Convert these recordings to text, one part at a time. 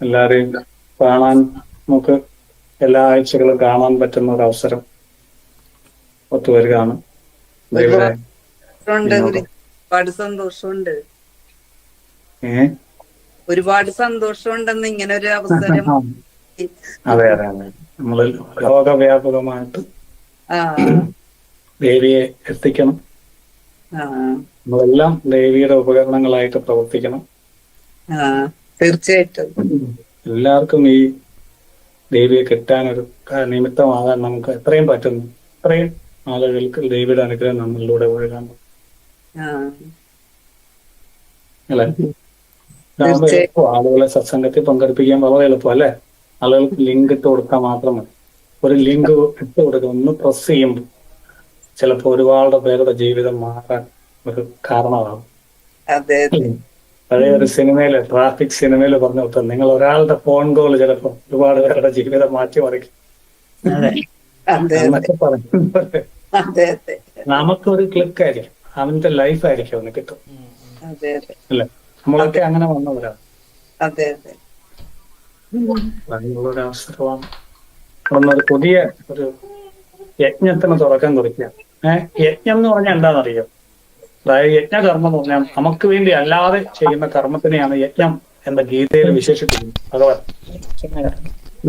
എല്ലാരെയും കാണാൻ നമുക്ക് എല്ലാ ആഴ്ചകളും കാണാൻ പറ്റുന്ന ഒരു അവസരം ഒത്തുവരികയാണ്. ദൈവത്തെ ഒരുപാട് സന്തോഷമുണ്ട്. ഒരുപാട് സന്തോഷമുണ്ടെന്ന് ഇങ്ങനെ ഒരു അവസരം. അതെ അതെ അതെ, നമ്മള് ലോകവ്യാപകമായിട്ട് ദേവിയെ എത്തിക്കണം. നമ്മളെല്ലാം ദേവിയുടെ ഉപകരണങ്ങളായിട്ട് പ്രവർത്തിക്കണം. തീർച്ചയായിട്ടും എല്ലാവർക്കും ഈ ദേവിയെ കിട്ടാനൊരു നിമിത്തമാകാൻ നമുക്ക് എത്രയും പറ്റുന്നു അത്രയും ആളുകൾക്ക് ദേവിയുടെ അനുഗ്രഹം നമ്മളിലൂടെ ഒഴുകാൻ അല്ലെ. എളുപ്പം ആളുകളെ സത്സംഗത്തിൽ പങ്കെടുപ്പിക്കാൻ വളരെ എളുപ്പം അല്ലെ. ആളുകൾക്ക് ലിങ്ക് ഇട്ട് കൊടുക്കാൻ മാത്രം മതി. ഒരു ലിങ്ക് ഇട്ട് കൊടുക്കുക, ഒന്ന് പ്രസ് ചെയ്യുമ്പോൾ ചിലപ്പോൾ ഒരുപാട് പേരുടെ ജീവിതം മാറാൻ ഒരു കാരണമാകും. പഴയ ഒരു സിനിമയില്, ട്രാഫിക് സിനിമയില് പറഞ്ഞു കൊടുത്തത്, നിങ്ങൾ ഒരാളുടെ ഫോൺ കോൾ ചിലപ്പോൾ ഒരുപാട് പേരുടെ ജീവിതം മാറ്റിമറിക്കും എന്നൊക്കെ പറയുന്നത്. നമുക്കൊരു ക്ലിക്ക് ആയിരിക്കും, അവന്റെ ലൈഫ് ആയിരിക്കും ഒന്ന് കിട്ടും അല്ലെ. നമ്മളൊക്കെ അങ്ങനെ വന്നവരാണ്. അതിനുള്ളൊരു അവസരമാണ്. ഒരു പുതിയ ഒരു യജ്ഞത്തിന് തുടക്കം കുറിക്കുക. യജ്ഞം എന്ന് പറഞ്ഞാൽ എന്താണെന്നറിയോ? അതായത് യജ്ഞകർമ്മം എന്ന് പറഞ്ഞാൽ നമുക്ക് വേണ്ടി അല്ലാതെ ചെയ്യുന്ന കർമ്മത്തിനെയാണ് യജ്ഞം എന്ന ഗീതയിൽ വിശേഷിപ്പിക്കുന്നത് ഭഗവാൻ.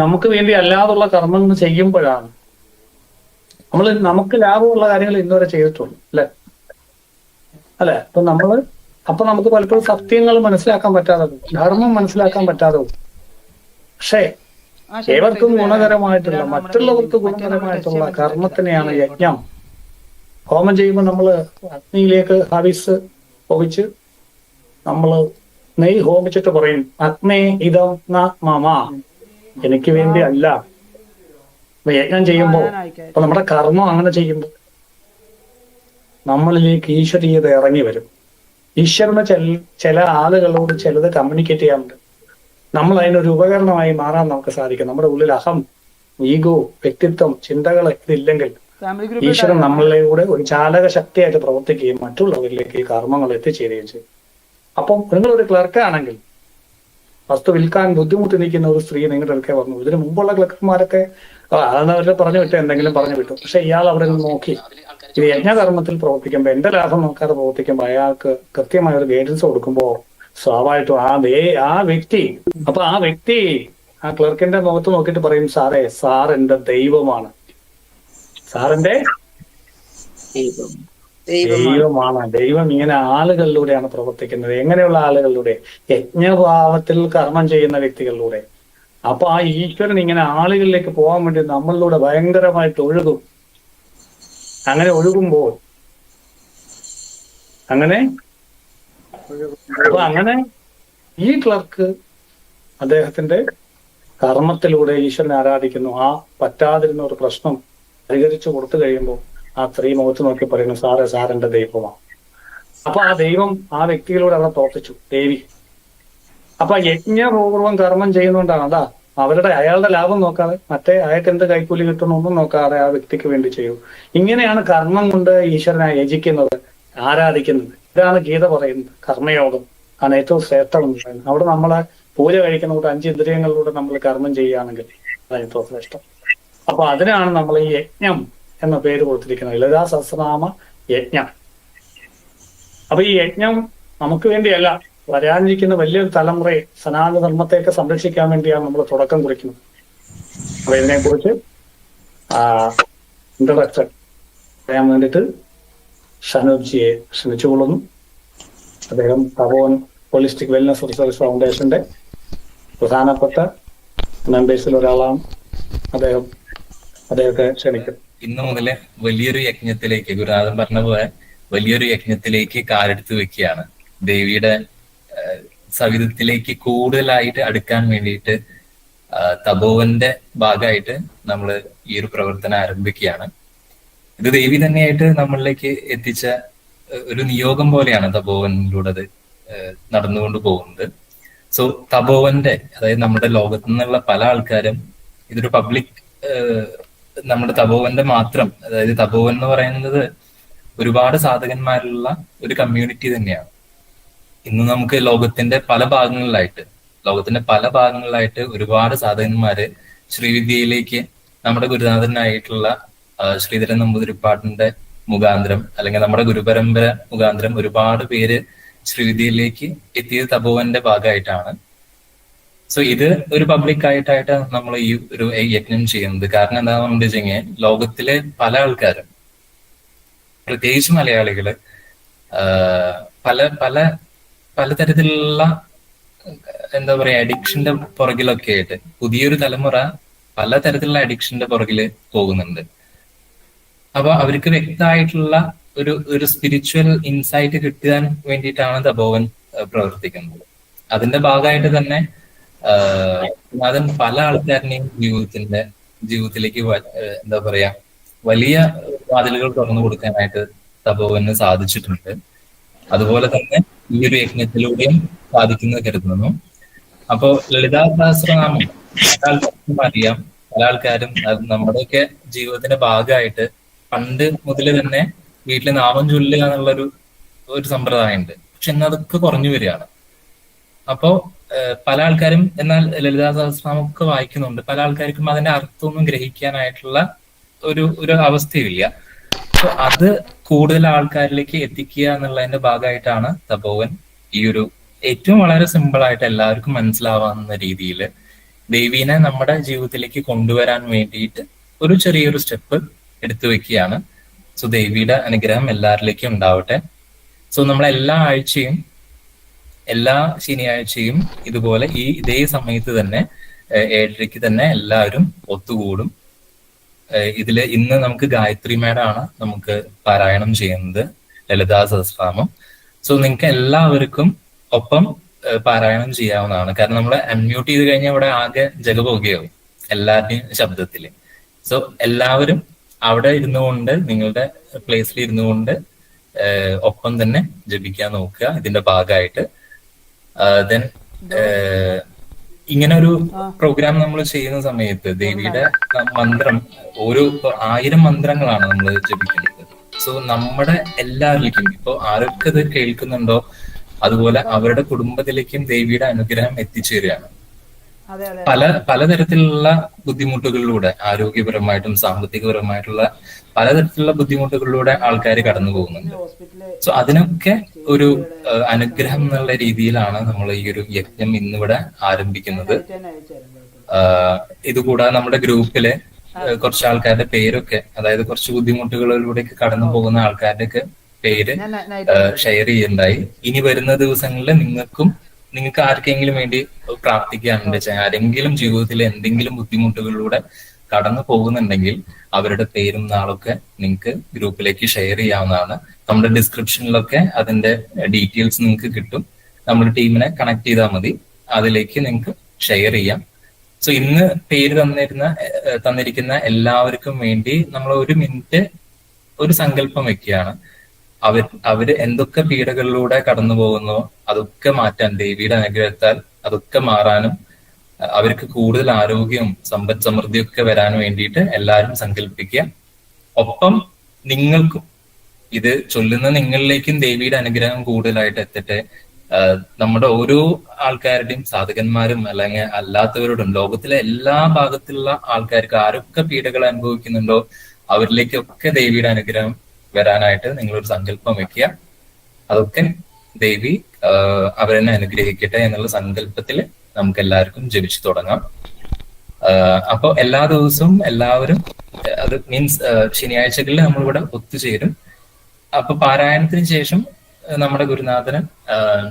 നമുക്ക് വേണ്ടി അല്ലാതുള്ള കർമ്മങ്ങൾ ചെയ്യുമ്പോഴാണ് നമുക്ക് ലാഭമുള്ള കാര്യങ്ങൾ ഇന്നുവരെ ചെയ്തിട്ടുള്ളൂ അല്ലെ. അപ്പൊ നമുക്ക് പലപ്പോഴും സത്യങ്ങൾ മനസ്സിലാക്കാൻ പറ്റാതെ പോകും, ധർമ്മം മനസ്സിലാക്കാൻ പറ്റാതെ പോകും. പക്ഷേ ഏവർക്കും ഗുണകരമായിട്ടുള്ള, മറ്റുള്ളവർക്ക് ഗുണകരമായിട്ടുള്ള കർമ്മത്തിനെയാണ് യജ്ഞം. ഹോമം ചെയ്യുമ്പോൾ നമ്മള് അഗ്നിയിലേക്ക് ഹവിസ് ഹോമിച്ച് നമ്മള് നെയ് ഹോമിച്ചിട്ട് പറയും, അഗ്നേ ഇതം ന മമ, എനിക്ക് വേണ്ടി അല്ല. യജ്ഞം ചെയ്യുമ്പോ അപ്പൊ നമ്മുടെ കർമ്മം അങ്ങനെ ചെയ്യുമ്പോൾ നമ്മളിലേക്ക് ഈശ്വരീയത ഇറങ്ങി വരും. ഈശ്വരന് ചില ആളുകളോട് ചിലത് കമ്മ്യൂണിക്കേറ്റ് ചെയ്യാറുണ്ട്. നമ്മൾ അതിനൊരു ഉപകരണമായി മാറാൻ നമുക്ക് സാധിക്കും. നമ്മുടെ ഉള്ളിൽ അഹം, ഈഗോ, വ്യക്തിത്വം, ചിന്തകൾ ഇതില്ലെങ്കിൽ ഈശ്വരൻ നമ്മളിലൂടെ ഒരു ചാലക ശക്തിയായിട്ട് പ്രവർത്തിക്കുകയും മറ്റുള്ളവരിലേക്ക് ഈ കർമ്മങ്ങൾ എത്തിച്ചേരുകയും ചെയ്യും. അപ്പം നിങ്ങളൊരു ക്ലർക്കാണെങ്കിൽ, വസ്തു വിൽക്കാൻ ബുദ്ധിമുട്ടി നിൽക്കുന്ന ഒരു സ്ത്രീ നിങ്ങളുടെ അടുക്കെ വന്നു. ഇതിനു മുമ്പുള്ള ക്ലർക്കന്മാരൊക്കെ അതെന്ന് അവരുടെ പറഞ്ഞു വിട്ടു, എന്തെങ്കിലും പറഞ്ഞു വിട്ടു. പക്ഷെ ഇയാൾ അവിടെ നിന്ന് നോക്കി ഇത് യജ്ഞകർമ്മത്തിൽ പ്രവർത്തിക്കുമ്പോൾ, എന്റെ ലാഭം നോക്കാതെ പ്രവർത്തിക്കുമ്പോൾ അയാൾക്ക് കൃത്യമായ ഒരു ഗൈഡൻസ് കൊടുക്കുമ്പോൾ സ്വാഭാവികമായിട്ടും ആ വ്യക്തി ആ ക്ലർക്കിന്റെ മുഖത്ത് നോക്കിയിട്ട് പറയും, സാർ എന്റെ ദൈവമാണ്, സാറിന്റെ ദൈവമാണ്. ദൈവം ഇങ്ങനെ ആളുകളിലൂടെയാണ് പ്രവർത്തിക്കുന്നത്. എങ്ങനെയുള്ള ആളുകളിലൂടെ? യജ്ഞഭാവത്തിൽ കർമ്മം ചെയ്യുന്ന വ്യക്തികളിലൂടെ. അപ്പൊ ആ ഈശ്വരൻ ഇങ്ങനെ ആളുകളിലേക്ക് പോകാൻ വേണ്ടി നമ്മളിലൂടെ ഭയങ്കരമായിട്ട് ഒഴുകും. അങ്ങനെ ഒഴുകുമ്പോൾ അങ്ങനെ ഈ ക്ലർക്ക് അദ്ദേഹത്തിന്റെ കർമ്മത്തിലൂടെ ഈശ്വരനെ ആരാധിക്കുന്നു. ആ പറ്റാതിരുന്ന ഒരു പ്രശ്നം പരിഹരിച്ചു കൊടുത്തു കഴിയുമ്പോൾ ആ സ്ത്രീ മുഖത്ത് നോക്കി പറയുന്നു, സാറിന്റെ ദൈവമാണ്. അപ്പൊ ആ ദൈവം ആ വ്യക്തിയിലൂടെ അവിടെ പ്രവർത്തിച്ചു, ദേവി. അപ്പൊ യജ്ഞപൂർവ്വം കർമ്മം ചെയ്യുന്നോണ്ടാണ് അയാളുടെ ലാഭം നോക്കാതെ, അയാൾക്ക് എന്ത് കൈക്കൂലി കിട്ടണമെന്നും നോക്കാതെ ആ വ്യക്തിക്ക് വേണ്ടി ചെയ്യൂ. ഇങ്ങനെയാണ് കർമ്മം കൊണ്ട് ഈശ്വരനെ യജിക്കുന്നത്, ആരാധിക്കുന്നത്. ഇതാണ് ഗീത പറയുന്നത്. കർമ്മയോഗം ആണ് ഏറ്റവും ശ്രേഷ്ഠമെന്ന് പറയുന്നത്. അവിടെ നമ്മളെ പൂജ കഴിക്കുന്ന 5 ഇന്ദ്രിയങ്ങളിലൂടെ നമ്മൾ കർമ്മം ചെയ്യുകയാണെങ്കിൽ അതാണ് ഏറ്റവും ശ്രേഷ്ഠം. അപ്പൊ അതിനാണ് നമ്മൾ ഈ യജ്ഞം എന്ന പേര് കൊടുത്തിരിക്കുന്നത്, ലളിതാ സഹസ്രനാമ യജ്ഞം. അപ്പൊ ഈ യജ്ഞം നമുക്ക് വേണ്ടിയല്ല, വരാനിരിക്കുന്ന വലിയൊരു തലമുറയെ, സനാതന ധർമ്മത്തെയൊക്കെ സംരക്ഷിക്കാൻ വേണ്ടിയാണ് നമ്മൾ തുടക്കം കുറിക്കുന്നത്. അപ്പൊ ഇതിനെക്കുറിച്ച് ഇൻട്രൊഡക്ഷൻ പറയാൻ വേണ്ടിയിട്ട് ഷനോബ്ജിയെ ക്ഷണിച്ചുകൊള്ളുന്നു. അദ്ദേഹം തപോവൻ ഹോളിസ്റ്റിക് വെൽനസ് റിസർച്ച് ഫൗണ്ടേഷന്റെ പ്രധാനപ്പെട്ട മെമ്പേഴ്സിൽ ഒരാളാണ്. അദ്ദേഹത്തെ ക്ഷണിക്കും. ഇന്നു മുതല് വലിയൊരു യജ്ഞത്തിലേക്ക്, ഗുരുനാഥൻ പറഞ്ഞ പോലെ വലിയൊരു യജ്ഞത്തിലേക്ക് കാലെടുത്ത് വെക്കുകയാണ്. ദേവിയുടെ സവിധത്തിലേക്ക് കൂടുതലായിട്ട് അടുക്കാൻ വേണ്ടിയിട്ട് തപോവന്റെ ഭാഗമായിട്ട് നമ്മൾ ഈ ഒരു പ്രവർത്തനം ആരംഭിക്കുകയാണ്. ഇത് ദേവി തന്നെയായിട്ട് നമ്മളിലേക്ക് എത്തിച്ച ഒരു നിയോഗം പോലെയാണ് തപോവനിലൂടെ അത് നടന്നുകൊണ്ട് പോകുന്നത്. സോ തപോവന്റെ, അതായത് നമ്മുടെ ലോകത്തു നിന്നുള്ള പല ആൾക്കാരും ഇതൊരു പബ്ലിക്, നമ്മുടെ തപോവന്റെ മാത്രം, അതായത് തപോവൻ എന്ന് പറയുന്നത് ഒരുപാട് സാധകന്മാരുള്ള ഒരു കമ്മ്യൂണിറ്റി തന്നെയാണ്. ഇന്ന് നമുക്ക് ലോകത്തിന്റെ പല ഭാഗങ്ങളിലായിട്ട് ലോകത്തിന്റെ പല ഭാഗങ്ങളിലായിട്ട് ഒരുപാട് സാധകന്മാര് ശ്രീവിദ്യയിലേക്ക് നമ്മുടെ ഗുരുനാഥനായിട്ടുള്ള ശ്രീധരൻ നമ്പൂതിരിപ്പാടിന്റെ മുഖാന്തരം അല്ലെങ്കിൽ നമ്മുടെ ഗുരുപരമ്പര മുഖാന്തരം ഒരുപാട് പേര് ശ്രീവിദ്യയിലേക്ക് എത്തിയത് തപോവന്റെ ഭാഗമായിട്ടാണ്. സോ ഇത് ഒരു പബ്ലിക് ആയിട്ടായിട്ട് നമ്മൾ ഈ ഒരു യജ്ഞം ചെയ്യുന്നത്. കാരണം എന്താണെന്ന് വെച്ച് കഴിഞ്ഞാൽ ലോകത്തിലെ പല ആൾക്കാരും, പ്രത്യേകിച്ച് മലയാളികള്, പല പല പലതരത്തിലുള്ള എന്താ പറയാ അഡിക്ഷന്റെ പുറകിലൊക്കെ ആയിട്ട് പുതിയൊരു തലമുറ പലതരത്തിലുള്ള അഡിക്ഷന്റെ പുറകില് പോകുന്നുണ്ട്. അപ്പൊ അവർക്ക് വ്യക്തമായിട്ടുള്ള ഒരു സ്പിരിച്വൽ ഇൻസൈറ്റ് കിട്ടാൻ വേണ്ടിയിട്ടാണ് തപോവൻ പ്രവർത്തിക്കുന്നത്. അതിന്റെ ഭാഗമായിട്ട് തന്നെ നാഥൻ പല ആൾക്കാരുടെയും ജീവിതത്തിലേക്ക് എന്താ പറയാ വലിയ വാതിലുകൾ തുറന്നു കൊടുക്കാനായിട്ട് തപോവന് സാധിച്ചിട്ടുണ്ട്. അതുപോലെ തന്നെ ഈ ഒരു യജ്ഞത്തിലൂടെയും സാധിക്കുന്നത് കരുതുന്നു. അപ്പോ ലളിതാ സഹസ്രനാമം പല ആൾക്കാർക്കും അറിയാം, പല ആൾക്കാരും നമ്മുടെയൊക്കെ ജീവിതത്തിന്റെ ഭാഗമായിട്ട് പണ്ട് മുതൽ തന്നെ വീട്ടിൽ നാമം ചൊല്ലുക എന്നുള്ളൊരു സമ്പ്രദായമുണ്ട്. പക്ഷെ ഇന്ന് അതൊക്കെ കുറഞ്ഞു വരികയാണ്. അപ്പോ പല ആൾക്കാരും എന്നാൽ ലളിതാ സഹസ്രനാമം ഒക്കെ വായിക്കുന്നുണ്ട്, പല ആൾക്കാർക്കും അതിന്റെ അർത്ഥമൊന്നും ഗ്രഹിക്കാനായിട്ടുള്ള ഒരു അവസ്ഥയില്ല. സോ അത് കൂടുതൽ ആൾക്കാരിലേക്ക് എത്തിക്കുക എന്നുള്ളതിന്റെ ഭാഗമായിട്ടാണ് തപോവൻ ഈ ഒരു ഏറ്റവും വളരെ സിമ്പിൾ ആയിട്ട് എല്ലാവർക്കും മനസ്സിലാവാവുന്ന രീതിയിൽ ദേവീനെ നമ്മുടെ ജീവിതത്തിലേക്ക് കൊണ്ടുവരാൻ വേണ്ടിയിട്ട് ഒരു ചെറിയൊരു സ്റ്റെപ്പ് എടുത്തു വെക്കുകയാണ്. സോ ദേവിയുടെ അനുഗ്രഹം എല്ലാവരിലേക്കും ഉണ്ടാവട്ടെ. സോ നമ്മൾ എല്ലാ ശനിയാഴ്ചയും ഇതുപോലെ ഇതേ സമയത്ത് തന്നെ 7:30 തന്നെ എല്ലാവരും ഒത്തുകൂടും. ഇതില് ഇന്ന് നമുക്ക് ഗായത്രി മേഡമാണ് നമുക്ക് പാരായണം ചെയ്യുന്നത് ലളിതാ സഹസ്രനാമം. സോ നിങ്ങൾക്ക് എല്ലാവർക്കും ഒപ്പം പാരായണം ചെയ്യാവുന്നതാണ്. കാരണം നമ്മൾ അൺമ്യൂട്ട് ചെയ്ത് കഴിഞ്ഞാൽ ഇവിടെ ആകെ ജഗപോകയാവും എല്ലാവരുടെയും ശബ്ദത്തില്. സോ എല്ലാവരും അവിടെ ഇരുന്നുകൊണ്ട് നിങ്ങളുടെ പ്ലേസിൽ ഇരുന്നുകൊണ്ട് ഒപ്പം തന്നെ ജപിക്കാൻ നോക്കുക ഇതിന്റെ ഭാഗമായിട്ട്. ദെൻ ഇങ്ങനെ ഒരു പ്രോഗ്രാം നമ്മൾ ചെയ്യുന്ന സമയത്ത് ദേവിയുടെ മന്ത്രം 1000 മന്ത്രങ്ങളാണ് നമ്മൾ ജപിക്കുന്നത്. സോ നമ്മുടെ എല്ലാവരിലേക്കും ഇപ്പോ ആരൊക്കെ ഇത് കേൾക്കുന്നുണ്ടോ അതുപോലെ അവരുടെ കുടുംബത്തിലേക്കും ദേവിയുടെ അനുഗ്രഹം എത്തിച്ചേരുകയാണ്. പലതരത്തിലുള്ള ബുദ്ധിമുട്ടുകളിലൂടെ ആരോഗ്യപരമായിട്ടും സാമ്പത്തികപരമായിട്ടുള്ള പലതരത്തിലുള്ള ബുദ്ധിമുട്ടുകളിലൂടെ ആൾക്കാർ കടന്നു പോകുന്നുണ്ട്. സോ അതിനൊക്കെ ഒരു അനുഗ്രഹം എന്നുള്ള രീതിയിലാണ് നമ്മൾ ഈ ഒരു യജ്ഞം ഇന്നിവിടെ ആരംഭിക്കുന്നത്. ഇതുകൂടാതെ നമ്മുടെ ഗ്രൂപ്പില് കുറച്ച് ആൾക്കാരുടെ പേരൊക്കെ, അതായത് കുറച്ച് ബുദ്ധിമുട്ടുകളിലൂടെയൊക്കെ കടന്നു പോകുന്ന ആൾക്കാരുടെ ഒക്കെ പേര് ഷെയർ ചെയ്യുന്നുണ്ടായി. ഇനി വരുന്ന ദിവസങ്ങളിൽ നിങ്ങൾക്ക് ആർക്കെങ്കിലും വേണ്ടി പ്രാർത്ഥിക്കാനുണ്ട്, ആരെങ്കിലും ജീവിതത്തിൽ എന്തെങ്കിലും ബുദ്ധിമുട്ടുകളിലൂടെ കടന്നു പോകുന്നുണ്ടെങ്കിൽ അവരുടെ പേരും നാളൊക്കെ നിങ്ങൾക്ക് ഗ്രൂപ്പിലേക്ക് ഷെയർ ചെയ്യാവുന്നതാണ്. നമ്മുടെ ഡിസ്ക്രിപ്ഷനിലൊക്കെ അതിന്റെ ഡീറ്റെയിൽസ് നിങ്ങൾക്ക് കിട്ടും. നമ്മുടെ ടീമിനെ കണക്ട് ചെയ്താൽ മതി, അതിലേക്ക് നിങ്ങൾക്ക് ഷെയർ ചെയ്യാം. സോ ഇന്ന് പേര് തന്നിരിക്കുന്ന എല്ലാവർക്കും വേണ്ടി നമ്മൾ 1 മിനിറ്റ് ഒരു സങ്കല്പം വെക്കുകയാണ്. അവര് എന്തൊക്കെ പീഡകളിലൂടെ കടന്നു പോകുന്നോ അതൊക്കെ മാറ്റാൻ ദേവിയുടെ അനുഗ്രഹത്താൽ അതൊക്കെ മാറാനും അവർക്ക് കൂടുതൽ ആരോഗ്യവും സമ്പദ് സമൃദ്ധിയും ഒക്കെ വരാൻ വേണ്ടിയിട്ട് എല്ലാവരും സങ്കല്പിക്കുക. ഒപ്പം നിങ്ങൾക്കും ഇത് ചൊല്ലുന്ന നിങ്ങളിലേക്കും ദേവിയുടെ അനുഗ്രഹം കൂടുതലായിട്ട് എത്തട്ടെ. നമ്മുടെ ഓരോ ആൾക്കാരുടെയും സാധകന്മാരും അല്ലെങ്കിൽ അല്ലാത്തവരോടും ലോകത്തിലെ എല്ലാ ഭാഗത്തുള്ള ആൾക്കാർക്ക് ആരൊക്കെ പീഡകൾ അനുഭവിക്കുന്നുണ്ടോ അവരിലേക്കൊക്കെ ദേവിയുടെ അനുഗ്രഹം വരാനായിട്ട് നിങ്ങളൊരു സങ്കല്പം വെക്കുക. അതൊക്കെ ദേവി അവരെന്നെ അനുഗ്രഹിക്കട്ടെ എന്നുള്ള സങ്കല്പത്തിൽ നമുക്ക് എല്ലാവർക്കും ജപിച്ചു തുടങ്ങാം. അപ്പൊ എല്ലാ ദിവസവും എല്ലാവരും, അത് മീൻസ് ശനിയാഴ്ചകളിൽ നമ്മളിവിടെ ഒത്തുചേരും. അപ്പൊ പാരായണത്തിന് ശേഷം നമ്മുടെ ഗുരുനാഥന്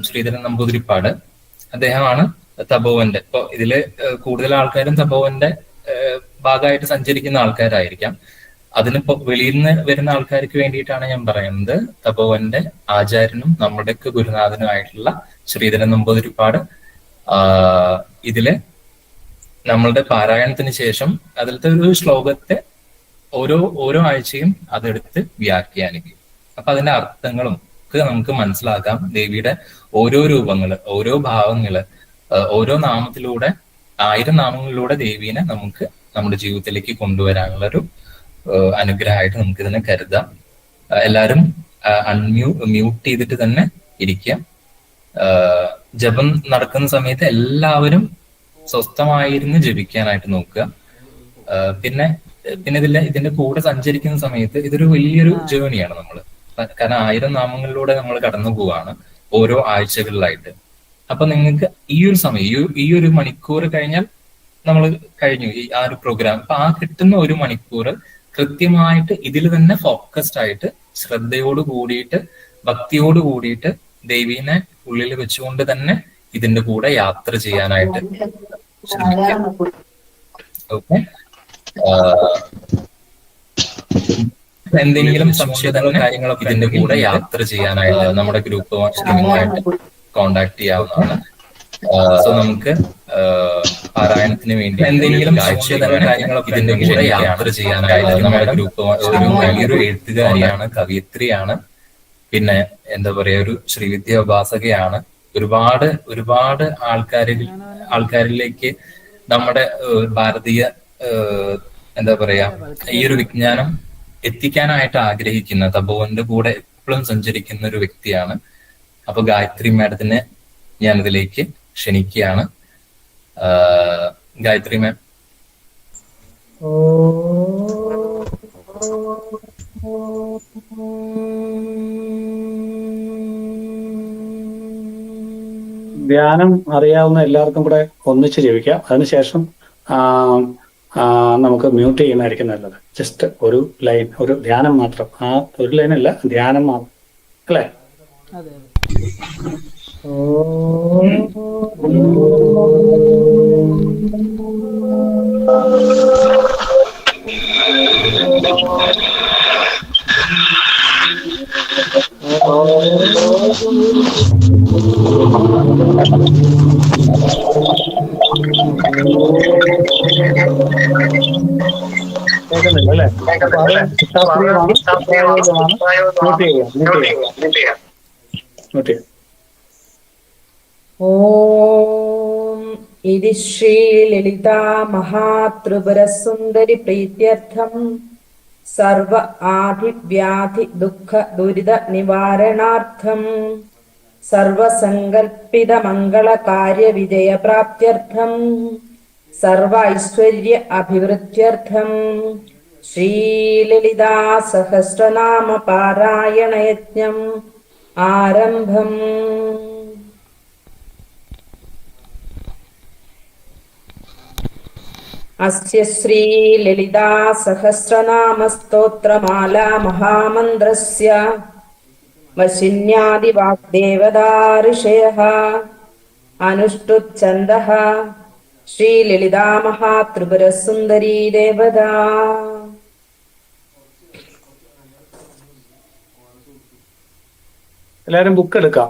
ശ്രീധരൻ നമ്പൂതിരിപ്പാട്, അദ്ദേഹമാണ് തപോവന്റെ, ഇപ്പൊ ഇതില് കൂടുതൽ ആൾക്കാരും തപോവന്റെ ഭാഗമായിട്ട് സഞ്ചരിക്കുന്ന ആൾക്കാരായിരിക്കാം. അതിനിപ്പോ വെളിയിൽ നിന്ന് വരുന്ന ആൾക്കാർക്ക് വേണ്ടിയിട്ടാണ് ഞാൻ പറയുന്നത്. തപോവന്റെ ആചാര്യനും നമ്മുടെയൊക്കെ ഗുരുനാഥനുമായിട്ടുള്ള ശ്രീധരൻ നമ്പൂതിരിപ്പാട് ഇതില് നമ്മളുടെ പാരായണത്തിന് ശേഷം അതിലത്തെ ഒരു ശ്ലോകത്തെ ഓരോ ആഴ്ചയും അതെടുത്ത് വ്യാഖ്യാനിക്കും. അപ്പൊ അതിന്റെ അർത്ഥങ്ങളും ഒക്കെ നമുക്ക് മനസ്സിലാക്കാം. ദേവിയുടെ ഓരോ രൂപങ്ങള്, ഓരോ ഭാവങ്ങള്, ഓരോ നാമത്തിലൂടെ 1000 നാമങ്ങളിലൂടെ ദേവീനെ നമുക്ക് നമ്മുടെ ജീവിതത്തിലേക്ക് കൊണ്ടുവരാനുള്ള ഒരു അനുഗ്രഹമായിട്ട് നമുക്ക് ഇതിനെ കരുതാം. എല്ലാവരും മ്യൂട്ട് ചെയ്തിട്ട് തന്നെ ഇരിക്കുക. ജപം നടക്കുന്ന സമയത്ത് എല്ലാവരും സ്വസ്ഥമായിരുന്ന് ജപിക്കാനായിട്ട് നോക്കുക. പിന്നെ പിന്നെ ഇതിന്റെ കൂടെ സഞ്ചരിക്കുന്ന സമയത്ത് ഇതൊരു വലിയൊരു ജേണിയാണ് നമ്മള്. കാരണം 1000 നാമങ്ങളിലൂടെ നമ്മൾ കടന്നു പോവാണ് ഓരോ ആഴ്ചകളിലായിട്ട്. അപ്പൊ നിങ്ങൾക്ക് ഈ ഒരു സമയം ഈ ഒരു മണിക്കൂർ കഴിഞ്ഞാൽ നമ്മൾ കഴിഞ്ഞു ആ ഒരു പ്രോഗ്രാം. അപ്പൊ ആ കിട്ടുന്ന ഒരു മണിക്കൂർ കൃത്യമായിട്ട് ഇതിൽ തന്നെ ഫോക്കസ്ഡ് ആയിട്ട് ശ്രദ്ധയോട് കൂടിയിട്ട് ഭക്തിയോട് കൂടിയിട്ട് ദേവീനെ ഉള്ളിൽ വെച്ചുകൊണ്ട് തന്നെ ഇതിന്റെ കൂടെ യാത്ര ചെയ്യാനായിട്ട് ശ്രമിക്കാം. ഓക്കെ, എന്തെങ്കിലും സംശയങ്ങളോ കാര്യങ്ങളൊക്കെ ഇതിന്റെ കൂടെ യാത്ര ചെയ്യാനായിട്ട് നമ്മുടെ ഗ്രൂപ്പുമായിട്ട് കോണ്ടാക്ട് ചെയ്യാവുന്നതാണ്. സോ നമുക്ക് പാരായണത്തിന് വേണ്ടി എന്തെങ്കിലും കാര്യങ്ങളൊക്കെ ഇതിന്റെ കൂടെ യാത്ര ചെയ്യാനായിട്ട് നമ്മുടെ ഗ്രൂപ്പ് ഒരു വലിയൊരു എഴുത്തുകാരിയാണ്, കവിയത്രിയാണ്, പിന്നെ എന്താ പറയാ ഒരു ശ്രീവിദ്യ ഉപാസകയാണ്. ഒരുപാട് ആൾക്കാരിലേക്ക് നമ്മുടെ ഭാരതീയ എന്താ പറയാ ഈ ഒരു വിജ്ഞാനം എത്തിക്കാനായിട്ട് ആഗ്രഹിക്കുന്ന, തപോവന്റെ കൂടെ എപ്പോഴും സഞ്ചരിക്കുന്ന ഒരു വ്യക്തിയാണ്. അപ്പൊ ഗായത്രി മാഡത്തിനെ ഞാനിതിലേക്ക് ക്ഷണിക്കുകയാണ്. ഗായത്രി മാം. ധ്യാനം അറിയാവുന്ന എല്ലാവർക്കും കൂടെ ഒന്നിച്ച് ജപിക്കാം. അതിനുശേഷം നമുക്ക് മ്യൂട്ട് ചെയ്യുന്നതായിരിക്കും നല്ലത്. ജസ്റ്റ് ഒരു ലൈൻ, ഒരു ധ്യാനം മാത്രം. ആ ഒരു ലൈനല്ല, ധ്യാനം മാത്രം അല്ലേ? കേൾക്കുന്നില്ല അല്ലേ? ഓം ഇതി ശ്രീ ലളിതാ മഹാത്രിപുരസുന്ദരി പ്രീത്യർത്ഥം സർവ ആദിവ്യാധി ദുഃഖ ദുരിത നിവാരണാർത്ഥം സർവസങ്കൽപ്പിത മംഗള കാര്യ വിജയ പ്രാപ്ത്യർത്ഥം സർവ ഐശ്വര്യ അഭിവൃദ്ധ്യർത്ഥം ശ്രീലളിതാ സഹസ്രനാമ പാരായണ യജ്ഞം ആരംഭം. അസ്യ ശ്രീ ലളിതാ സഹസ്രനാമ സ്തോത്രമാലാ മഹാമന്ത്രസ്യ വശിന്യാദി വാഗ്ദേവതാ ഋഷയഃ അനുഷ്ഠുച്ഛന്ദഃ ശ്രീ ലളിതാ മഹാത്രിപുരസുന്ദരീ ദേവതാ. എല്ലാരും ബുക്ക് എടുക്കാം.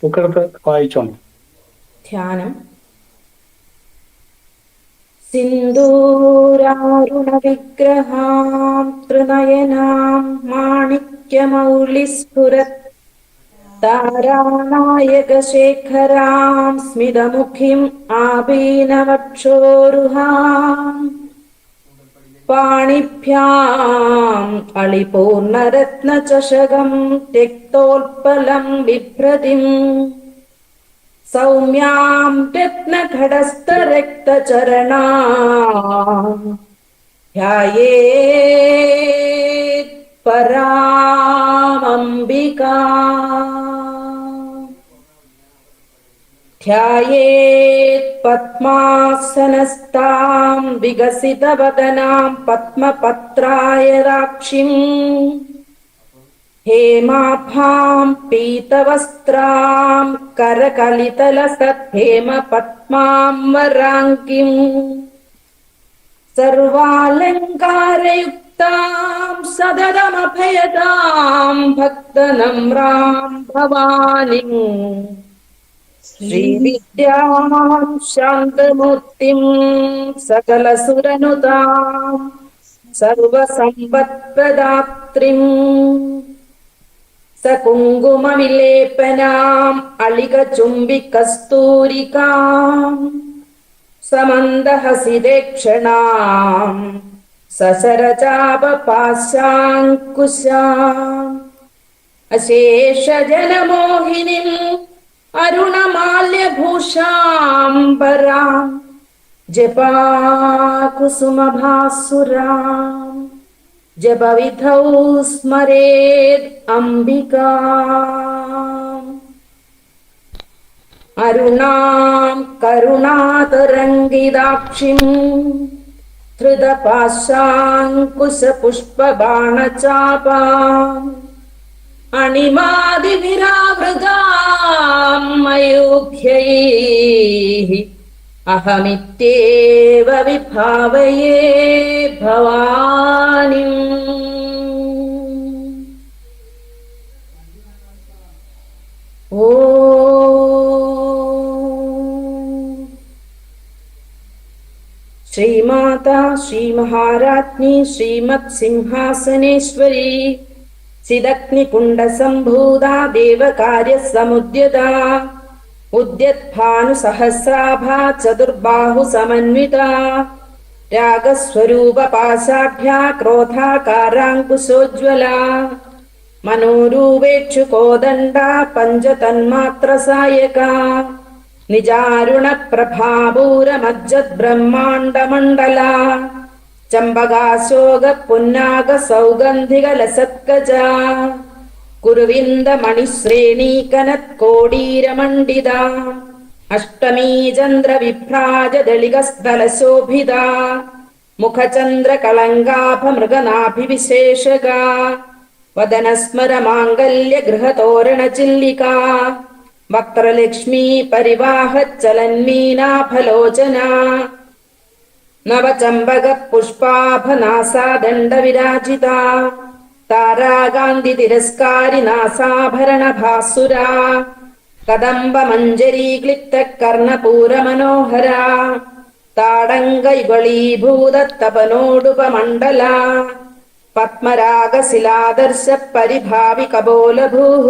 ബുക്കെടുത്ത് വായിച്ചോണം. ധ്യാനം. സിന്ദൂരാരുണ വിഗ്രഹാം ത്രിനയനാം മാണിക്യമൗലിസ്ഫുരത് താരാനായകശേഖരാം സ്മിതമുഖിം ആപീനവക്ഷോരുഹാം പാണിഭ്യാം അളിപൂർണരത്നചഷകം ത്യക്തോൽപലം ബിഭ്രതിം സൗമ്യാം രത്നഘടസ്ഥരക്തചരണാം ധ്യായേത് പരാമംബികാം. ധ്യായേത് പദ്മാസനസ്ഥാം വികസിതവദനാം പദ്മപത്രായതാക്ഷിം ഹേമാഭാം പീതവസ്ത്രാം കരകലിതലസദ്ഹേമ പദ്മാം വരാംഗിം സർവാലങ്കാരയുക്താം സദരമഭയദാം ഭക്തനമ്രാം ഭവാനിം ശ്രീവിദ്യാം ശാന്തമൂർത്തിം സകലസുരനുതാം സർവസമ്പത്പ്രദാത്രിം സകുങ്കുമവിലേപനാം അളികചുംബികസ്തൂരികാം സമന്ദഹസിതേക്ഷണാം സസരജാപപാശാങ്കുശാം അശേഷജനമോഹിനിം അരുണമാല്യഭൂഷാംബരാം ജപാകുസുമഭാസുരാം ജപവിധൗ സ്മരേത് അംബികാം അരുണാം കരുണാതരംഗിതാക്ഷിം ധൃതപാശാങ്കുശപുഷ്പബാണചാപാം അണിമാദിവിരാവൃതാം മയൂഖ്യൈഃ അഹമിത്യേവ വിഭാവയേ ഭവാനിം. ശ്രീമാതാ ശ്രീമഹാരാജ്ഞി ശ്രീമത് സിംഹാസനേശ്വരി സിദഗ്നികുണ്ഡസംഭൂതാ ദേവകാര്യസമുദ്യതാ ഉദ്യത്ഭാനുസഹസ്രാഭാ ചതുർബാഹുസമന്വിതാ രാഗസ്വരൂപപാശാഢ്യാ ക്രോധാകാരാങ്കുശോജ്വലാ മനോരൂപേക്ഷുകോദണ്ഡാ പഞ്ചതന്മാത്രസായകാ നിജാരുണപ്രഭാപൂരമജ്ജദ്ബ്രഹ്മാണ്ഡമണ്ഡലാ ചമ്പകാശോക പുന്നാഗ സൗഗന്ധിക ലസത്കജാ കുരുവിന്ദമണിശ്രേണീകനത്കോടീരമണ്ഡിതാ അഷ്ടമീ ചന്ദ്രവിഭ്രാജദളികസ്ഥലശോഭിതാ മുഖചന്ദ്രകളങ്കാഭമൃഗനാഭിവിശേഷകാ വദനസ്മരമാംഗല്യഗൃഹതോരണചില്ലികാ വക്ത്രലക്ഷ്മീ പരിവാഹച്ചലന്മീനാഭലോചനാ നവചമ്പകപുഷ്പാഭനാസാദണ്ഡവിരാജിതാ താരാകാന്തി തിരസ്കാരി നാസാഭരണഭാസുരാ കദംബമഞ്ജരീക്ലിപ്തകർണപൂരമനോഹരാ താടങ്കയുഗളീഭൂതത്തപനോടുപമണ്ഡലാ പത്മരാഗശിലാദർശ പരിഭാവി കപോലഭൂഃ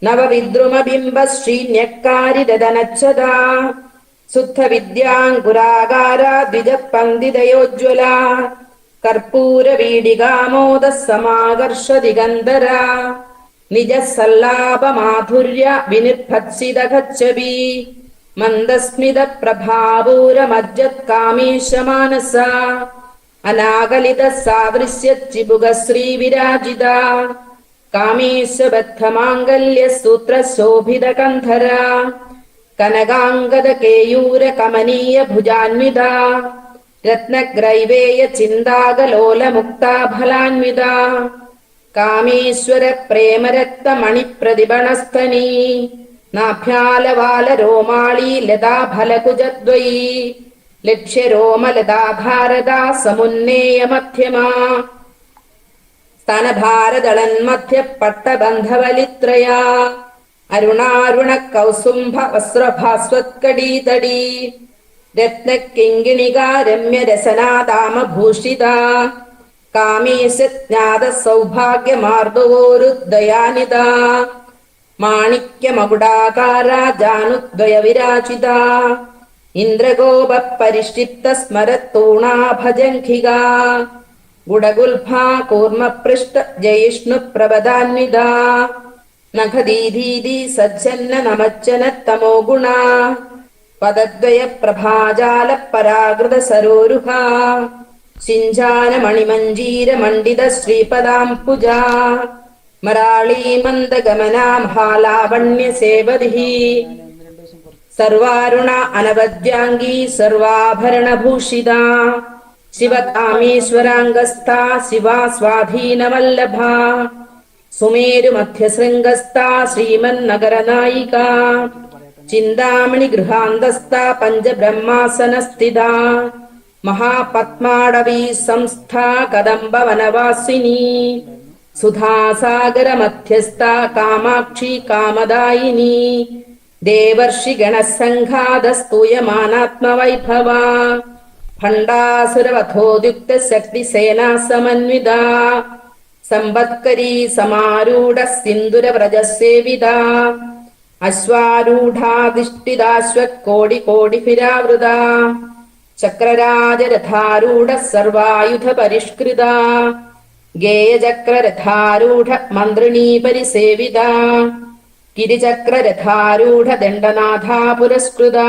നവവിദ്രുമബിംബ ശ്രീന്യക്കാരിരദനച്ഛദാ ശുദ്ധവിദ്യാങ്കുരാകാരാ ദ്വിജപങ്ക്തിദയോജ്വലാ കർപ്പൂരവീഡികാമോദ സമാകർഷ ദിഗന്ധരാ നിജസല്ലാപമാധുര്യ വിനിർഭത്സിതഗച്ഛവി മന്ദസ്മിത പ്രഭാപൂരമജ്ജത് കാമേശമാനസാ അനാകലിത സാദൃശ്യച്ചിബുഗശ്രീ വിരാജിതാ കാമേശബദ്ധമാംഗല്യ സൂത്രശോഭിത കന്ധരാ കനകാംഗദ കേയൂര കമനീയ ഭുജാന്വിതാ രത്നഗ്രൈവേയ ചിന്താകലോല മുക്താഫലാന്വിതാ കാമേശ്വര പ്രേമരക്ത മണിപ്രതിബണസ്ഥനീ നാഭ്യാലവാല രോമാളീ ലതാ ഫലകുജദ്വയീ ലക്ഷ്യരോമലതാധാരദാ സമുന്നേയ മധ്യമാ സ്തനഭാരദളന്മധ്യ പട്ടബന്ധവലിത്രയാ അരുണാരുണ കൗസുംഭ വസ്ത്രഭാസ്വത്കടീതടീ രത്നകിങ്കിണികാ രമ്യരസനാദാമഭൂഷിതാ കാമേശജ്ഞാത സൗഭാഗ്യമാർദവോരുദ്ദയാനിതാ മാണിക്യമകുടാകാരാ ജാനുദ്വയ വിരാജിതാ ഇന്ദ്രഗോപ പരിഷ്ടിപ്ത സ്മരത്തൂണാഭജംഘികാ ഗുഡഗുൽഫാ കൂർമ്മപൃഷ്ട ജയിഷ്ണു പ്രപദാന്വിതാ നഖദീധീതി സജ്ജന്ന നമജ്ജന തമോ ഗുണാ പദദ്വയ പ്രഭാജാല പരാകൃത സരോരുഹാ സിഞ്ചാന മണിമഞ്ജീര മണ്ഡിത ശ്രീപദാംബുജാ മരാളീ മന്ദഗമനാം ഹാലാവണ്യ സേവധി സർവാരുണ അനവദ്യാംഗീ സർവാഭരണഭൂഷിതാ ശിവകാമേശ്വരാംഗസ്ഥാ ശിവാ സ്വാധീനവല്ലഭാ സുമേരു മധ്യശൃംഗസ്ഥാ ശ്രീമന്നഗരനായികാ ചിന്താമണി ഗൃഹാന്തസ്ഥാ പഞ്ചബ്രഹ്മാസനസ്ഥിതാ മഹാപത്മാടവീ സംസ്ഥാ കദംബവനവാസിനി സുധാസാഗര മധ്യസ്ഥാ കാമാക്ഷി കാമദായിനി ദേവർഷിഗണസംഘാതസ്തൂയമാനാത്മവൈഭവാ ഭണ്ഡാസുരവധോദ്യുക്ത ശക്തിസേനാ സമന്വിതാ സമ്പത്കരീ സമാരൂഢ സിന്ദുരവ്രജസേവിതാ അശ്വാരൂഢാധിഷ്ഠിതാശ്വകോടികോടിഭിരാവൃതാ ചക്രരാജരഥാരൂഢ സർവായുധ പരിഷ്കൃതാ ഗേയചക്രരഥാരൂഢ മന്ത്രിണീ പരിസേവിത ഗിരിചക്രരഥാരൂഢ ദണ്ഡനാഥാ പുരസ്കൃത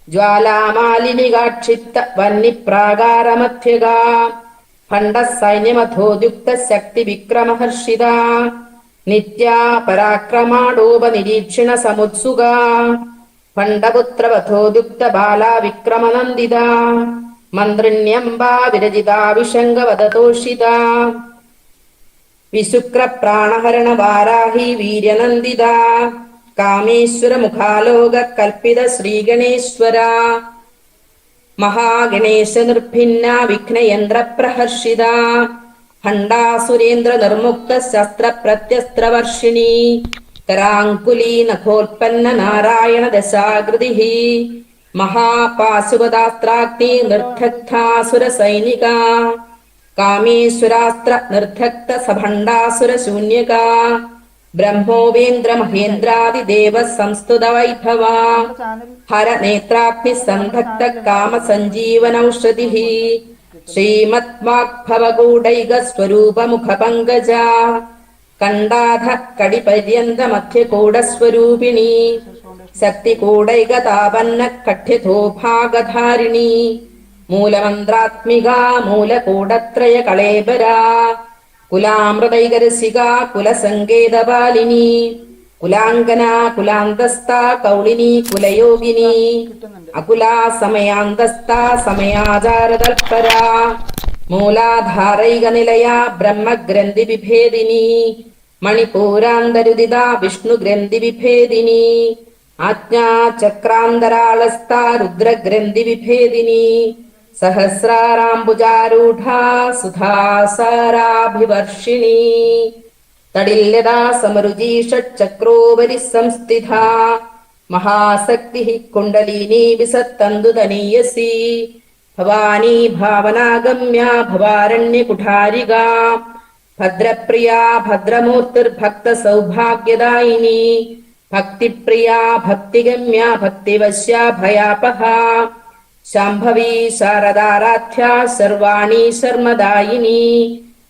ജ്വാലാമാലിനികാക്ഷിപ്ത വന്നിപ്രാകാരമധ്യഗ ഭണ്ഡ സൈന്യമധോദ്യുക്ത ശക്തി വിക്രമഹർഷിത നിത്യാ പരാക്രമാടോപനിരീക്ഷിണ സമുത്സുക ഭണ്ഡപുത്രവധോദ്യുക്ത ബാലാ വിക്രമനന്ദിത മന്ത്രിണ്യംബാ വിരജിതാ വിശങ്കവദതോഷിത വിശുക്ര പ്രാണഹരണ വാരാഹി വീര്യനന്ദിത കാമേശ്വര മുഖാലോക കൽപ്പിത ശ്രീഗണേശ്വര മഹാഗണേശ നിർഭിന്ന വിഘ്നയന്ത്ര പ്രഹർഷിത ഭണ്ഡാസുരേന്ദ്ര നിർമുക്ത ശസ്ത്ര പ്രത്യസ്ത്രവർഷിണി കരാങ്കുലീ നഖോൽപ്പന്ന നാരായണ ദശാകൃതി മഹാപാശുപതാസ്ത്രാഗ്നി നിർദ്ധഗ്ധാസുര സൈനിക കാമേശ്വരാസ്ത്ര നിർദ്ധക്ത സഭണ്ഡാസുര ശൂന്യക ബ്രഹ്മോവേന്ദ്ര മഹേന്ദ്രാദിദേവ സംസ്തുത വൈഭവ ഹര നേത്രാഗ്നി സന്ധക്ത കാമ സഞ്ജീവനൌഷധി ശ്രീമദ്വാഗ്ഭവഗൂഢൈക സ്വരൂപ മുഖ പങ്കജ കണ്ടാധ കടിപര്യന്ത മധ്യകൂടസ്വരൂപിണി ശക്തികൂടൈക താപന്ന കഠ്യഥോഭാഗധാരിണി മൂലമന്ത്രാത്മിക മൂലകൂടത്രയ കളേബരാ കുലാമൃതൈകരസിക കുലസങ്കേതപാലിനി കുലാംഗന കുലാന്തസ്ഥ കൗളിനി കുലയോഗിനി അകുലാ സമയാന്തസ്ഥ സമയാചാരതൽപര മൂലാധാരൈക നിലയ ബ്രഹ്മഗ്രന്ഥി വിഭേദിനി മണിപൂരാന്തരുദിത വിഷ്ണുഗ്രന്ഥി വിഭേദിനി ആജ്ഞാചക്രാന്തരാളസ്ഥ രുദ്രഗ്രന്ഥി വിഭേദിനി സഹസ്രാരാംബുജാരൂഢ സുധാസാരാഭിവർഷിണി തടില്യതാ സമരുചി ഷട്ചക്രോപരി സംസ്ഥിത മഹാശക്തി കുണ്ഡലിനി വിസത്തന്തുതനീയസി ഭവാനി ഭാവനാഗമ്യ ഭവാരണ്യകുഠാരിക ഭദ്രപ്രിയാ ഭദ്രമൂർത്തിർഭക്ത സൗഭാഗ്യദായിനി ഭക്തിപ്രിയാ ഭക്തിഗമ്യ ഭക്തിവശ്യ ഭയാപഹ ശാംഭവി ശാരദാരാധ്യ സർവാണി ശർമ്മദായിനി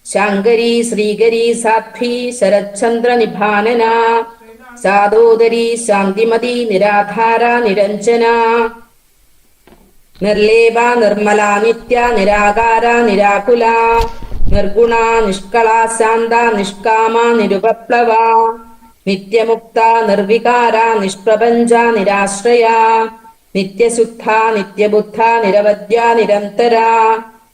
ശാങ്കരി ശ്രീകരി സാധ്വി ശരച്ചന്ദ്ര നിഭാനന സാദോദരി ശാന്തിമതി നിരാധാര നിരഞ്ജന നിർലേപ നിർമ്മല നിത്യ നിരാകാര നിരാകുല നിർഗുണ നിഷ്കള ശാന്ത നിഷ്കാമ നിരുപപ്ലവ നിത്യമുക്ത നിർവികാര നിഷ്പ്രപഞ്ച നിരാശ്രയ നിത്യശുദ്ധ നിത്യബുദ്ധ നിരവധ്യ നിരന്തര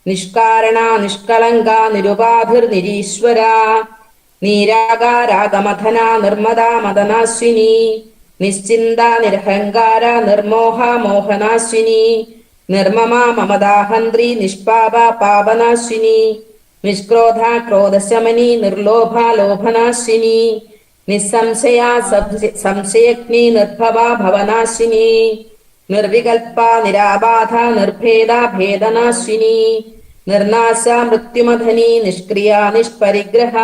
നിഷ്കാരണ നിഷ്കളങ്ക നിരുപാധിർ നിരീശ്വര നീരാകാരാഗമഥന നിർമ്മദ മദനാശ്വിനി നിശ്ചിന്ത നിരഹങ്കാര നിർമോഹ മോഹനാശ്വിനി നിർമ്മമ മമദാഹന്ത്രി നിഷ്പാപ പാപനാശ്വിനി നിഷ്ക്രോധ ക്രോധശമനി നിർലോഭ ലോഭനാശിനി നിസ്സംശയ സംശയഗ്നി നിർഭവ ഭവനാശിനി നിർവികൽപ നിരാബാധ നിർഭേദ ഭേദനാശിനി നിർനാശ മൃത്യുമധനി നിഷ്ക്രിയ നിഷ്പരിഗ്രഹ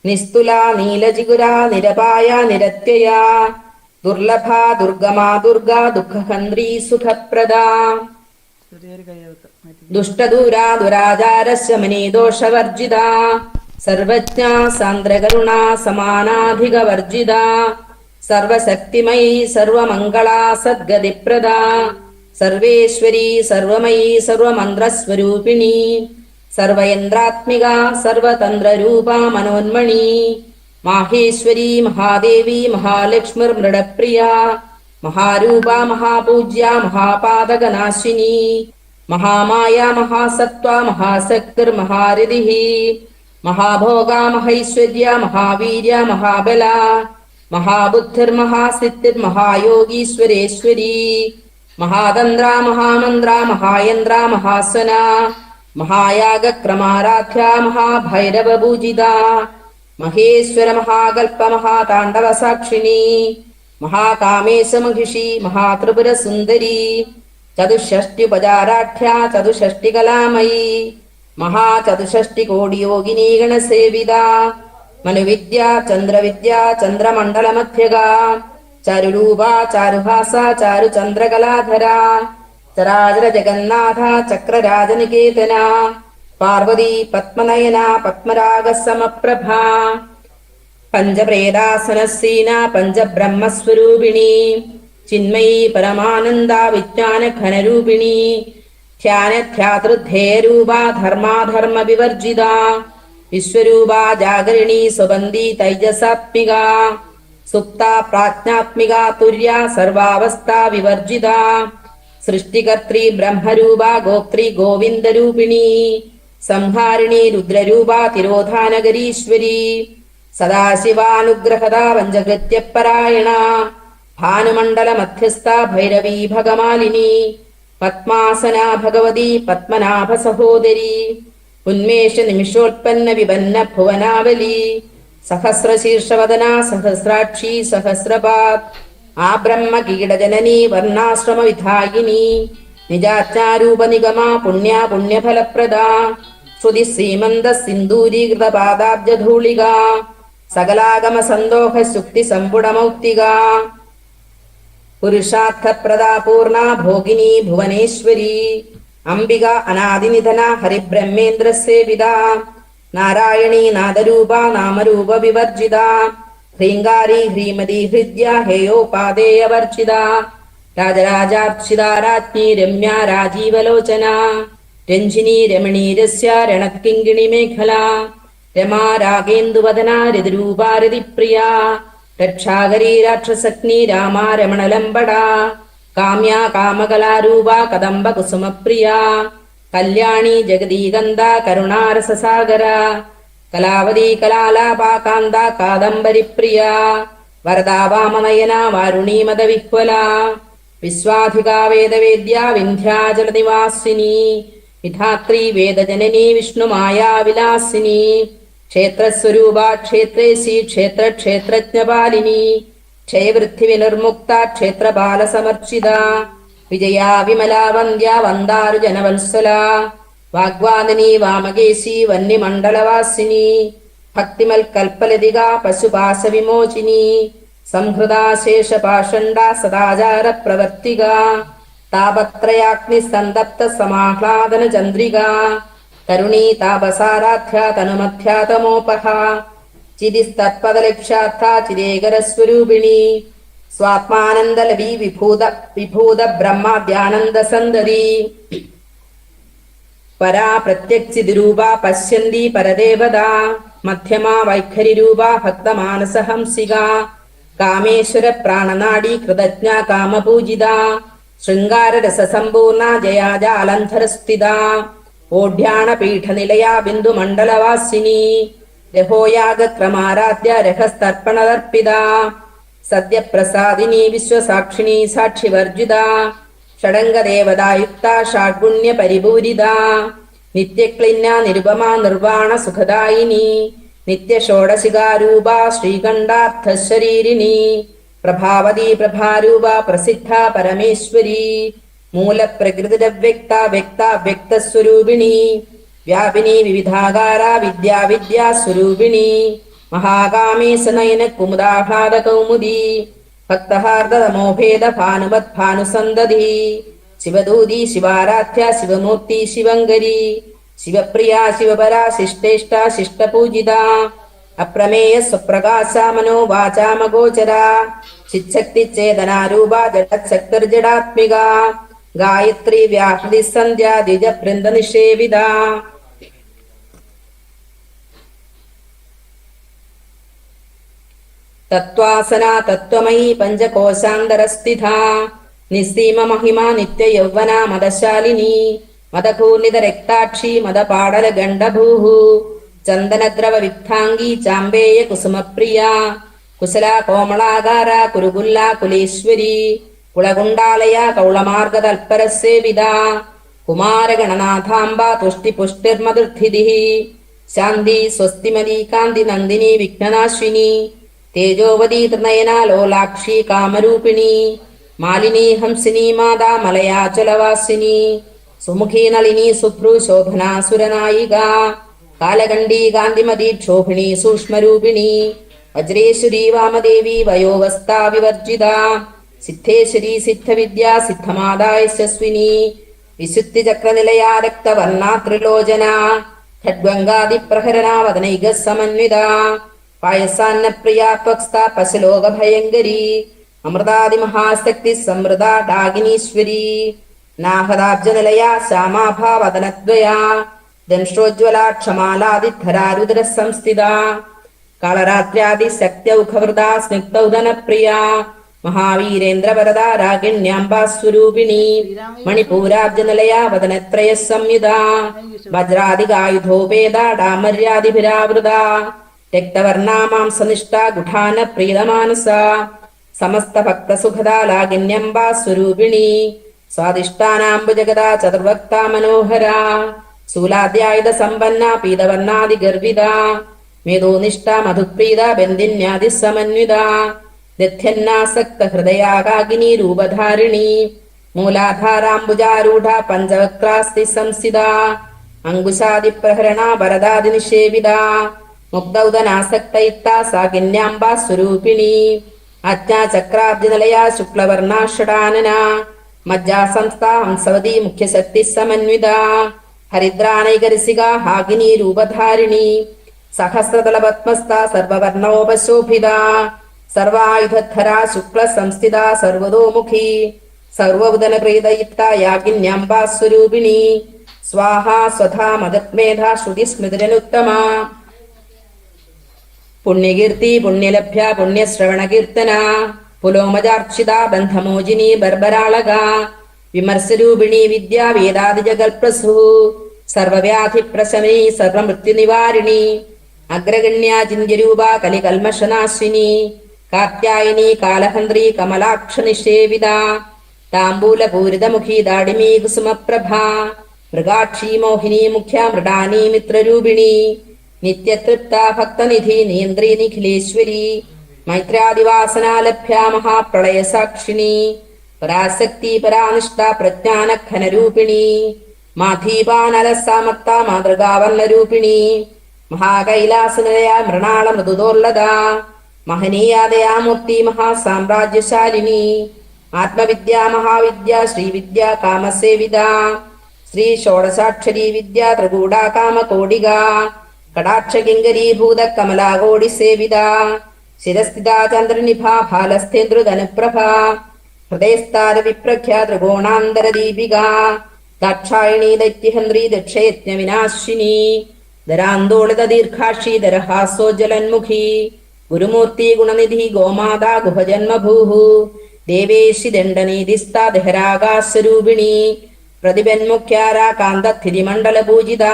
നിസ്തുല നീലജിഗുര നിരപായ നിരത്യയ ദുർലഭ ദുർഗമാ ദുർഗ ദുഃഖഹന്ത്രി സുഖപ്രദ ദുഷ്ടദൂരാ ദുരാചാരശമനി ദോഷവർജിത സർവജ്ഞ സാന്ദ്രകരുണ സമാനാധികവർജിത സർവശക്തിമയി സർവമംഗള സദ്ഗതിപ്രദ സർവേശ്വരി സർവമയി സർവമന്ത്രസ്വരൂപിണി സർവയന്ത്രാത്മിക സർവതന്ത്രരൂപ മനോന്മണി മാഹേശ്വരി മഹാദേവി മഹാലക്ഷ്മിർ മൃഡപ്രിയ മഹാരൂപ മഹാപൂജ്യ മഹാപാതകനാശിനി മഹാമായ മഹാസത്വ മഹാശക്തിർ മഹാരഥി മഹാഭോഗ മഹൈശ്വര്യ മഹാവീര്യ മഹാബല മഹാബുദ്ധിർ മഹാസിദ്ധിർ മഹായോഗീശ്വരേശ്വരി മഹാതന്ത്ര മഹാമന്ത്ര മഹായന്ത്ര മഹാസന മഹായാഗക്രമാരാധ്യ മഹാഭൈരവപൂജിത മഹേശ്വര മഹാകൽപ മഹാതാണ്ഡവ സാക്ഷിണി മഹാകാമേശമഹിഷി മഹാത്രിപുര സുന്ദരി ചതുഷ്ഷ്ട്യുപചാരാഠ്യ ചതുഷ്ഷ്ടികലാമയി മഹാചതുഷ്ഷ്ടികോടിയോഗിനീ ഗണസേവിത മനുവിദ്യ ചന്ദ്രവിദ്യ ചന്ദ്രമണ്ഡലമധ്യക ചാരുരൂപ ചാരുഭാസ ചാരുചന്ദ്രകലാധര ചരാചര ജഗന്നാഥ ചക്രരാജനികേതന പാർവതി പത്മനയന പത്മരാഗസമപ്രഭാ പഞ്ചപ്രേതാസനസീന പഞ്ചബ്രഹ്മസ്വരൂപിണി ചിന്മയീ പരമാനന്ദ വിജ്ഞാനഘനരൂപിണി ധ്യാനധ്യാതൃദ്ധേയരൂപാ ധർമാധർമ്മ വിവർജിത വിശ്വരൂപാ ജാഗരിണീ സ്വബന്ധി തൈജസാത്മിക സുപ്ത പ്രാജ്ഞാത്മിക തുര്യ സർവാവസ്ഥാ വിവർജിത സൃഷ്ടികർत्री ബ്രഹ്മരൂപാ ഗോത്രീ ഗോവിന്ദരൂപിണി സംഹാരിണി രുദ്രരൂപാ തിരോധാനഗരീശ്വരി സദാശിവാനുഗ്രഹദ പഞ്ചകൃത്യപരായണ ഭാനുമണ്ഡല മധ്യസ്ഥ ഭൈരവീ ഭഗമാലിനി പത്മാസന ഭഗവതി പത്മനാഭ സഹോദരി ഉന്മേഷ നിമിഷോത്പന്ന വിപന്ന ഭുവനാവലി സഹസ്രശീർഷവദന സഹസ്രാക്ഷി സഹസ്രപാത് ആ ബ്രഹ്മ കീടജനനി വർണ്ണാശ്രമ വിധായിനി നിജാജ്ഞാരൂപ നിഗമ പുണ്യ പുണ്യഫലപ്രദ ശ്രുതി ശ്രീമന്ത സിന്ദൂരീകൃത പാദാബ്ജധൂളിക സകലാഗമ സന്തോഷ ശുക്തി സമ്പുടമൗക്തിക പുരുഷാർത്ഥപ്രദാ പൂർണ ഭോഗിനി ഭുവനേശ്വരി അംബിക അനാദിനിധന ഹരിബ്രഹ്മേന്ദ്ര സേവിത നാരായണീ നാദരൂപ നാമരൂപ വിവർജിത ഹ്രീങ്കാരി ഹ്രീമതി ഹൃദ്യ ഹേയോപാദേയവർജിത രാജരാജാർച്ചിത രാജ്ഞി രമ്യ രാജീവലോചന രഞ്ജിനി രമണീരസ്യ രണത്കിങ്കിണി മേഖല രമാ രാഗേന്ദുവദന രതിരൂപാ രതിപ്രിയ രക്ഷാകരീ രാക്ഷസഗ്നി രാമാ രമണലംബട കാമ്യ കാമകലാരൂപ കദംബ കുസുമപ്രിയ കല്യാണി ജഗദീകന്ദ കരുണാരസസാഗര കലാവതി കലാലാപ കാന്ത കാദംബരിപ്രിയ വരദാ വാമനയന വാരുണീമത വിഹ്വല വിശ്വാധികാ വേദവേദ്യ വിന്ധ്യാചലനിവാസിനി വിധാത്രി വേദജനനി വിഷ്ണുമായാ വിലാസിനി ക്ഷേത്രസ്വരൂപ ക്ഷേത്രേശി ക്ഷേത്രജ്ഞപാലിനി ക്ഷയവൃദ്ധി വിനിർമുക്ത ക്ഷേത്രപാലസമർച്ചിത വിജയാ വിമലാ വന്ദ്യ വന്ദാരു ജനവത്സല വാഗ്വാദിനി വാമകേശി വന്യമണ്ഡലവാസിനി ഭക്തിമൽകൽപ്പലതിക പശുപാശ വിമോചിനി സംഹൃദാശേഷപാഷണ്ഡ സദാചാര പ്രവർത്തിക താപത്രയാഗ്നി സന്തപ്ത സമാഹ്ലാദന ചന്ദ്രിക തരുണീ താപസാരാധ്യ തനുമധ്യാതമോപഹ ചിരിസ്തത്പദലക്ഷ്യാർത്ഥ ചിരേകരസ്വരൂപിണി സ്വാത്മാനന്ദലവി വിഭൂത ബ്രഹ്മാദ്യാനന്ദ സന്തതി പരാ പ്രത്യക്ഷിതിരൂപ പശ്യന്തി പരദേവത മധ്യമാ വൈഖരിരൂപ ഭക്തമാനസഹംസിക കാമേശ്വര പ്രാണനാടി കൃതജ്ഞ കാമപൂജിത ശൃംഗാരരസസമ്പൂർണ ജയാജാലന്ധരസ്ഥിത ഓഢ്യാണപീഠനിലയ ബിന്ദുമണ്ഡലവാസിനി രഹോയാഗക്രമാരാധ്യ രഹസ്തർപ്പണതർപ്പിത സദ്യപ്രസാദിനി വിശ്വസാക്ഷിണി സാക്ഷിവർജിത ഷഡംഗദേവതായുക്ത ഷാഡ്ഗുണ്യ പരിപൂരിത നിത്യക്ലിന്ന നിരുപമ നിർവാണ സുഖദായിനി നിത്യഷോഡശികാരൂപ ശ്രീകണ്ഠാർത്ഥശരീരിണി പ്രഭാവതി പ്രഭാരൂപ പ്രസിദ്ധ പരമേശ്വരി മൂലപ്രകൃതിരവ്യക്ത വ്യക്ത വ്യക്തസ്വരൂപിണി വ്യാപിനി വിവിധാകാര വിദ്യാസ്വരൂപിണി മഹാകാമേശനയന കുമുദാഹ്ലാദ കൗമുദി ഭക്തഹാർദതമോഭേദ ഭാനുമത് ഭാനുസന്തതി ശിവദൂതി ശിവാരാധ്യ ശിവമൂർത്തി ശിവങ്കരി ശിവപ്രിയ ശിവപരാ ശിഷ്ടേഷ്ട ശിഷ്ടപൂജിത അപ്രമേയ സ്വപ്രകാശ മനോവാചാമഗോചര ചിച്ഛക്തി ചേതനാരൂപ ജഡശക്തിർജഡാത്മിക ഗായത്രി വ്യാഹൃതി സന്ധ്യ ദ്വിജവൃന്ദ നിഷേവിത തത്വാസന തത്വമയി പഞ്ചകോശാന്തരസ്ഥിത നിസ്സീമ മഹിമ നിത്യ യൗവന മദശാലിനി മദഘൂർണിത രക്താക്ഷി മദപാടല ഗണ്ഡഭൂഹു ചന്ദനദ്രവ വിത്താംഗി ചാമ്പേയ കുസുമപ്രിയ കുശല കോമളാകാര കുരുകുല്ല കുലേശ്വരി കുളകുണ്ടാലയ കൗളമാർഗതൽപരസേവിത കുമാരഗണനാഥാംബ തുഷ്ടിപുഷ്ടിർമദൃദ്ധിതി ശാന്തി സ്വസ്തിമതി കാന്തി നന്ദിനി വിഘ്നനാശിനി തേജോവതി ത്രിനയന ലോലാക്ഷി കാമരൂപിണി മാലിനി ഹംസിനി മാതാ മലയാചലവാസിനി സുമുഖി നളിനി സുഭ്രു ശോഭനാസുരനായിക കാലകണ്ഡി കാന്തിമതി ക്ഷോഭിണി സൂക്ഷ്മരൂപിണി വജ്രേശ്വരി വാമദേവി വയോവസ്ഥാ വിവർജിത സിദ്ധേശ്വരി സിദ്ധവിദ്യ സിദ്ധമാതാ യശസ്വിനി വിശുദ്ധിചക്രനിലയാ രക്തവർണാ ത്രിലോചന ഖഡ്ഗംഗാദിപ്രഹരണാവതനൈക സമന്വിത പായസാന്നപ്രിയാ ത്വക്സ്ഥ പശലോകഭയങ്കരി അമൃതാദിമഹാശക്തി സമൃത ഡാകിനീശ്വരി നാഹദാബ്ജനിലയാ ശ്യാമാഭാവദനദ്വയാ ദംഷ്ട്രോജ്വലാക്ഷമാലാദിധരാരുദ്ര സംസ്ഥിത കാളരാത്ര്യാദി ശക്ത്യൗഖവൃതാ സ്നിഗ്ധൗദനപ്രിയാ മഹാവീരേന്ദ്രവരദാ രാഗിണ്യാംബാസ്വരൂപിണി മണിപൂരാബ്ജനിലയാ വദനത്രയ സംയുത വജ്രാദികായുധോപേദാ ഡാമര്യാദിഭിരാവൃത രക്തവർണാ മാംസനിഷ്ഠ ഗുഠാന പ്രീതമാനസ സമസ്ത ഭക്തസുഖദാ ലാഗിന്യംബാസ്വരൂപിണി സ്വാദിഷ്ടാനാംബുജഗദാ ചതുർവക്താ മനോഹര ശൂലാദ്യായുധ സമ്പന്ന പീതവർണാദിഗർവിത മേധോനിഷ്ഠ മധുപ്രീത ബന്ധിന്യാദി സമന്വിത ദധ്യന്നാസക്ത ഹൃദയാകാകിനി രൂപധാരിണി മൂലാധാരാംബുജാരൂഢ പഞ്ചവക്രാസ്തി സംസ്ഥിത അങ്കുശാദിപ്രഹരണ വരദാദി നിഷേവിത മുക്തൗദനാസക്തയിത്ത സാകിന്യാംബാ സ്വരൂപിണി അജ്ഞാചക്രാബ്ജനിലയാ ശുക്ലവർണാ ഷടാനന മജ്ജാസംസ്ഥാ ഹംസവതി മുഖ്യശക്തി സമന്വിത ഹരിദ്രാനൈകരസിക ഹാഗിനി രൂപധാരിണി സഹസ്രതലപത്മസ്ഥ സർവവർണോപശോഭിത സർവായുധധരാ ശുക്ല സംസ്ഥിത സർവതോമുഖി സർവോദനപ്രീതയുക്ത യാഗിന്യാംബാ സ്വരൂപിണി സ്വാഹാ സ്വധാ മദത്മേധ ശ്രുതിസ്മൃതിരനുത്തമ പുണ്യകീർത്തി പുണ്യലഭ്യ പുണ്യശ്രവണകീർത്തന പുലോമജാർച്ചിത ബന്ധമോജിനി ബർബരാളക വിമർശരൂപിണി വിദ്യാ വേദാദിജഗൽപ്രസൂ സർവവ്യാധി പ്രശമനി സർവമൃത്യുനിവാരിണി അഗ്രഗണ്യാ ചിന്യരൂപ കലികൽമഷനാശിനി കാർത്യായനി കാലഹന്ത്രി കമലാക്ഷ നിഷേവിത താംബൂലപൂരിതമുഖി ദാഡിമീ കുസുമപ്രഭ മൃഗാക്ഷി മോഹിനി മുഖ്യ മൃഡാനി മിത്രരൂപിണി നിത്യതൃപ്ത ഭക്തനിധി നിയന്ത്രി നിഖിലേശ്വരി മൈത്രാദിവാസനാലഭ്യ മഹാപ്രളയ സാക്ഷിണി പരാശക്തി പരാനിഷ്ഠ പ്രജ്ഞാനഘനരൂപിണി മാധീപാനലസാമത്ത മാതൃകാവർണ്ണരൂപിണി മഹാകൈലാസനിലയ മൃണാള മൃദുദോർലത മഹനീയാദയാ മൂർത്തി മഹാസാമ്രാജ്യശാലിനി ആത്മവിദ്യ മഹാവിദ്യ ശ്രീവിദ്യ കാമസേവിത ശ്രീ ഷോഡശാക്ഷരീ വിദ്യ ത്രികൂടാ കാമകോടിക കടാക്ഷകിങ്കരീഭൂത കമലാകോടി സേവിത ശിരസ്ഥിത ചന്ദ്രനിഭ ഭാലസ്ഥേന്ദ്രുധനുപ്രഭ ഹൃദയസ്ഥാര വിപ്രഖ്യ ത്രികോണാന്തര ദീപിക ദാക്ഷായണീ ദൈത്യഹന്ത്രി ദക്ഷയജ്ഞ വിനാശിനി ധരാന്തോളിത ദീർഘാക്ഷി ധരഹാസോജ്വലന്മുഖി ഗുരുമൂർത്തി ഗുണനിധി ഗോമാതാ ഗുഹജന്മഭൂഃ ദേവേശി ദണ്ഡനീതിസ്ഥാ ദഹരാകാശരൂപിണി പ്രതിബന്മുഖ്യാരാ കാന്തസ്ഥിതിമണ്ഡല പൂജിത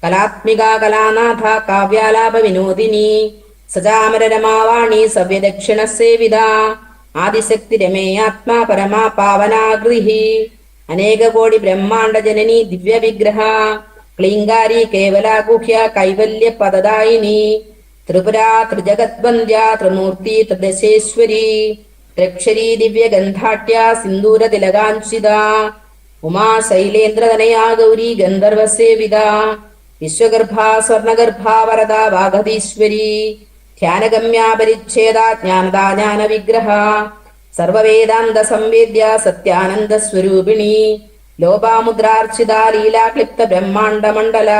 കലാത്മിക കലാനാഥ കാവ്യാലാപ വിനോദിനി സജാമര രമാവാണി സവ്യദക്ഷിണ സേവിത ആദിശക്തി രമേയാത്മാ പരമാ പാവനാഗൃഹി അനേക കോടി ബ്രഹ്മാണ്ഡ ജനനി ദിവ്യ വിഗ്രഹ ക്ലീങ്കാരി കേവലാഗുഹ്യ കൈവല്യ പദദായിനി ത്രിപുരാ ത്രിജഗദ്വന്ദ്യ ത്രിമൂർത്തി ത്രിദശേശ്വരി ത്രക്ഷരീ ദിവ്യഗന്ധാട്യ സിന്ദൂര തിലകാഞ്ചിത ഉമാ ശൈലേന്ദ്രതനയാ ഗൗരി ഗന്ധർവസേവിത വിശ്വഗർഭ സ്വർണഗർഭ വരദ വാഗധീശ്വരി ധ്യാനഗമ്യാ പരിച്ഛേദ ജ്ഞാനദാ ജ്ഞാന വിഗ്രഹ സർവവേദാന്ത സംവേദ്യ സത്യാനന്ദ സ്വരൂപിണി ലോപാമുദ്രാർച്ചിത ലീലാക്ലിപ്ത ബ്രഹ്മാണ്ഡ മണ്ഡല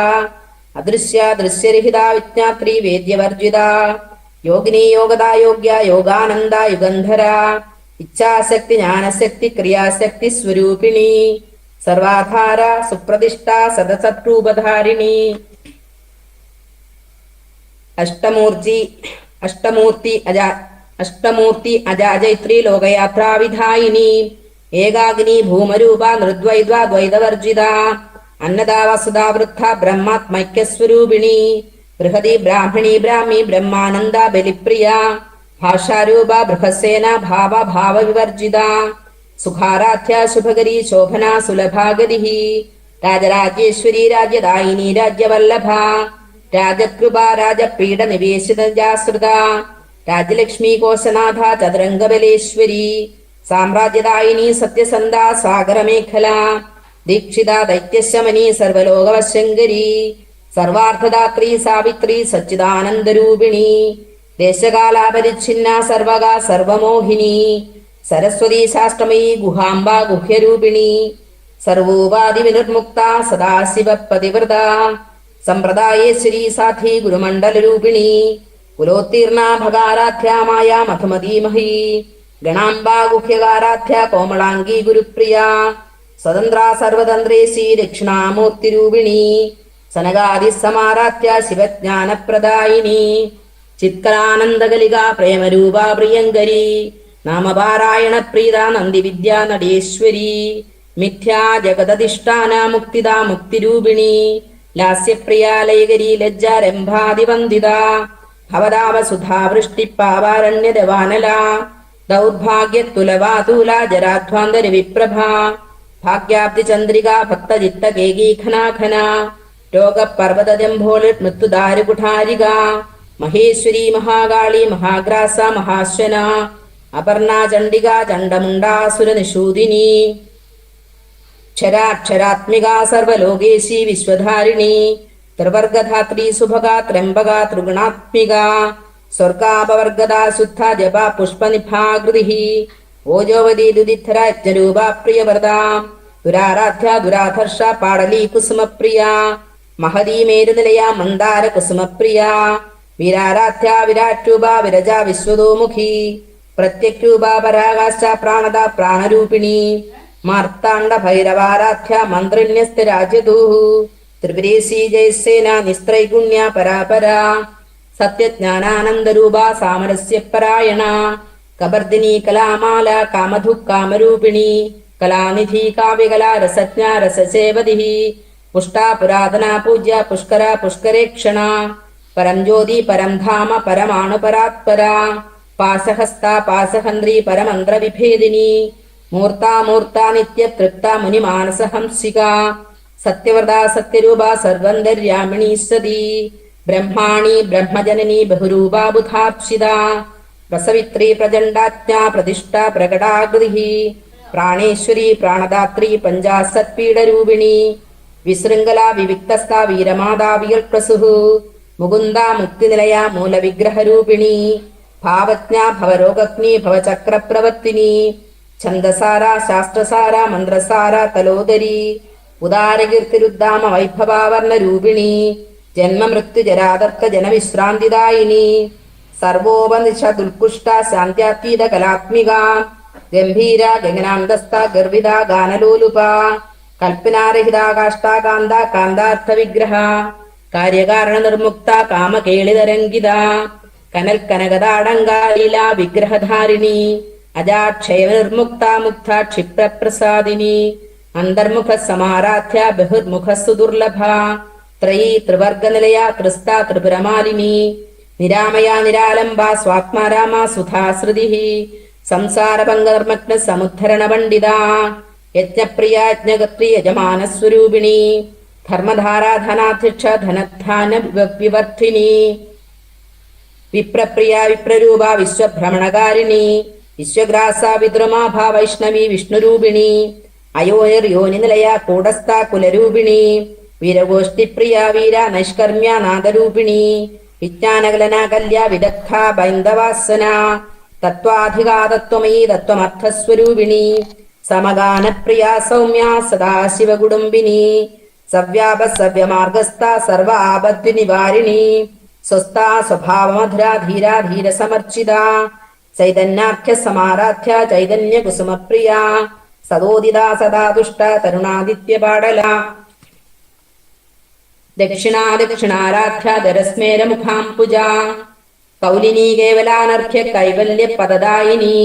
അദൃശ്യ ദൃശ്യരഹിത വിജ്ഞാത്രി വേദ്യവർജിത യോഗിനി യോഗദാ യോഗ്യ യോഗാനന്ദ യുഗന്ധര ഇച്ഛാശക്തി ജ്ഞാനശക്തി ക്രിയാശക്തി സ്വരൂപിണി സർവാധാര സുപ്രതിഷ്ഠ സദസത്രൂപധാരിണി അഷ്ടമൂർത്തി അജാജൈത്രി ലോകയാത്രാവിധായിനി ഏകാഗ്നി ഭൂമരൂപ നൃദ്വൈദ്വാ ദ്വൈതവർജിത അന്നദാ വസുധാ വൃദ്ധ ബ്രഹ്മാത്മൈക്യസ്വരൂപിണി ബൃഹതി ബ്രാഹ്മണി ബ്രാഹ്മി ബ്രഹ്മാനന്ദ ബലിപ്രിയ ഭാഷാരൂപ ബൃഹസേന ഭാവ ഭാവവിവർജിത സുഖാരാധ്യ ശുഭകരി ശോഭന സുലഭാഗതി രാജരാജേശ്വരി രാജ്യദായിനി രാജ്യവല്ലഭ രാജകൃപ രാജപീഠ നിവേശിതജാശ്രിത രാജലക്ഷ്മി കോശനാഥ ചതുരംഗബലേശ്വരി സാമ്രാജ്യദായിനി സത്യസന്ധ സാഗരമേഖല ദീക്ഷിത ദൈത്യശമനി സർവലോകവശങ്കരി സർവാർത്ഥദാത്രി സാവിത്രി സച്ചിദാനന്ദരൂപിണി ദേശകാലാപരിച്ഛിന്ന സർവകാ സർവമോഹിനി സരസ്വതി ശാസ്ത്രമയി ഗുഹാംബ ഗുഹ്യരൂപിണി സർവോപാധി വിനിർമുക്ത സദാശിവ പതിവ്രത സമ്പ്രദായേശ്വരി സാധി ഗുരുമണ്ഡലരൂപിണി കുലോത്തീർണ ഭഗാരാധ്യാമായ മധുമതീമഹി ഗണാംബാ ഗുഹ്യകാരാധ്യ കോമളാംഗീ ഗുരുപ്രിയ സ്വതന്ത്ര സർവതന്ത്രേശി ദക്ഷിണാമൂർത്തിരൂപിണി സനകാദി സമാരാധ്യ ശിവജ്ഞാനപ്രദായിനി ചിത്കലാനന്ദകലികാ പ്രേമരൂപാ പ്രിയങ്കരി നാമപാരായണ പ്രീത നന്ദി വിദ്യാ നടേശ്വരി മിഥ്യാ ജഗദധിഷ്ഠാന മുക്തിദാ മുക്തിരൂപിണി ലാസ്യപ്രിയാ ലയകരി ലജ്ജാരംഭാതിവന്ദിത ഭവതാവസുധാ വൃഷ്ടിപ്പാവാരണ്യദവാനല ദൗർഭാഗ്യത്തുലവാതൂല ജരാധ്വാന്തര വിപ്രഭ ഭാഗ്യാബ്ദി ചന്ദ്രിക ഭക്തജിത്ത കേകീഖനാഖന രോഗപർവതജംഭോളിത് മൃത്യുദാരുകുഠാരിക മഹേശ്വരി മഹാകാളി മഹാഗ്രാസ മഹാശ്വന അപർണ ചണ്ഡിക ചണ്ഡമുണ്ടാസുര നിഷൂദിനി ക്ഷരാക്ഷരാത്മിക സർവലോകേശി വിശ്വധാരിണി ത്രിവർഗധാത്രി സുഭഗ ത്രംബക ത്രിഗുണാത്മിക സ്വർഗാപവർഗദാ ശുദ്ധ ജപ പുഷ്പനിഭാകൃതി ഓജോവതി ദുദിധരാജ്ഞരൂപ പ്രിയവ്രത ദുരാരാധ്യ ദുരാധർഷ പാടലീ കുസുമപ്രിയ മഹതീ മേരുനിലയ മന്ദാര കുസുമപ്രിയ വീരാരാധ്യ വിരാട്രൂപ വിരജ വിശ്വതോമുഖി പ്രത്യക്രൂപ പരാകാശ പ്രാണദ പ്രാണരൂപിണി മാർത്താണ്ഡ ഭൈരവാരാധ്യ മന്ത്രിണ്യസ്ഥരാജ്യതൂ ത്രിപുരേശി ജയസേന നിസ്ത്രൈഗുണ്യ പരാപര സത്യജ്ഞാനാനന്ദരൂപ സാമരസ്യ പരായണ കബർദിനി കലാമാല കാമധു കാമരൂപിണി കലാനിധി കാവ്യകലാ രസജ്ഞ രസസേവതി പുഷ്ടാ പുരാതന പൂജ്യ പുഷ്കര പുഷ്കരേക്ഷണ പരം ജ്യോതി പരം ധാമ പരമാണു പരാത്പര പാസഹസ്ത പാസഹന്ത്രി പരമന്ത്ര വിഭേദിനി മൂർത്താമൂർത്ത നിത്യ തൃപ്ത മുനിമാനസഹംസിക സത്യവ്രത സത്യരൂപ സർവന്തര്യാമിണീ സതി ബ്രഹ്മാണി ബ്രഹ്മജനനി ബഹുരൂപാ ബുധാർച്ചിത പ്രസവിത്രി പ്രചണ്ഡാജ്ഞാ പ്രതിഷ്ഠ പ്രകടാകൃതി പ്രാണേശ്വരി പ്രാണദാത്രി പഞ്ചാസത്പീഠരൂപിണി വിശൃംഖല വിവിക്തസ്ഥ വീരമാതാ വികൽപ്രസുഹു മുകുന്ദ മുക്തിനിലയ മൂലവിഗ്രഹരൂപിണി ഭാവജ്ഞ ഭവരോഗഗ്നി ഭവചക്രപ്രവർത്തിനി ഛന്ദസാര ശാസ്ത്രസാര മന്ത്രസാര തലോദരി ഉദാരകീർത്തിരുദ്ധാമ വൈഭവാവർണരൂപിണി ജന്മമൃത്യുജരാതർക്ക ജനവിശ്രാന്തിദായിനി സർവോപനിഷ ദുൽകുഷ്ട ശാന്ത്യാതീത കലാത്മിക ഗംഭീര ഗഗനാന്തസ്ഥ ഗർവിത ഗാനലോലുപ കൽപ്പനാരഹിത കാഷ്ടാകാന്ത കാന്താർത്ഥ വിഗ്രഹ കാര്യകാരണ നിർമുക്ത കാമകേളിതരംഗിത കനൽ കനകതാടങ്കാലീല വിഗ്രഹധാരിണി അജാക്ഷയ നിർമുക്ത മുക്ത ക്ഷിപ്രപ്രസാദിനി അന്തർമുഖ സമാരാധ്യ ബഹിർമുഖ സുദുർലഭ ത്രയീ ത്രിവർഗനിലയ ത്രിസ്ത ത്രിപുരമാലിനി നിരാമയ നിരാലംബ സ്വാത്മാരാമ സുധാശ്രുതി സംസാരഭംഗർമ്മഗ്ന സമുദ്ധരണ പണ്ഡിത യജ്ഞപ്രിയ യജ്ഞകത്രി യജമാനസ്വരൂപിണി ധർമ്മധാരാധനാധ്യക്ഷ ധനധാന വിവർദ്ധിനി വിപ്രപ്രിയ വിപ്രരൂപ വിശ്വഭ്രമണകാരിണി വിശ്വഗ്രാസ വിദ്രുമാഭ വൈഷ്ണവി വിഷ്ണുരൂപിണി അയോനിർയോനി നിലയ കൂടസ്ഥ കുലരൂപിണി വീരഗോഷ്ഠിപ്രിയ വീര നൈഷ്കർമ്മ്യ നാദരൂപിണി വിജ്ഞാനകലനാകല്യ വിദഗ്ധ ബൈന്ദവാസന തത്വാധികാതത്വമയീ തത്വമർത്ഥസ്വരൂപിണി സമഗാനപ്രിയ സൗമ്യ സദാശിവകുടുംബിനി സവ്യാപ സവ്യമാർഗസ്ഥ സർവ ആപദ്വി നിവാരിണി സ്വസ്ഥ സ്വഭാവമധുര ധീര ധീര സമർച്ചിത ചൈതന്യാഖ്യ സമാരാധ്യ ചൈതന്യ കുസുമപ്രിയ സദോദിത സദാ തുഷ്ട തരുണാദിത്യ പാടല ദക്ഷിണാദക്ഷിണാരാധ്യ ദരസ്മേര മുഖാംപുജ കൗലിനീ കേവലാനർഘ്യ കൈവല്യ പദദായിനി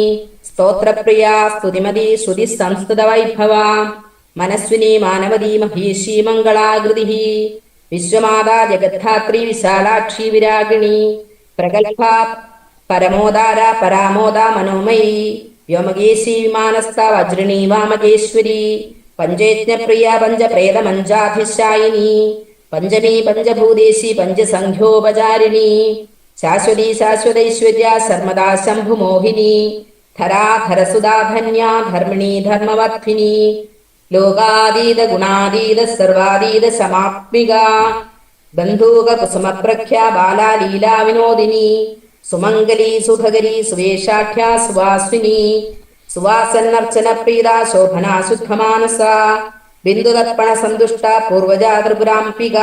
സ്തോത്രപ്രിയ സ്തുതിമതി ശ്രുതി സംസ്കൃത വൈഭവ മനസ്വിനി മാനവതീ മഹീഷി മംഗളാകൃതി വിശ്വമാതാ ജഗദ്ധാത്രി വിശാലാക്ഷി വിരാഗിണി പ്രഗൽഭ പരമോദാര പരാമോദ മനോമയി വ്യോമകേശി വിമാനസ്ഥ വജ്രിണി വാമകേശ്വരി പഞ്ചയജ്ഞപ്രിയ പഞ്ചപ്രേത മഞ്ചാധിശായിനി പഞ്ചമീ പഞ്ചഭൂതേശി പഞ്ചസംഖ്യോപചാരിണി ശാശ്വതി ശാശ്വതൈശ്വര്യ സർമദാ ശംഭുമോഹിനി ധരാധരസുധാധന്യ ധർമ്മിണി ധർമ്മവർദ്ധിനി ലോകാതീത ഗുണാതീത സർവാതീത സമാത്മിക ബന്ധൂക കുസുമപ്രഖ്യ ബാലാ ലീലാ വിനോദിനി സുമംഗലി സുഭകരി സുവേഷാഖ്യ സുവാസിനി സുവാസന്നർച്ചന പ്രീത ശോഭന ശുദ്ധമാനസ ബിന്ദുതർപ്പണ സന്തുഷ്ട പൂർവജാ ത്രിപുരാംബിക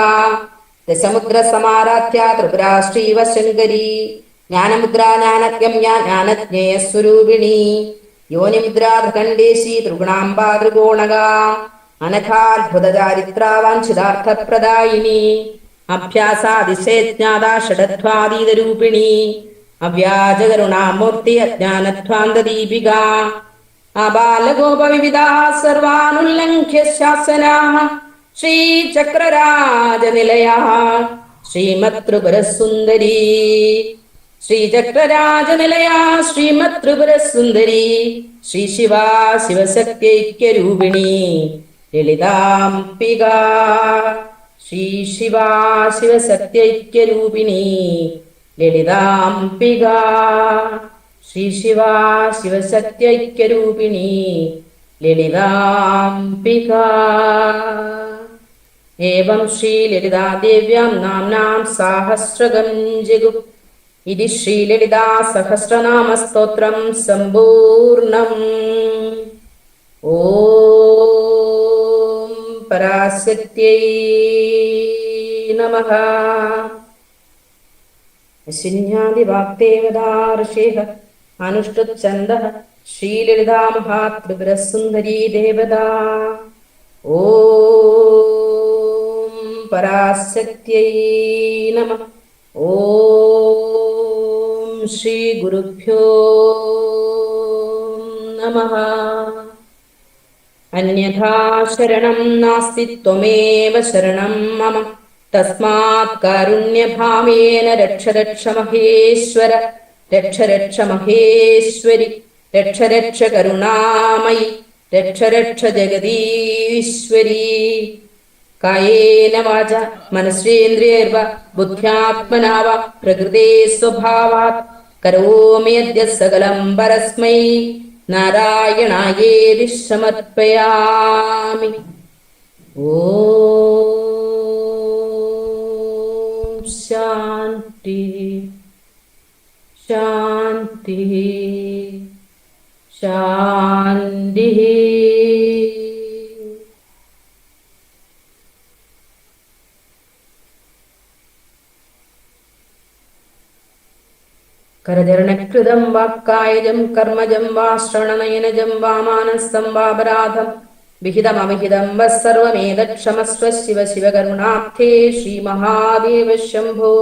ദശമുദ്ര സമാരാധ്യ ത്രിപുരാ ശ്രീവ ശങ്കരി ജ്ഞാനമുദ്ര ജ്ഞാനഗമ്യ ജ്ഞാനജ്ഞേയ സ്വരൂപിണി യോനിമുദ്രാ ത്രികണ്ഠേശി ത്രിഗുണാംബ ത്രികോണക അനഘാത്ഭുത ചാരിത്ര വാഞ്ചിതാർത്ഥപ്രദായിനി അഭ്യാസാതിശയജ്ഞാത ഷഡധ്വാതീതരൂപിണി അവ്യാജകരുണാമൂർത്തി അജ്ഞാനധ്വാന്തദീപിക ആബാലഗോപവിവിധാ സർവാനുല്ലംഘ്യ ശാസനാഃ ശ്രീചക്രരാജനിലയാ ശ്രീമത്ത്രിപുരസുന്ദരീ ശ്രീചക്രരാജനിലയാ ശ്രീമത്ത്രിപുരസുന്ദരീ ശ്രീ ശിവാ ശിവശക്ത്യൈക്യരൂപിണി ലളിതാംബിക ശ്രീ ശിവാ ശിവശക്ത്യൈക്യരൂപിണി ലളിതാംബിക ശ്രീ ശിവാ ശിവശക്ത്യൈക്യരൂപിണി ലളിതാംബിക ഏവം ശ്രീ ലളിതാദേവ്യാം നാംനാം സാഹസ്രകം ജഗു ഇതി ശ്രീ ലളിതാ സഹസ്രനാമസ്തോത്രം സമ്പൂർണം. ഓം പരാശക്തിയൈ നമഃ. അശ്വിന്യാദിവാഗ്ദേവതാ ഋഷേഃ അനുഷ്ഠുച്ഛന്ദഃ ശ്രീലളിതാ മഹാത്രിപുരസുന്ദരീ ദേവതാ. ഓം പരാശക്തിയൈ നമഃ. ഓം ശ്രീ ഗുരുഭ്യോ നമഃ. അന്യഥാ ശരണം നാസ്തി ത്വമേവ ശരണം മമ. തസ്മാത് കാരുണ്യഭാവേന രക്ഷ രക്ഷ മഹേശ്വര രക്ഷ രക്ഷ മഹേശ്വരി രക്ഷ രക്ഷ കരുണാമയി രക്ഷ രക്ഷ ജഗദീശ്വരി. കായേന വാച മനസ്സേന്ദ്രിയൈർവ ബുദ്ധ്യാത്മനാ വ പ്രകൃതേ സ്വഭാവാത് കരോമി യദ്യ സകലം പരസ്മൈ നാരായണായേതി സമർപ്പയാമി. ഓം ശാന്തി ശാന്തി ശാന്തി. കരചരണകൃതം വാക്കായജം കർമ്മജം വാ ശ്രവണനയനജം വാ മാനസം വാപരാധം വിഹിതമവിഹിതം വസ്സർവമേതക്ഷമസ്വ ശിവ ശിവ കരുണാബ്ധേ ശ്രീമഹാദേവ ശംഭോ.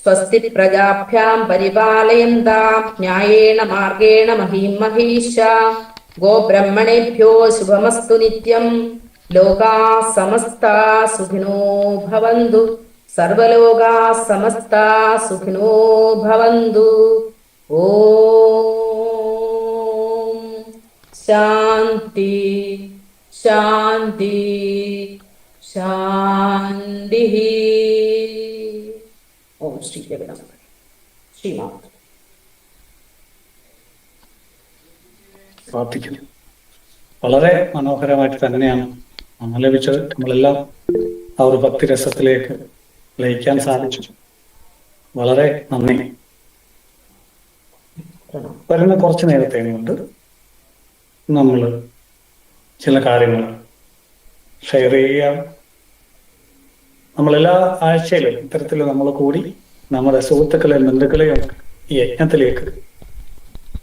സ്വസ്തി പ്രജാഭ്യാം പരിപാലയന്താം ന്യായേന മാർഗേണ മഹീം മഹീശാ. ഗോബ്രഹ്മണേഭ്യോ ശുഭമസ്തു നിത്യം. ലോകാഃ സമസ്താഃ സുഖിനോ ഭവന്തു. സർവലോകാഃ സമസ്താഃ സുഖിനോ ഭവന്തു. ഓം ശാന്തി ശാന്തി ശാന്തി. ഓം ശ്രീ ജഗന്നാഥ ശ്രീമാത. പ്രാർത്ഥിക്കുന്നു. വളരെ മനോഹരമായിട്ട് തന്നെയാണ് ആലപിച്ചത്. നമ്മളെല്ലാം ആ ഒരു ഭക്തിരസത്തിലേക്ക് ലയിക്കാൻ സാധിച്ചു. വളരെ നന്ദി. വരുന്ന കുറച്ച് നേരത്തെ കൊണ്ട് നമ്മൾ ചില കാര്യങ്ങൾ ഷെയർ ചെയ്യാം. നമ്മളെല്ലാ ആഴ്ചയിലും ഇത്തരത്തിൽ നമ്മൾ കൂടി നമ്മുടെ സുഹൃത്തുക്കളെയും ബന്ധുക്കളെയും ഈ യജ്ഞത്തിലേക്ക്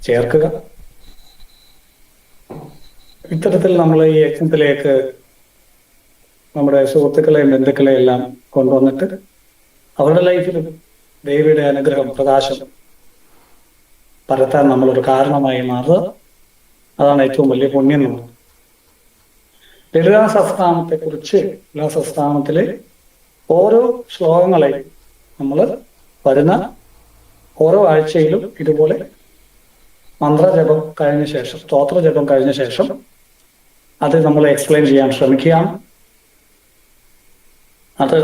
ചേർക്കുക. ഇത്തരത്തിൽ നമ്മൾ ഈ യജ്ഞത്തിലേക്ക് നമ്മുടെ സുഹൃത്തുക്കളെയും ബന്ധുക്കളെയും എല്ലാം കൊണ്ടുവന്നിട്ട് അവരുടെ ലൈഫിൽ ദേവിയുടെ അനുഗ്രഹം പ്രകാശം പരത്താൻ നമ്മളൊരു കാരണമായി മാറുക. അതാണ് ഏറ്റവും വലിയ പുണ്യം. ലളിതാ സഹസ്രനാമത്തെ കുറിച്ച് ലളിതാ സഹസ്രനാമത്തിലെ ഓരോ ശ്ലോകങ്ങളെയും നമ്മൾ വരുന്ന ഓരോ ആഴ്ചയിലും ഇതുപോലെ മന്ത്രജപം കഴിഞ്ഞ ശേഷം സ്തോത്രജപം കഴിഞ്ഞ ശേഷം അത് നമ്മൾ എക്സ്പ്ലെയിൻ ചെയ്യാൻ ശ്രമിക്കുകയാണ്. അത്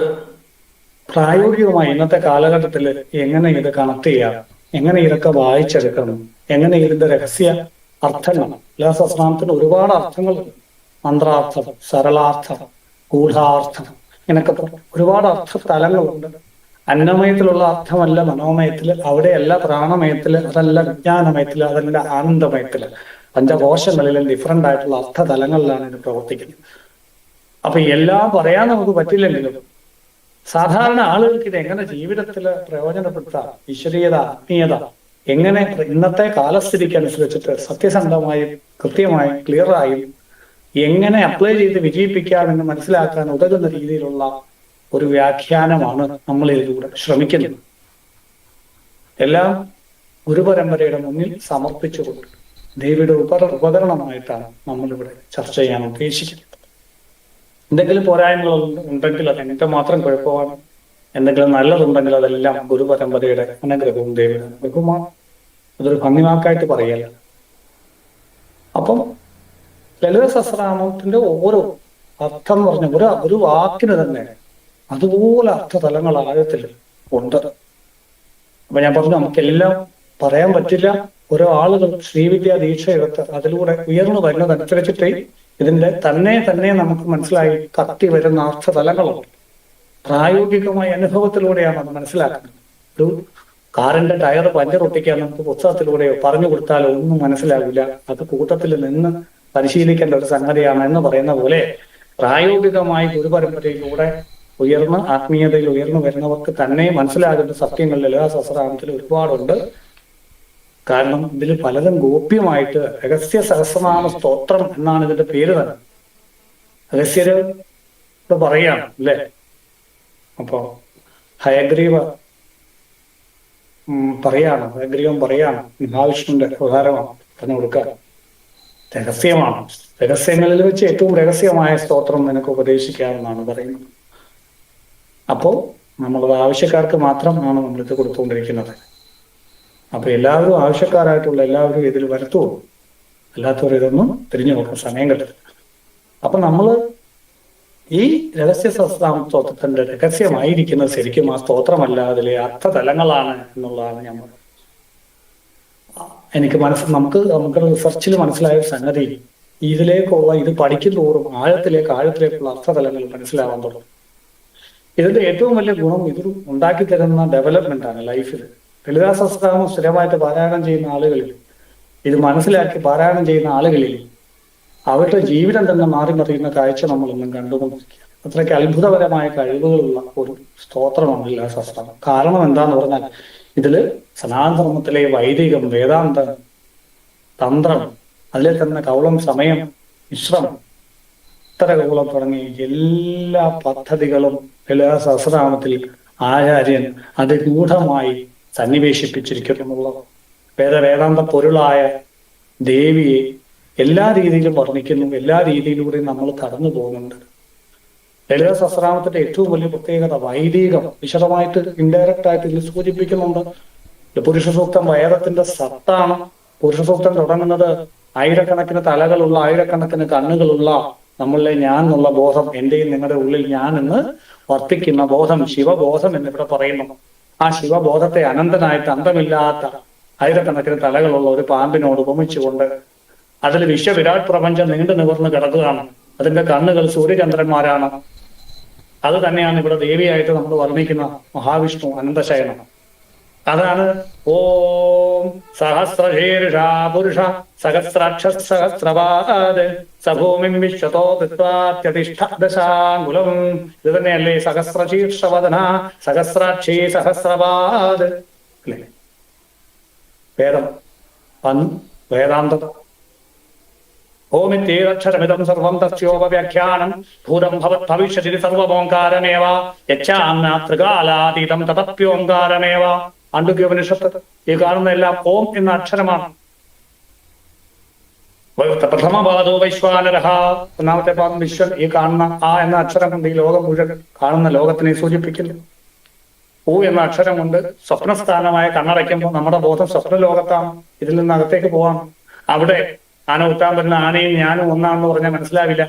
പ്രായോഗികമായി ഇന്നത്തെ കാലഘട്ടത്തിൽ എങ്ങനെ ഇത് കണക്ട് ചെയ്യാം, എങ്ങനെ ഇതൊക്കെ വായിച്ചെടുക്കണം, എങ്ങനെ ഇതിന്റെ രഹസ്യ അർത്ഥങ്ങൾ. ലളിതാ സഹസ്രനാമത്തിന് ഒരുപാട് അർത്ഥങ്ങളുണ്ട്. മന്ത്രാർത്ഥം, സരളാർത്ഥം, ഗൂഢാർത്ഥം, ഇങ്ങനൊക്കെ ഒരുപാട് അർത്ഥ തലങ്ങളുണ്ട്. അന്നമയത്തിലുള്ള അർത്ഥമല്ല മനോമയത്തില്, അവിടെയല്ല പ്രാണമയത്തില്, അതല്ല വിജ്ഞാനമയത്തില്, അതല്ല ആനന്ദമയത്തില്. പഞ്ചകോശങ്ങളിലും ഡിഫറെന്റ് ആയിട്ടുള്ള അർത്ഥതലങ്ങളിലാണ് ഇത് പ്രവർത്തിക്കുന്നത്. അപ്പൊ എല്ലാം പറയാൻ നമുക്ക് പറ്റില്ലെങ്കിലും സാധാരണ ആളുകൾക്ക് ഇത് എങ്ങനെ ജീവിതത്തിൽ പ്രയോജനപ്പെടുത്താം, ഈശ്വരീയത, ആത്മീയത എങ്ങനെ ഇന്നത്തെ കാലസ്ഥിതിക്ക് അനുസരിച്ചിട്ട് സത്യസന്ധമായും കൃത്യമായും ക്ലിയറായും എങ്ങനെ അപ്ലൈ ചെയ്ത് വിജയിപ്പിക്കാമെന്ന് മനസ്സിലാക്കാൻ ഉതകുന്ന രീതിയിലുള്ള ഒരു വ്യാഖ്യാനമാണ് നമ്മൾ ഇതിലൂടെ ശ്രമിക്കുന്നത്. എല്ലാം ഗുരുപരമ്പരയുടെ മുന്നിൽ സമർപ്പിച്ചുകൊണ്ട് ദേവിയുടെ ഉപകരണമായിട്ടാണ് നമ്മളിവിടെ ചർച്ച ചെയ്യാൻ ഉദ്ദേശിക്കുന്നത്. എന്തെങ്കിലും പോരായ്മകൾ ഉണ്ടെങ്കിൽ അത് എന്റെ മാത്രം കുഴപ്പമാണ്, എന്തെങ്കിലും നല്ലതുണ്ടെങ്കിൽ അതെല്ലാം ഗുരുപരമ്പരയുടെ അനുഗ്രഹവും ദേവിയുടെ അനുഗ്രഹവുമാണ്. അതൊരു ഭംഗിവാക്കായിട്ട് പറയല്ല. അപ്പം ലളിത സഹസ്രനാമത്തിന്റെ ഓരോ അർത്ഥം എന്ന് പറഞ്ഞ ഒരു വാക്കിന് തന്നെ അതുപോലെ അർത്ഥതലങ്ങൾ ആഴത്തിൽ ഉണ്ട്. അപ്പൊ ഞാൻ പറഞ്ഞു നമുക്കെല്ലാം പറയാൻ പറ്റില്ല. ഓരോ ആളുകൾ ശ്രീവിദ്യാ ദീക്ഷ എടുത്ത് അതിലൂടെ ഉയർന്നു വരുന്നതനുസരിച്ചിട്ട് ഇതിന്റെ തന്നെ നമുക്ക് മനസ്സിലായി കത്തി വരുന്ന അർത്ഥതലങ്ങളുണ്ട്. പ്രായോഗികമായ അനുഭവത്തിലൂടെയാണ് അത് മനസ്സിലാക്കുന്നത്. ഒരു കാറിന്റെ ടയർ പഞ്ചറൊട്ടിക്കാൻ നമുക്ക് പുസ്തകത്തിലൂടെയോ പറഞ്ഞു കൊടുത്താലോ ഒന്നും മനസ്സിലാവില്ല. അത് കൂട്ടത്തിൽ നിന്ന് പരിശീലിക്കേണ്ട ഒരു സംഗതിയാണ് എന്ന് പറയുന്ന പോലെ പ്രായോഗികമായി ഗുരുപരമ്പരയിലൂടെ ആത്മീയതയിൽ ഉയർന്നു വരുന്നവർക്ക് തന്നെ മനസ്സിലാകുന്ന സത്യങ്ങൾ ലളിതാ സഹസ്രനാമത്തിൽ ഒരുപാടുണ്ട്. കാരണം ഇതിൽ പലതും ഗോപ്യമായിട്ട് രഹസ്യ സഹസ്രനാമ സ്തോത്രം എന്നാണ് ഇതിന്റെ പേര് തന്നെ. രഹസ്യര് പറയാണ് അല്ലേ. അപ്പോ ഹയഗ്രീവ ഹയഗ്രീവം പറയാണ് മഹാവിഷ്ണുവിന്റെ അവതാരമാണ് പറഞ്ഞു കൊടുക്കുക. രഹസ്യമാണ്, രഹസ്യങ്ങളിൽ വെച്ച് ഏറ്റവും രഹസ്യമായ സ്തോത്രം നിനക്ക് ഉപദേശിക്കാമെന്നാണ് പറയുന്നത്. അപ്പോ നമ്മളത് ആവശ്യക്കാർക്ക് മാത്രമാണ് നമ്മളിത് കൊടുത്തുകൊണ്ടിരിക്കുന്നത്. അപ്പൊ എല്ലാവരും ആവശ്യക്കാരായിട്ടുള്ള എല്ലാവരും ഇതിൽ വരത്തുള്ളൂ, അല്ലാത്തവർ ഇതൊന്നും തിരിഞ്ഞു നോക്കാൻ സമയം കിട്ടില്ല. അപ്പൊ നമ്മള് ഈ രഹസ്യ സഹസ്രനാമ സ്തോത്രത്തിന്റെ രഹസ്യമായിരിക്കുന്നത് ശരിക്കും ആ സ്തോത്രമല്ല, അതിലെ അർത്ഥതലങ്ങളാണ് എന്നുള്ളതാണ് ഞാൻ പറഞ്ഞത്. എനിക്ക് നമുക്ക് റിസർച്ചിൽ മനസ്സിലായ സംഗതി ഇതിലേക്കുള്ള ഇത് പഠിക്കും തോറും ആഴത്തിലേക്കുള്ള അർത്ഥതലങ്ങൾ മനസ്സിലാവാൻ തുടങ്ങും. ഇതിന്റെ ഏറ്റവും വലിയ ഗുണം ഇത് ഉണ്ടാക്കി തരുന്ന ഡെവലപ്മെന്റ് ആണ് ലൈഫിൽ. ലളിതാ സഹസ്രനാമം സ്ഥിരമായിട്ട് പാരായണം ചെയ്യുന്ന ആളുകളിൽ, ഇത് മനസ്സിലാക്കി പാരായണം ചെയ്യുന്ന ആളുകളിൽ അവരുടെ ജീവിതം തന്നെ മാറി മറിയുന്ന കാഴ്ച നമ്മളിന്നും കണ്ടുകൊണ്ടിരിക്കുക. അത്രയ്ക്ക് അത്ഭുതപരമായ കഴിവുകളുള്ള ഒരു സ്തോത്രമാണ് ലളിതാ സഹസ്രനാമം. കാരണം എന്താന്ന് പറഞ്ഞാൽ ഇതില് സനാതനധർമ്മത്തിലെ വൈദികം, വേദാന്തം, തന്ത്രം, അതിലെ തന്നെ കൗളം, സമയം, മിശ്രം, ഉത്തരകൗളം തുടങ്ങി എല്ലാ പദ്ധതികളും ലളിതാ സഹസ്രനാമത്തിൽ ആചാര്യൻ അതിഗൂഢമായി സന്നിവേശിപ്പിച്ചിരിക്കുന്നുള്ള വേദാന്ത പൊരുളായ ദേവിയെ എല്ലാ രീതിയിലും വർണ്ണിക്കുന്നു. എല്ലാ രീതിയിലൂടെയും നമ്മൾ കടന്നു പോകുന്നുണ്ട്. ലളിതാ സഹസ്രനാമത്തിന്റെ ഏറ്റവും വലിയ പ്രത്യേകത വൈദികം, വിശദമായിട്ട് ഇൻഡയറക്റ്റ് ആയിട്ട് ഇതിൽ സൂചിപ്പിക്കുന്നുണ്ട്. പുരുഷ സൂക്തം വേദത്തിന്റെ സത്താണ്. പുരുഷ സൂക്തം തുടങ്ങുന്നത് ആയിരക്കണക്കിന് തലകളുള്ള, ആയിരക്കണക്കിന് കണ്ണുകളുള്ള നമ്മളിലെ ഞാൻ എന്നുള്ള ബോധം, എന്റെയും നിങ്ങളുടെ ഉള്ളിൽ ഞാൻ എന്ന് വർത്തിക്കുന്ന ബോധം, ശിവബോധം എന്നിവിടെ പറയുന്നു. ആ ശിവബോധത്തെ അനന്തനായിട്ട് അന്തമില്ലാത്ത ആയിരക്കണക്കിന് തലകളുള്ള ഒരു പാമ്പിനോട് ഉപമിച്ചുകൊണ്ട് അതിൽ വിശ്വവിരാട് പ്രപഞ്ചം നീണ്ടു നിവർന്ന് കിടക്കുകയാണ്. അതിന്റെ കണ്ണുകൾ സൂര്യചന്ദ്രന്മാരാണ്. അത് തന്നെയാണ് ഇവിടെ ദേവിയായിട്ട് നമ്മൾ വർണ്ണിക്കുന്ന മഹാവിഷ്ണു അനന്തശയനം. അതാണ് ഓം സഹസ്രശീർഷാ പുരുഷ സഹസ്രാക്ഷ സഹസ്രപാദ് സഭൂമിം വിശ്വതോ ദശാങ്കുലം. ഇത് തന്നെയല്ലേ സഹസ്രശീർഷവദന സഹസ്രാക്ഷി സഹസ്രപാദ് അല്ലേ. വേദാന്തം ഓമിത്യേതക്ഷരമിതം സർവം തസ്യോപവ്യാഖ്യാനം ഭൂതം ഭവത് ഭവിഷ്യതി സർവമോങ്കാരമേവ യച്ഛാമ്യാതൃകാലാതീതം തദപ്യോങ്കാരമേവ. ആണ്ഡ്യോപനിഷത്ത് ഈ കാണുന്ന എല്ലാം ഓം എന്ന അക്ഷരമാണ്. പ്രഥമപാദോ വൈശ്വാനരഹ, ഒന്നാമത്തെ പാദം വിശ്വൻ. ഈ കാണുന്ന ആ എന്ന അക്ഷരം കൊണ്ട് ഈ ലോകം മുഴുവൻ കാണുന്ന ലോകത്തിനെ സൂചിപ്പിക്കുന്നു. ഊ എന്ന അക്ഷരം കൊണ്ട് സ്വപ്നസ്ഥാനമായ കണ്ണടയ്ക്കുമ്പോൾ നമ്മുടെ ബോധം സ്വപ്നലോകത്താണ്. ഇതിൽ നിന്ന് അകത്തേക്ക് പോവാം. അവിടെ ആന കുത്താൻ പറ്റുന്ന ആനയും ഞാനും ഒന്നാണെന്ന് പറഞ്ഞാൽ മനസ്സിലാവില്ല.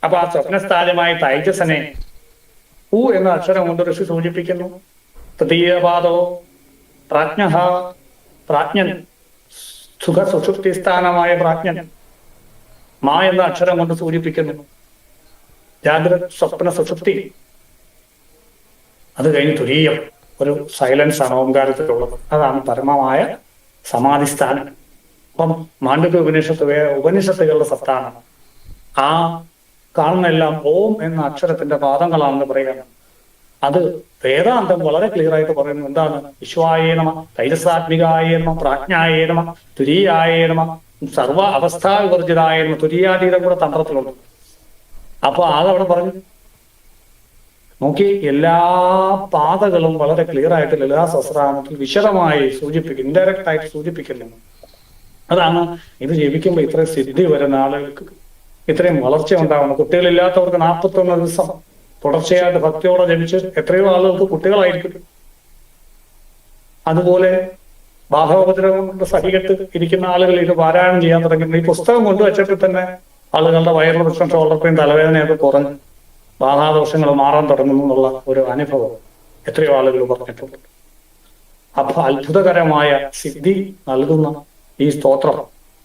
അപ്പൊ ആ സ്വപ്നസ്ഥാനമായ തൈജസനെ ഊ എന്ന അക്ഷരം കൊണ്ട് ഋഷി സൂചിപ്പിക്കുന്നു. തൃതീയപാദോ പ്രാജ്ഞ, പ്രാജ്ഞൻ, സുഖ സുഷുപ്തി സ്ഥാനമായ പ്രാജ്ഞൻ. മാ എന്ന അക്ഷരം കൊണ്ട് സൂചിപ്പിക്കുന്നു ജാഗ്രത, സ്വപ്ന, സുഷുപ്തി. അത് കഴിഞ്ഞ് തുരീയം, ഒരു സൈലൻസ് ആണ് ഓംകാരത്തിലുള്ളത്. അതാണ് പരമമായ സമാധിസ്ഥാനം. അപ്പം മാണ്ഡവ്യ ഉപനിഷത്തുകളുടെ സത്താണ്. ആ കാണുന്ന എല്ലാം ഓം എന്ന അക്ഷരത്തിന്റെ പാദങ്ങളാണെന്ന് പറയുകയാണ്. അത് വേദാന്തം വളരെ ക്ലിയർ ആയിട്ട് പറയുന്നു. എന്താണ്? വിശ്വായേ നമ, തൈജസാത്മികായ നമ, പ്രാജ്ഞായേ നമ, തുരീയായ നമ, സർവ അവസ്ഥാ വിവർജിതായ നമ. തുരീയാതീതം കൂടെ തന്ത്രത്തിലുണ്ട്. അപ്പൊ അതവിടെ പറഞ്ഞു നോക്കി, എല്ലാ പാതകളും വളരെ ക്ലിയർ ആയിട്ട് ലളിതാ സഹസ്രനാമത്തിൽ വിശദമായി സൂചിപ്പിക്കുന്നു, ഇൻഡയറക്റ്റ് ആയിട്ട് സൂചിപ്പിക്കുന്നു. അതാണ് ഇത് ജപിക്കുമ്പോൾ ഇത്രയും സിദ്ധി വരുന്ന ആളുകൾക്ക് ഇത്രയും വളർച്ച ഉണ്ടാവുന്നത്. കുട്ടികളില്ലാത്തവർക്ക് 41 ദിവസം തുടർച്ചയായിട്ട് ഭക്തിയോടെ ജപിച്ച് എത്രയോ ആളുകൾക്ക് കുട്ടികളായിരിക്കും. അതുപോലെ ബാധോപദ്രവം കൊണ്ട് സഹികെട്ട് ഇരിക്കുന്ന ആളുകൾ ഇത് പാരായണം ചെയ്യാൻ തുടങ്ങി. ഈ പുസ്തകം കൊണ്ടുവച്ചിട്ട് തന്നെ ആളുകളുടെ വയറിലെ പ്രശ്നം, ഷോൾഡർ പെയിൻ, തലവേദനയൊക്കെ കുറഞ്ഞ് ബാധാദോഷങ്ങൾ മാറാൻ തുടങ്ങുന്നു എന്നുള്ള ഒരു അനുഭവം എത്രയോ ആളുകൾ പറഞ്ഞിട്ടുണ്ട്. അപ്പൊ അത്ഭുതകരമായ സിദ്ധി നൽകുന്ന ഈ സ്തോത്രം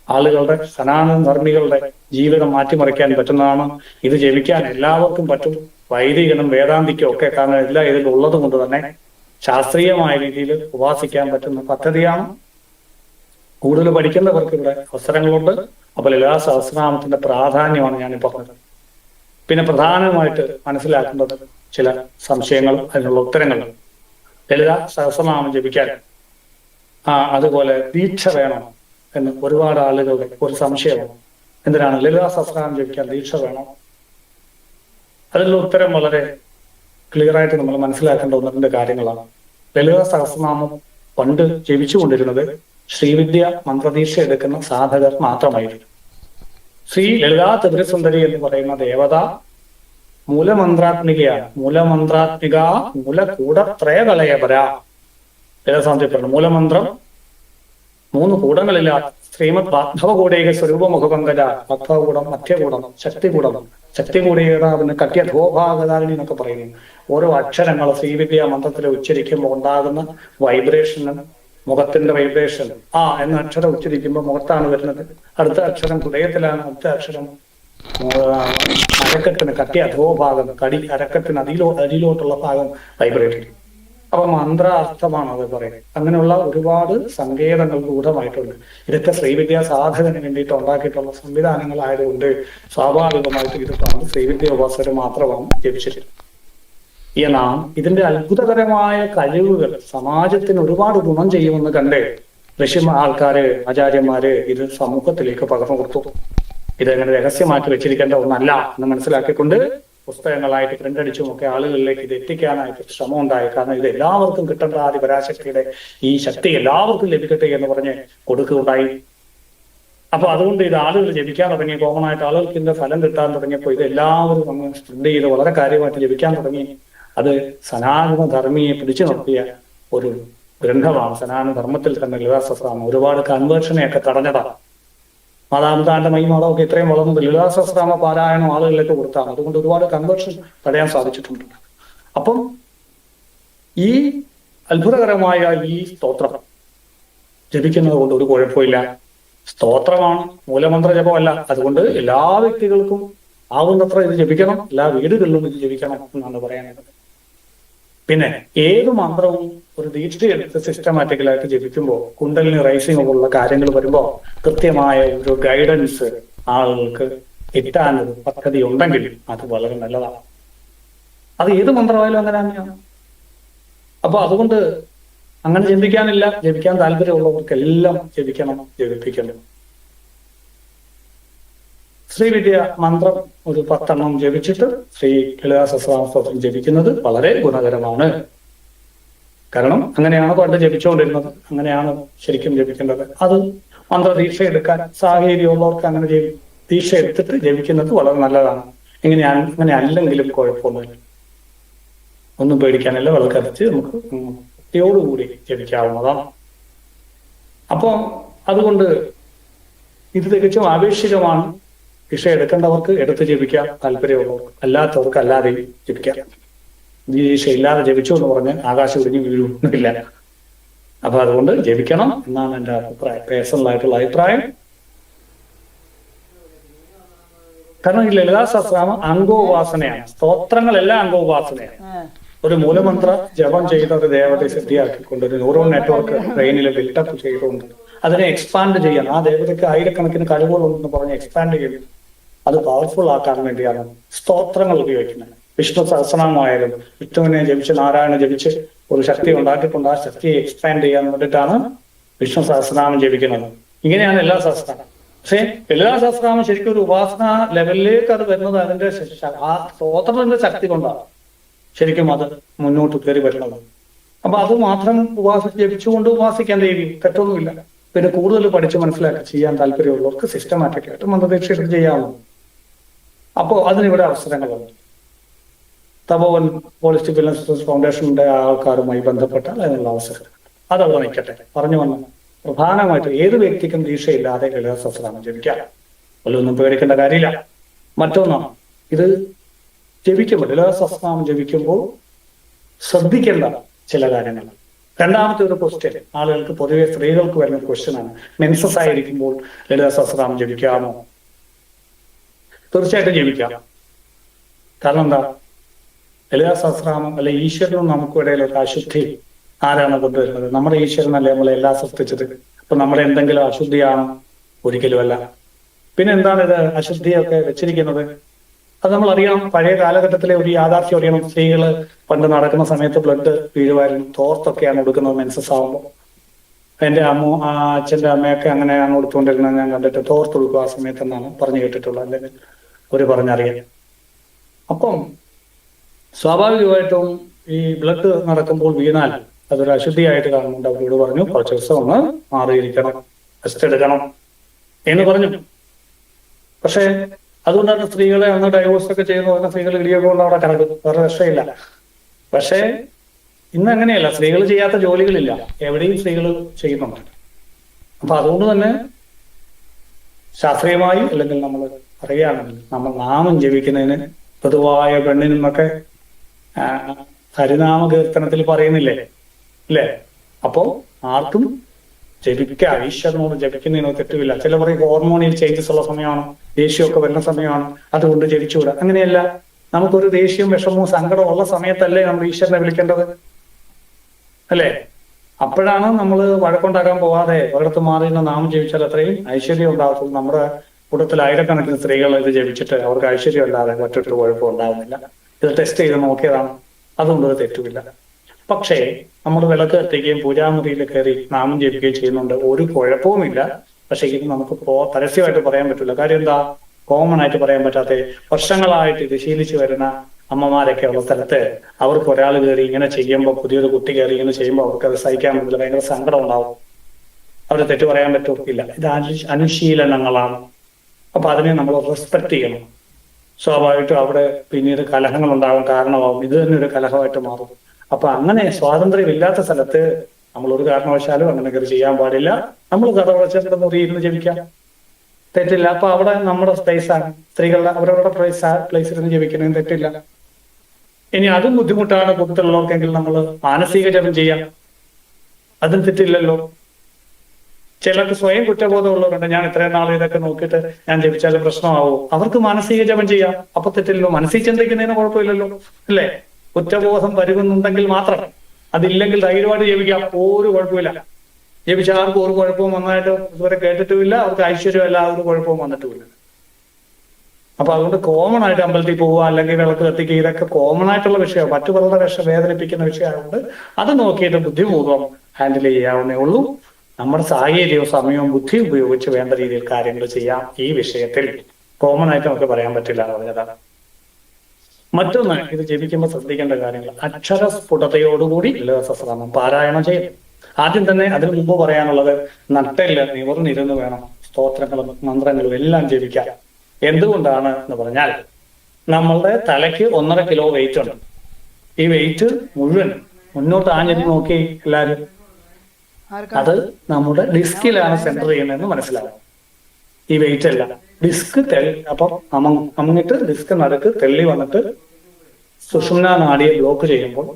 ആളുകളുടെ സനാതന ധർമ്മികളുടെ ജീവിതം മാറ്റിമറിക്കാൻ പറ്റുന്നതാണ്. ഇത് ജപിക്കാൻ എല്ലാവർക്കും പറ്റും, വൈദികനും വേദാന്തിക്കും ഒക്കെ. കാരണം എല്ലാം ഇതിലുള്ളത് കൊണ്ട് തന്നെ ശാസ്ത്രീയമായ രീതിയിൽ ഉപാസിക്കാൻ പറ്റുന്ന പദ്ധതിയാണ്. കൂടുതൽ പഠിക്കുന്നവർക്ക് ഇവിടെ അവസരങ്ങളുണ്ട്. അപ്പൊ ലളിതാ സഹസ്രനാമത്തിന്റെ പ്രാധാന്യമാണ് ഞാൻ പറഞ്ഞത്. പിന്നെ പ്രധാനമായിട്ട് മനസ്സിലാക്കേണ്ടത് ചില സംശയങ്ങളും അതിനുള്ള ഉത്തരങ്ങളും. ലളിതാ സഹസ്രനാമം ജപിക്കാൻ അതുപോലെ ദീക്ഷ വേണം എന്ന് ഒരുപാട് ആളുകളുടെ ഒരു സംശയമാണ്. എന്തിനാണ് ലളിതാ സഹസ്രനാമം ജപിക്കാൻ ദീക്ഷ വേണം? അതിനുള്ള ഉത്തരം വളരെ ക്ലിയർ ആയിട്ട് നമ്മൾ മനസ്സിലാക്കേണ്ട ഒന്ന് രണ്ട് കാര്യങ്ങളാണ്. ലളിതാ സഹസ്രനാമം പണ്ട് ജപിച്ചുകൊണ്ടിരുന്നത് ശ്രീവിദ്യ മന്ത്രദീക്ഷ എടുക്കുന്ന സാധകർ മാത്രമായിരുന്നു. ശ്രീ ലളിതാ ത്രിപുരസുന്ദരി എന്ന് പറയുന്ന ദേവത മൂലമന്ത്രാത്മികയാണ്. മൂലമന്ത്രാത്മിക മൂലകൂടത്രയകളയപര. ലളിതാസഹസ്രനാമത്തിൽ മൂലമന്ത്രം 3 കൂടങ്ങളില്ല. ശ്രീമദ് വാഗ്ഭവകൂടേക സ്വരൂപമുഖപങ്കജ, വാഗ്ഭവകൂടം, മധ്യകൂടം, ശക്തികൂടം. ശക്തികൂടേതാവിന് കട്യധോഭാഗധാരണി എന്നൊക്കെ പറയുന്നു. ഓരോ അക്ഷരങ്ങൾ ശ്രീവിദ്യ മന്ത്രത്തിൽ ഉച്ചരിക്കുമ്പോൾ ഉണ്ടാകുന്ന വൈബ്രേഷനും മുഖത്തിന്റെ വൈബ്രേഷൻ എന്ന അക്ഷരം ഉച്ചരിക്കുമ്പോൾ മുഖത്താണ് വരുന്നത്. അടുത്ത അക്ഷരം ഹൃദയത്തിലാണ്, അടുത്ത അക്ഷരം അരക്കെട്ടിന് അധോഭാഗം, അരക്കെട്ടിന് അടിയിലോട്ടുള്ള ഭാഗം വൈബ്രേറ്റ് ചെയ്യും. അപ്പൊ മന്ത്രാർത്ഥമാണ് അത് പറയുന്നത്. അങ്ങനെയുള്ള ഒരുപാട് സങ്കേതങ്ങൾ ഗൂഢമായിട്ടുണ്ട്. ഇതൊക്കെ ശ്രീവിദ്യാ സാധകന് വേണ്ടിയിട്ട് ഉണ്ടാക്കിയിട്ടുള്ള സംവിധാനങ്ങളായതുകൊണ്ട് സ്വാഭാവികമായിട്ട് ഇത് ശ്രീവിദ്യ ഉപാസകർ മാത്രമാണ് ജപിച്ചിട്ടുള്ളത്. എന്നാൽ ഇതിന്റെ അത്ഭുതകരമായ കഴിവുകൾ സമാജത്തിന് ഒരുപാട് ഗുണം ചെയ്യുമെന്ന് കണ്ട് ആൾക്കാര്, ആചാര്യന്മാര് ഇത് സമൂഹത്തിലേക്ക് പകർന്നു കൊടുത്തു. ഇതെങ്ങനെ രഹസ്യമാക്കി വെച്ചിരിക്കേണ്ട ഒന്നല്ല എന്ന് മനസ്സിലാക്കിക്കൊണ്ട് പുസ്തകങ്ങളായിട്ട് പ്രിന്റ് അടിച്ചും ഒക്കെ ആളുകളിലേക്ക് ഇത് എത്തിക്കാനായിട്ട് ശ്രമം ഉണ്ടായി. കാരണം ഇത് എല്ലാവർക്കും കിട്ടേണ്ട ആദിപരാശക്തിയുടെ ഈ ശക്തി എല്ലാവർക്കും ലഭിക്കട്ടെ എന്ന് പറഞ്ഞ് കൊടുക്കുകയുണ്ടായി. അപ്പൊ അതുകൊണ്ട് ഇത് ആളുകൾ ജപിക്കാൻ തുടങ്ങി. കോമൺ ആയിട്ട് ആളുകൾക്ക് ഇതിന്റെ ഫലം കിട്ടാൻ തുടങ്ങിയപ്പോൾ ഇത് എല്ലാവരും അങ്ങ് സ്പ്രെഡ് ചെയ്ത് വളരെ കാര്യമായിട്ട് ജപിക്കാൻ തുടങ്ങി. അത് സനാതന ധർമ്മിയെ പിടിച്ചു നിർത്തിയ ഒരു ഗ്രന്ഥമാണ്. സനാതന ധർമ്മത്തിൽ തന്നെ ലളിതാ സഹസ്രനാമം ഒരുപാട് കൺവേർഷനെയൊക്കെ തടഞ്ഞതാണ്. മാതാപിതാന്റെ മഹിമാതൊക്കെ ഇത്രയും വളർന്നത് ലളിതാ സഹസ്രനാമ പാരായണം ആളുകളിലേക്ക് കൊടുത്താണ്. അതുകൊണ്ട് ഒരുപാട് കൺവേർഷൻ തടയാൻ സാധിച്ചിട്ടുണ്ട്. അപ്പം ഈ അത്ഭുതകരമായ ഈ സ്തോത്രം ജപിക്കുന്നത് കൊണ്ട് ഒരു കുഴപ്പമില്ല. സ്തോത്രമാണ്, മൂലമന്ത്ര ജപമല്ല. അതുകൊണ്ട് എല്ലാ വ്യക്തികൾക്കും ആവുന്നത്ര ഇത് ജപിക്കണം, എല്ലാ വീടുകളിലും ഇത് ജപിക്കണം എന്നാണ് പറയാനുള്ളത്. പിന്നെ ഏത് മന്ത്രവും ഒരു ദീക്ഷയെടുത്ത് സിസ്റ്റമാറ്റിക്കലായിട്ട് ജപിക്കുമ്പോൾ കുണ്ടലിനി റൈസിംഗ് പോലുള്ള കാര്യങ്ങൾ വരുമ്പോൾ കൃത്യമായ ഒരു ഗൈഡൻസ് ആളുകൾക്ക് കിട്ടാനൊരു പദ്ധതി ഉണ്ടെങ്കിൽ അത് വളരെ നല്ലതാണ്. അത് ഏത് മന്ത്രമായാലും അങ്ങനെ തന്നെയാണ്. അപ്പൊ അതുകൊണ്ട് അങ്ങനെ ജപിക്കാനില്ല, ജപിക്കാൻ താല്പര്യമുള്ളവർക്കെല്ലാം ജപിക്കണം, ജപിപ്പിക്കണം. ശ്രീവിദ്യ മന്ത്രം ഒരു 10 എണ്ണം ജപിച്ചിട്ട് ശ്രീ ലളിതാ സഹസ്രനാമ സ്തോത്രം ജപിക്കുന്നത് വളരെ ഗുണകരമാണ്. കാരണം അങ്ങനെയാണ് പണ്ട് ജപിച്ചുകൊണ്ടിരുന്നത്, അങ്ങനെയാണ് ശരിക്കും ജപിക്കേണ്ടത്. അത് മന്ത്രദീക്ഷ എടുക്കാൻ സാഹചര്യമുള്ളവർക്ക് അങ്ങനെ ദീക്ഷ എടുത്തിട്ട് ജപിക്കുന്നത് വളരെ നല്ലതാണ്. അങ്ങനെ അല്ലെങ്കിലും കുഴപ്പമൊന്നുമില്ല, ഒന്നും പേടിക്കാനല്ല. വിളക്കത്തിച്ച് നമുക്ക് ഭക്തിയോടുകൂടി ജപിക്കാവുന്നതാണ്. അപ്പോൾ അതുകൊണ്ട് ഇത് തികച്ചും ആപേക്ഷികമാണ്. ദീക്ഷ എടുക്കേണ്ടവർക്ക് എടുത്ത് ജപിക്കാം, താല്പര്യമുള്ളവർക്ക്. അല്ലാത്തവർക്ക് അല്ലാതെ ജപിക്കാം. ദീക്ഷ ഇല്ലാതെ ജപിച്ചു എന്ന് പറഞ്ഞ് ആകാശം ഒടിഞ്ഞു വീഴുന്നില്ല. അപ്പൊ അതുകൊണ്ട് ജപിക്കണം എന്നാണ് എൻ്റെ അഭിപ്രായം, പേഴ്സണൽ ആയിട്ടുള്ള അഭിപ്രായം. കാരണം ഈ ലളിതാ സഹസ്രനാമം അംഗോപാസനയാണ്. സ്തോത്രങ്ങളെല്ലാം അംഗോപാസനയാണ്. ഒരു മൂലമന്ത്ര ജപം ചെയ്ത ഒരു ദേവതയെ സിദ്ധിയാക്കിക്കൊണ്ട് ഒരു ന്യൂറോൺ നെറ്റ്വർക്ക് ബ്രെയിനിൽ ബിൽഡപ്പ് ചെയ്തുകൊണ്ട് അതിനെ എക്സ്പാൻഡ് ചെയ്യാൻ, ആ ദേവതയ്ക്ക് ആയിരക്കണക്കിന് കഴിവുകളുണ്ടെന്ന് പറഞ്ഞ് എക്സ്പാൻഡ് ചെയ്യും, അത് പവർഫുൾ ആക്കാൻ വേണ്ടിയാണ് സ്തോത്രങ്ങൾ ഉപയോഗിക്കുന്നത്. വിഷ്ണു സഹസ്രനാമമായാലും വിഷ്ണുവിനെ ജപിച്ച് നാരായണ ജപിച്ച് ഒരു ശക്തി ഉണ്ടാക്കിക്കൊണ്ട് ആ ശക്തിയെ എക്സ്പാൻഡ് ചെയ്യാൻ വേണ്ടിയിട്ടാണ് വിഷ്ണു സഹസ്രനാമം ജപിക്കുന്നത്. ഇങ്ങനെയാണ് എല്ലാ സഹസ്രനാമം. പക്ഷേ എല്ലാ സഹസ്രനാമം ശരിക്കും ഒരു ഉപാസന ലെവലിലേക്ക് അത് വരുന്നത് അതിന്റെ ആ സ്തോത്രത്തിന്റെ ശക്തി കൊണ്ടാണ് ശരിക്കും അത് മുന്നോട്ട് കയറി വരുന്നത്. അപ്പൊ അത് മാത്രം ജപിച്ചുകൊണ്ട് ഉപാസിക്കാൻ ദേവി തെറ്റൊന്നുമില്ല. പിന്നെ കൂടുതൽ പഠിച്ച് മനസ്സിലാക്കി ചെയ്യാൻ താല്പര്യമുള്ളവർക്ക് സിസ്റ്റമാറ്റിക് ആയിട്ട് മന്ത്രദീക്ഷ ചെയ്യാവുന്നു. അപ്പോൾ അതിനിവിടെ അവസരങ്ങളുണ്ട്. തപോവൻ ഹോളിസ്റ്റിക് വെൽനസ് ഫൗണ്ടേഷന്റെ ആൾക്കാരുമായി ബന്ധപ്പെട്ടാൽ അതിനുള്ള അവസരം അതവിടെ നിൽക്കട്ടെ. പറഞ്ഞു വന്ന പ്രധാനമായിട്ട് ഏത് വ്യക്തിക്കും ദീക്ഷയില്ലാതെ ലളിതാ സഹസ്രനാമം ജപിക്കാം. ഒന്നും പേടിക്കേണ്ട കാര്യമില്ല. മറ്റൊന്നാണ് ഇത് ജപിക്കുമ്പോൾ ലളിതാ സഹസ്രനാമം ജപിക്കുമ്പോൾ ശ്രദ്ധിക്കേണ്ട ചില കാര്യങ്ങൾ. രണ്ടാമത്തെ ഒരു ക്വസ്റ്റ്യൻ ആളുകൾക്ക് പൊതുവെ സ്ത്രീകൾക്ക് വരുന്ന ക്വസ്റ്റ്യൻ ആണ്, മെൻസസ് ആയിരിക്കുമ്പോൾ ലളിതാ സഹസ്രനാമം ജപിക്കാമോ? തീർച്ചയായിട്ടും ജപിക്കാം. കാരണം എന്താ, ലളിതാ സഹസ്രനാമം അല്ലെ ഈശ്വരനും നമുക്കും ഇടയിലൊക്കെ അശുദ്ധി ആരാണ് കൊണ്ടുവരുന്നത്? നമ്മുടെ ഈശ്വരനല്ലേ നമ്മളെല്ലാം സൃഷ്ടിച്ചത്. അപ്പൊ നമ്മുടെ എന്തെങ്കിലും അശുദ്ധിയാണോ? ഒരിക്കലുമല്ല. പിന്നെ എന്താണ് ഇത് അശുദ്ധിയൊക്കെ വെച്ചിരിക്കുന്നത്? അത് നമ്മൾ അറിയണം. പഴയ കാലഘട്ടത്തിലെ ഒരു യാഥാർത്ഥ്യം അറിയണം. സ്ത്രീകള് പണ്ട് നടക്കുന്ന സമയത്ത് ബ്ലഡ് വീഴുമായിരുന്നു. തോർത്തൊക്കെയാണ് കൊടുക്കുന്നത് മെൻസസ് ആവുമ്പോൾ. എന്റെ അച്ഛന്റെ അമ്മയൊക്കെ അങ്ങനെയാണ് കൊടുത്തുകൊണ്ടിരുന്നത് ഞാൻ കണ്ടിട്ട്. തോർത്ത് കൊടുക്കുക ആ സമയത്ത് എന്നാണ് പറഞ്ഞു കേട്ടിട്ടുള്ളത്, അല്ലെങ്കിൽ ഒരു പറഞ്ഞറിയാം. അപ്പം സ്വാഭാവികമായിട്ടും ഈ ബ്ലഡ് നടക്കുമ്പോൾ വീണാൽ അതൊരു അശുദ്ധിയായിട്ട് കാണുന്നുണ്ട്. അവരോട് പറഞ്ഞു കുറച്ച് ദിവസം ഒന്ന് മാറിയിരിക്കണം, റെസ്റ്റ് എടുക്കണം എന്ന് പറഞ്ഞു. പക്ഷെ അതുകൊണ്ടാണ് സ്ത്രീകളെ അന്ന് ഡൈവോഴ്സ് ഒക്കെ ചെയ്യുന്ന പറഞ്ഞ സ്ത്രീകൾ ഇടിയൊക്കെ കൊണ്ട് അവിടെ കിടക്കും, വേറെ രക്ഷയില്ല. പക്ഷേ ഇന്ന് അങ്ങനെയല്ല, സ്ത്രീകൾ ചെയ്യാത്ത ജോലികളില്ല, എവിടെയും സ്ത്രീകൾ ചെയ്യുന്നുണ്ട്. അപ്പൊ അതുകൊണ്ട് തന്നെ ശാസ്ത്രീയമായി അല്ലെങ്കിൽ നമ്മൾ പറയുകയാണെങ്കിൽ നമ്മൾ നാമം ജപിക്കുന്നതിന് പൊതുവായ പെണ്ണിനെന്നൊക്കെ ഹരിനാമ കീർത്തനത്തിൽ പറയുന്നില്ലേ അല്ലേ? അപ്പോ ആർക്കും ജപിക്കാം, ഈശ്വരനോട് ജപിക്കുന്നതിനോ തെറ്റുമില്ല. ചില പറയും ഹോർമോണിൽ ചേഞ്ചസ് ഉള്ള സമയമാണ്, ദേഷ്യമൊക്കെ വരുന്ന സമയമാണ്, അതുകൊണ്ട് ജപിച്ചുകൂടാ. അങ്ങനെയല്ല. നമുക്കൊരു ദേഷ്യവും വിഷമവും സങ്കടവും ഉള്ള സമയത്തല്ലേ നമ്മൾ ഈശ്വരനെ വിളിക്കേണ്ടത് അല്ലേ? അപ്പോഴാണ് നമ്മൾ വഴക്കുണ്ടാക്കാൻ പോവാതെ ഒരിടത്ത് മാറി നാമം ജപിച്ചാൽ അത്രയും ഐശ്വര്യം ഉണ്ടാകത്തുള്ളൂ. നമ്മുടെ കൂട്ടത്തിൽ ആയിരക്കണക്കിന് സ്ത്രീകൾ ഇത് ജപിച്ചിട്ട് അവർക്ക് ഐശ്വര്യം അല്ലാതെ മറ്റൊരു കുഴപ്പം ഉണ്ടാകുന്നില്ല. ഇത് ടെസ്റ്റ് ചെയ്ത് നോക്കിയതാണ്, അതുകൊണ്ട് അത് തെറ്റുമില്ല. പക്ഷേ നമ്മൾ വിളക്ക് കത്തിക്കുകയും പൂജാമുറിയിൽ കയറി നാമം ജപിക്കുകയും ചെയ്യുന്നുണ്ട്, ഒരു കുഴപ്പവുമില്ല. പക്ഷെ ഇത് നമുക്ക് പരസ്യമായിട്ട് പറയാൻ പറ്റില്ല. കാര്യം എന്താ? കോമൺ ആയിട്ട് പറയാൻ പറ്റാത്ത വർഷങ്ങളായിട്ട് ഇത് ശീലിച്ചു വരുന്ന അമ്മമാരൊക്കെ ഉള്ള സ്ഥലത്ത് അവർക്ക് ഒരാൾ കയറി ഇങ്ങനെ ചെയ്യുമ്പോൾ, പുതിയൊരു കുട്ടി കയറി ഇങ്ങനെ ചെയ്യുമ്പോൾ അവർക്ക് അത് സഹിക്കാൻ പറ്റില്ല, ഭയങ്കര സങ്കടം ഉണ്ടാവും. അവർ തെറ്റ് പറയാൻ പറ്റില്ല. ഇത് അനുശീലനങ്ങളാണ്. അപ്പൊ അതിനെ നമ്മൾ റെസ്പെക്ട് ചെയ്യണം. സ്വാഭാവികമായിട്ടും അവിടെ പിന്നീട് കലഹങ്ങൾ ഉണ്ടാകാൻ കാരണമാവും. ഇത് തന്നെ ഒരു കലഹമായിട്ട് മാറും. അപ്പൊ അങ്ങനെ സ്വാതന്ത്ര്യമില്ലാത്ത സ്ഥലത്ത് നമ്മൾ ഒരു കാരണവശാലും അങ്ങനെ കയറി ചെയ്യാൻ പാടില്ല. നമ്മൾ കഥവളച്ചിട്ട് മുറിയിരുന്ന് ജപിക്കാം, തെറ്റില്ല. അപ്പൊ അവിടെ നമ്മുടെ സ്പേസാണ്, സ്ത്രീകളുടെ അവരവരുടെ പ്ലേസിലിരുന്ന് ജപിക്കുന്നതിന് തെറ്റില്ല. ഇനി അതും ബുദ്ധിമുട്ടാണ് കൂട്ടത്തിലുള്ളവർക്കെങ്കിൽ നമ്മൾ മാനസിക ജപം ചെയ്യാം, അതും തെറ്റില്ലല്ലോ. ചിലർക്ക് സ്വയം കുറ്റബോധമുള്ളവരുണ്ട്, ഞാൻ ഇത്രയും നാൾ ഇതൊക്കെ നോക്കിയിട്ട് ഞാൻ ജപിച്ചാലും പ്രശ്നമാവോ? അവർക്ക് മാനസിക ജപം ചെയ്യാം, അപ്പൊ തെറ്റില്ലല്ലോ. മനസ്സിൽ ചിന്തിക്കുന്നതിന് കുഴപ്പമില്ലല്ലോ അല്ലേ? കുറ്റബോധം വരുന്നുണ്ടെങ്കിൽ മാത്രം, അതില്ലെങ്കിൽ ധൈര്യമായിട്ട് ജപിക്കാം, ഒരു കുഴപ്പമില്ല. ജപിച്ച ആർക്കും ഒരു കുഴപ്പവും വന്നതായിട്ട് ഇതുവരെ കേട്ടിട്ടുമില്ല, അവർക്ക് ഐശ്വര്യമല്ല ഒരു കുഴപ്പവും വന്നിട്ടുമില്ല. അപ്പൊ അതുകൊണ്ട് കോമൺ ആയിട്ട് അമ്പലത്തിൽ പോവുക അല്ലെങ്കിൽ വിളക്ക് കത്തിക്കുക, ഇതൊക്കെ കോമൺ ആയിട്ടുള്ള വിഷയമാണ്. മറ്റു പലരുടെ വേദനിപ്പിക്കുന്ന വിഷയമായതുകൊണ്ട് അത് നോക്കിയിട്ട് ബുദ്ധിപൂർവ്വം ഹാൻഡിൽ ചെയ്യാവുന്നേ ഉള്ളൂ. നമ്മുടെ സാഹചര്യവും സമയവും ബുദ്ധിയും ഉപയോഗിച്ച് വേണ്ട രീതിയിൽ കാര്യങ്ങൾ ചെയ്യാം. ഈ വിഷയത്തിൽ കോമൺ ആയിട്ട് നമുക്ക് പറയാൻ പറ്റില്ല പറഞ്ഞതാണ്. മറ്റൊന്ന്, ഇത് ജപിക്കുമ്പോൾ ശ്രദ്ധിക്കേണ്ട കാര്യങ്ങൾ, അക്ഷരസ്ഫുടതയോടുകൂടി ലളിതാ സഹസ്രനാമം പാരായണം ചെയ്യും. ആദ്യം തന്നെ അതിനു മുമ്പ് പറയാനുള്ളത്, നട്ടെല്ല് നിവർന്നിരുന്ന് വേണം സ്തോത്രങ്ങളും മന്ത്രങ്ങളും എല്ലാം ജപിക്കാൻ. എന്തുകൊണ്ടാണ് എന്ന് പറഞ്ഞാൽ, നമ്മളുടെ തലയ്ക്ക് 1.5 കിലോ വെയിറ്റ് ഉണ്ട്. ഈ വെയിറ്റ് മുഴുവൻ മുന്നോട്ട് ആഞ്ഞിട്ട് നോക്കി എല്ലാവരും, അത് നമ്മുടെ ഡിസ്കിലാണ് സെന്റർ ചെയ്യുന്നതെന്ന് മനസ്സിലാവും. ഈ വെയിറ്റ് അല്ല, ഡിസ്ക് അപ്പം അമങ്ങിട്ട് ഡിസ്ക് നടുക്ക് തെള്ളി വന്നിട്ട് സുഷുമ്ന നാഡിയെ ബ്ലോക്ക് ചെയ്യുമ്പോൾ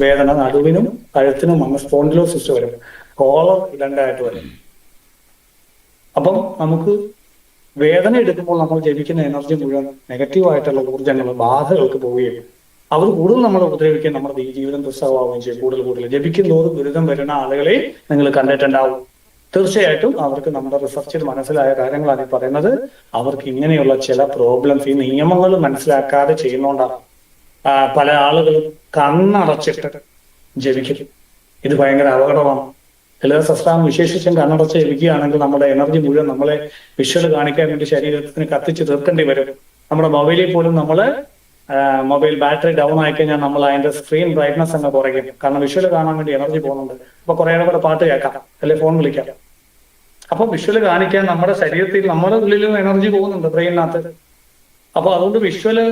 വേദന നടുവിനും കഴുത്തിനും വന്ന് സ്പോണ്ടിലോസിസ് വരും, കോളർ ഇടണ്ടായിട്ട് വരും. അപ്പം നമുക്ക് വേദന എടുക്കുമ്പോൾ നമ്മൾ ജപിക്കുന്ന എനർജി മുഴുവൻ നെഗറ്റീവായിട്ടുള്ള ഊർജ്ജങ്ങൾ ബാധകൾക്ക് പോവുകയും അവർ കൂടുതൽ നമ്മളെ ഉപദ്രവിക്കുകയും നമ്മുടെ ജീവിതം ദുസ്സഹമാവുകയും ചെയ്യും. കൂടുതൽ ജപിക്കും തോറും ദുരിതം വരുന്ന ആളുകളെ നിങ്ങൾ കണ്ടിട്ടുണ്ടാവും. തീർച്ചയായിട്ടും അവർക്ക് നമ്മുടെ റിസർച്ചിൽ മനസ്സിലായ കാര്യങ്ങളാണ് ഈ പറയുന്നത്. അവർക്ക് ഇങ്ങനെയുള്ള ചില പ്രോബ്ലംസ് ഈ നിയമങ്ങൾ മനസ്സിലാക്കാതെ ചെയ്യുന്നോണ്ടാണ്. പല ആളുകളും കണ്ണടച്ചിട്ട് ജപിക്കും. ഇത് ഭയങ്കര അപകടമാണ്. എല്ലാ സസ്താവും വിശേഷിച്ചും കണ്ണടച്ച് ജപിക്കുകയാണെങ്കിൽ നമ്മുടെ എനർജി മുഴുവൻ നമ്മളെ വിഷ്വൽ കാണിക്കാൻ വേണ്ടി ശരീരത്തിന് കത്തിച്ച് തീർക്കേണ്ടി വരും. നമ്മുടെ മൊബൈലിൽ പോലും മൊബൈൽ ബാറ്ററി ഡൗൺ ആയി കഴിഞ്ഞാൽ നമ്മൾ അതിന്റെ സ്ക്രീൻ ബ്രൈറ്റ്നസ് അങ്ങ് കുറയ്ക്കും. കാരണം വിഷ്വൽ കാണാൻ വേണ്ടി എനർജി പോകുന്നുണ്ട്. അപ്പൊ കുറെ കൂടെ പാട്ട് കേൾക്കാം, അല്ലെങ്കിൽ ഫോൺ വിളിക്കാം. അപ്പൊ വിഷ്വൽ കാണിക്കാൻ നമ്മുടെ ശരീരത്തിൽ നമ്മുടെ ഉള്ളിലും എനർജി പോകുന്നുണ്ട് ബ്രെയിനകത്ത്. അപ്പൊ അതുകൊണ്ട് വിഷ്വല്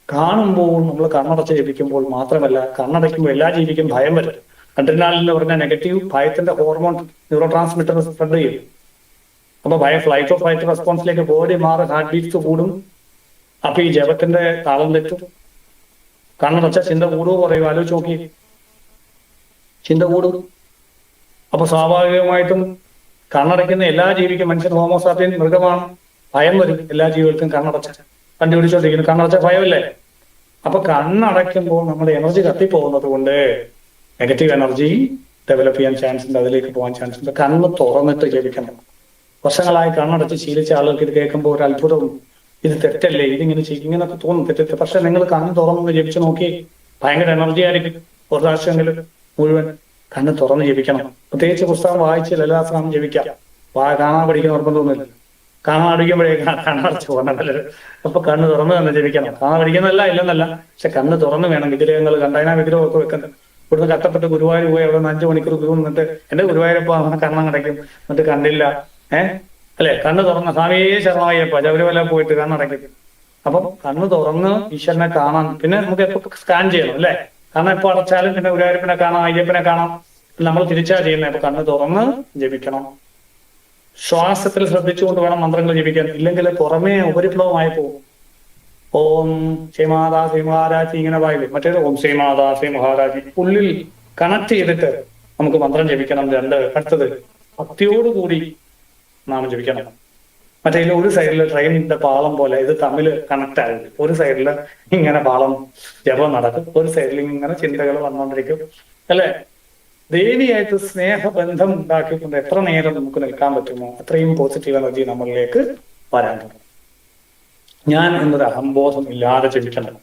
കാണുമ്പോൾ നമ്മൾ കണ്ണടച്ച് ജപിക്കുമ്പോൾ മാത്രമല്ല, കണ്ണടയ്ക്കുമ്പോൾ എല്ലാ ജീവിക്കും ഭയം വരും. അഡ്രിനാലിൻ എന്ന് പറഞ്ഞ നെഗറ്റീവ് ഭയത്തിന്റെ ഹോർമോൺ ന്യൂറോ ട്രാൻസ്മിറ്റർ സ്പ്രെഡ് ചെയ്യും. അപ്പൊ ഫ്ലൈറ്റ് ഓഫ് ഫൈറ്റ് റെസ്പോൺസിലേക്ക് ബോഡി മാറി, ഹാർട്ട് ബീറ്റ്സ് കൂടും. അപ്പൊ ഈ ജപത്തിന്റെ താളം തെറ്റും. കണ്ണടച്ച ചിന്ത കൂടുക കുറയും. ആലോചിച്ച് നോക്കി, ചിന്ത കൂടും. അപ്പൊ സ്വാഭാവികമായിട്ടും കണ്ണടയ്ക്കുന്ന എല്ലാ ജീവിക്കും, മനുഷ്യൻ ഹോമോസാപ്പിയൻ മൃഗമാണ്, ഭയം വരും എല്ലാ ജീവികൾക്കും. കണ്ണടച്ച വണ്ടി പിടിച്ചോണ്ടിരിക്കുന്നു, കണ്ണടച്ച ഭയമല്ലേ? അപ്പൊ കണ്ണടയ്ക്കുമ്പോൾ നമ്മുടെ എനർജി കത്തിപ്പോകുന്നത് കൊണ്ട് നെഗറ്റീവ് എനർജി ഡെവലപ്പ് ചെയ്യാൻ ചാൻസ് ഉണ്ട്, അതിലേക്ക് പോകാൻ ചാൻസ് ഉണ്ട്. കണ്ണ് തുറന്നിട്ട് ജപിക്കണം. വർഷങ്ങളായി കണ്ണടച്ച് ശീലിച്ച ആളുകൾക്ക് ഇത് കേൾക്കുമ്പോൾ ഒരു അത്ഭുതം, ഇത് തെറ്റല്ലേ, ഇതിങ്ങനെ ചെയ്യും, ഇങ്ങനൊക്കെ തോന്നും, തെറ്റത്തെ. പക്ഷെ നിങ്ങൾ കണ്ണ് തുറന്ന് ജപിച്ച് നോക്കി, ഭയങ്കര എനർജി ആയിരിക്കും. ഒരു പ്രാവശ്യമെങ്കിലും മുഴുവൻ കണ്ണ് തുറന്ന് ജപിക്കണം. പ്രത്യേകിച്ച് പുസ്തകം വായിച്ച് ലളിതാസനം ജപിക്കാം. കാണാൻ പഠിക്കുന്ന നിർബന്ധമൊന്നുമില്ല. കാണാൻ പഠിക്കുമ്പോഴേ കണ്ണടച്ച് പോകണം നല്ലത്. അപ്പൊ കണ്ണ് തുറന്ന് തന്നെ ജപിക്കണം. കാണാൻ പഠിക്കുന്നല്ല ഇല്ലെന്നല്ല, പക്ഷെ കണ്ണ് തുറന്ന് വേണം. വിഗ്രഹങ്ങൾ കണ്ടതിനാ വിഗ്രഹമൊക്കെ വെക്കുന്നത്. ഇവിടുന്ന് കഷ്ടപ്പെട്ട് ഗുരുവായൂർ പോയി അവിടെ 5 മണിക്കൂർ ക്യൂ നിന്നിട്ട് എന്റെ ഗുരുവായൂരപ്പ അങ്ങനെ കണ്ണടയ്ക്കും, എന്നിട്ട് കണ്ടില്ല, അല്ലെ? കണ്ണ് തുറന്ന് സ്വാമിയെ ശരണമയ്യപ്പ ശബരിമല പോയിട്ട് കണ്ണടയ്ക്കും. അപ്പം കണ്ണ് തുറന്ന് ഈശ്വരനെ കാണാൻ പിന്നെ നമുക്ക് എപ്പോ സ്കാൻ ചെയ്യണം, അല്ലെ? കാരണം എപ്പോ അടച്ചാലും പിന്നെ ഗുരുവായൂരപ്പനെ കാണാം, അയ്യപ്പനെ കാണാം. നമ്മൾ തിരിച്ചാ ചെയ്യുന്നത്. അപ്പൊ കണ്ണ് തുറന്ന് ജപിക്കണം. ശ്വാസത്തിൽ ശ്രദ്ധിച്ചുകൊണ്ട് വേണം മന്ത്രങ്ങൾ ജപിക്കാൻ. ഇല്ലെങ്കിൽ പുറമേ ഉപരിപ്ലവമായി പോകും. ഓം ശ്രീമാതാ ശ്രീ മഹാരാജി ഇങ്ങനെ വായില്ലേ, മറ്റേത് ഓം ശ്രീമാതാ ശ്രീ മഹാരാജി. ഉള്ളിൽ കണക്ട് ചെയ്തിട്ട് നമുക്ക് മന്ത്രം ജപിക്കണം. 2, അടുത്തത് ഭക്തിയോടുകൂടി നാമം ജപിക്കണം. മറ്റേ ഒരു സൈഡില് ട്രെയിനിന്റെ പാളം പോലെ ഇത് തമ്മിൽ കണക്ട് ആകും. ഒരു സൈഡില് ഇങ്ങനെ പാളം ജപം നടക്കും, ഒരു സൈഡിൽ ഇങ്ങനെ ചിന്തകൾ വന്നുകൊണ്ടിരിക്കും, അല്ലെ? ദേവിയായിട്ട് സ്നേഹബന്ധം ഉണ്ടാക്കിക്കൊണ്ട് എത്ര നേരം നമുക്ക് നിൽക്കാൻ പറ്റുമോ അത്രയും പോസിറ്റീവ് എനർജി നമ്മളിലേക്ക് വരാൻ തുടങ്ങും. ഞാൻ എന്നൊരു അഹംബോധം ഇല്ലാതെ ജപിക്കണം.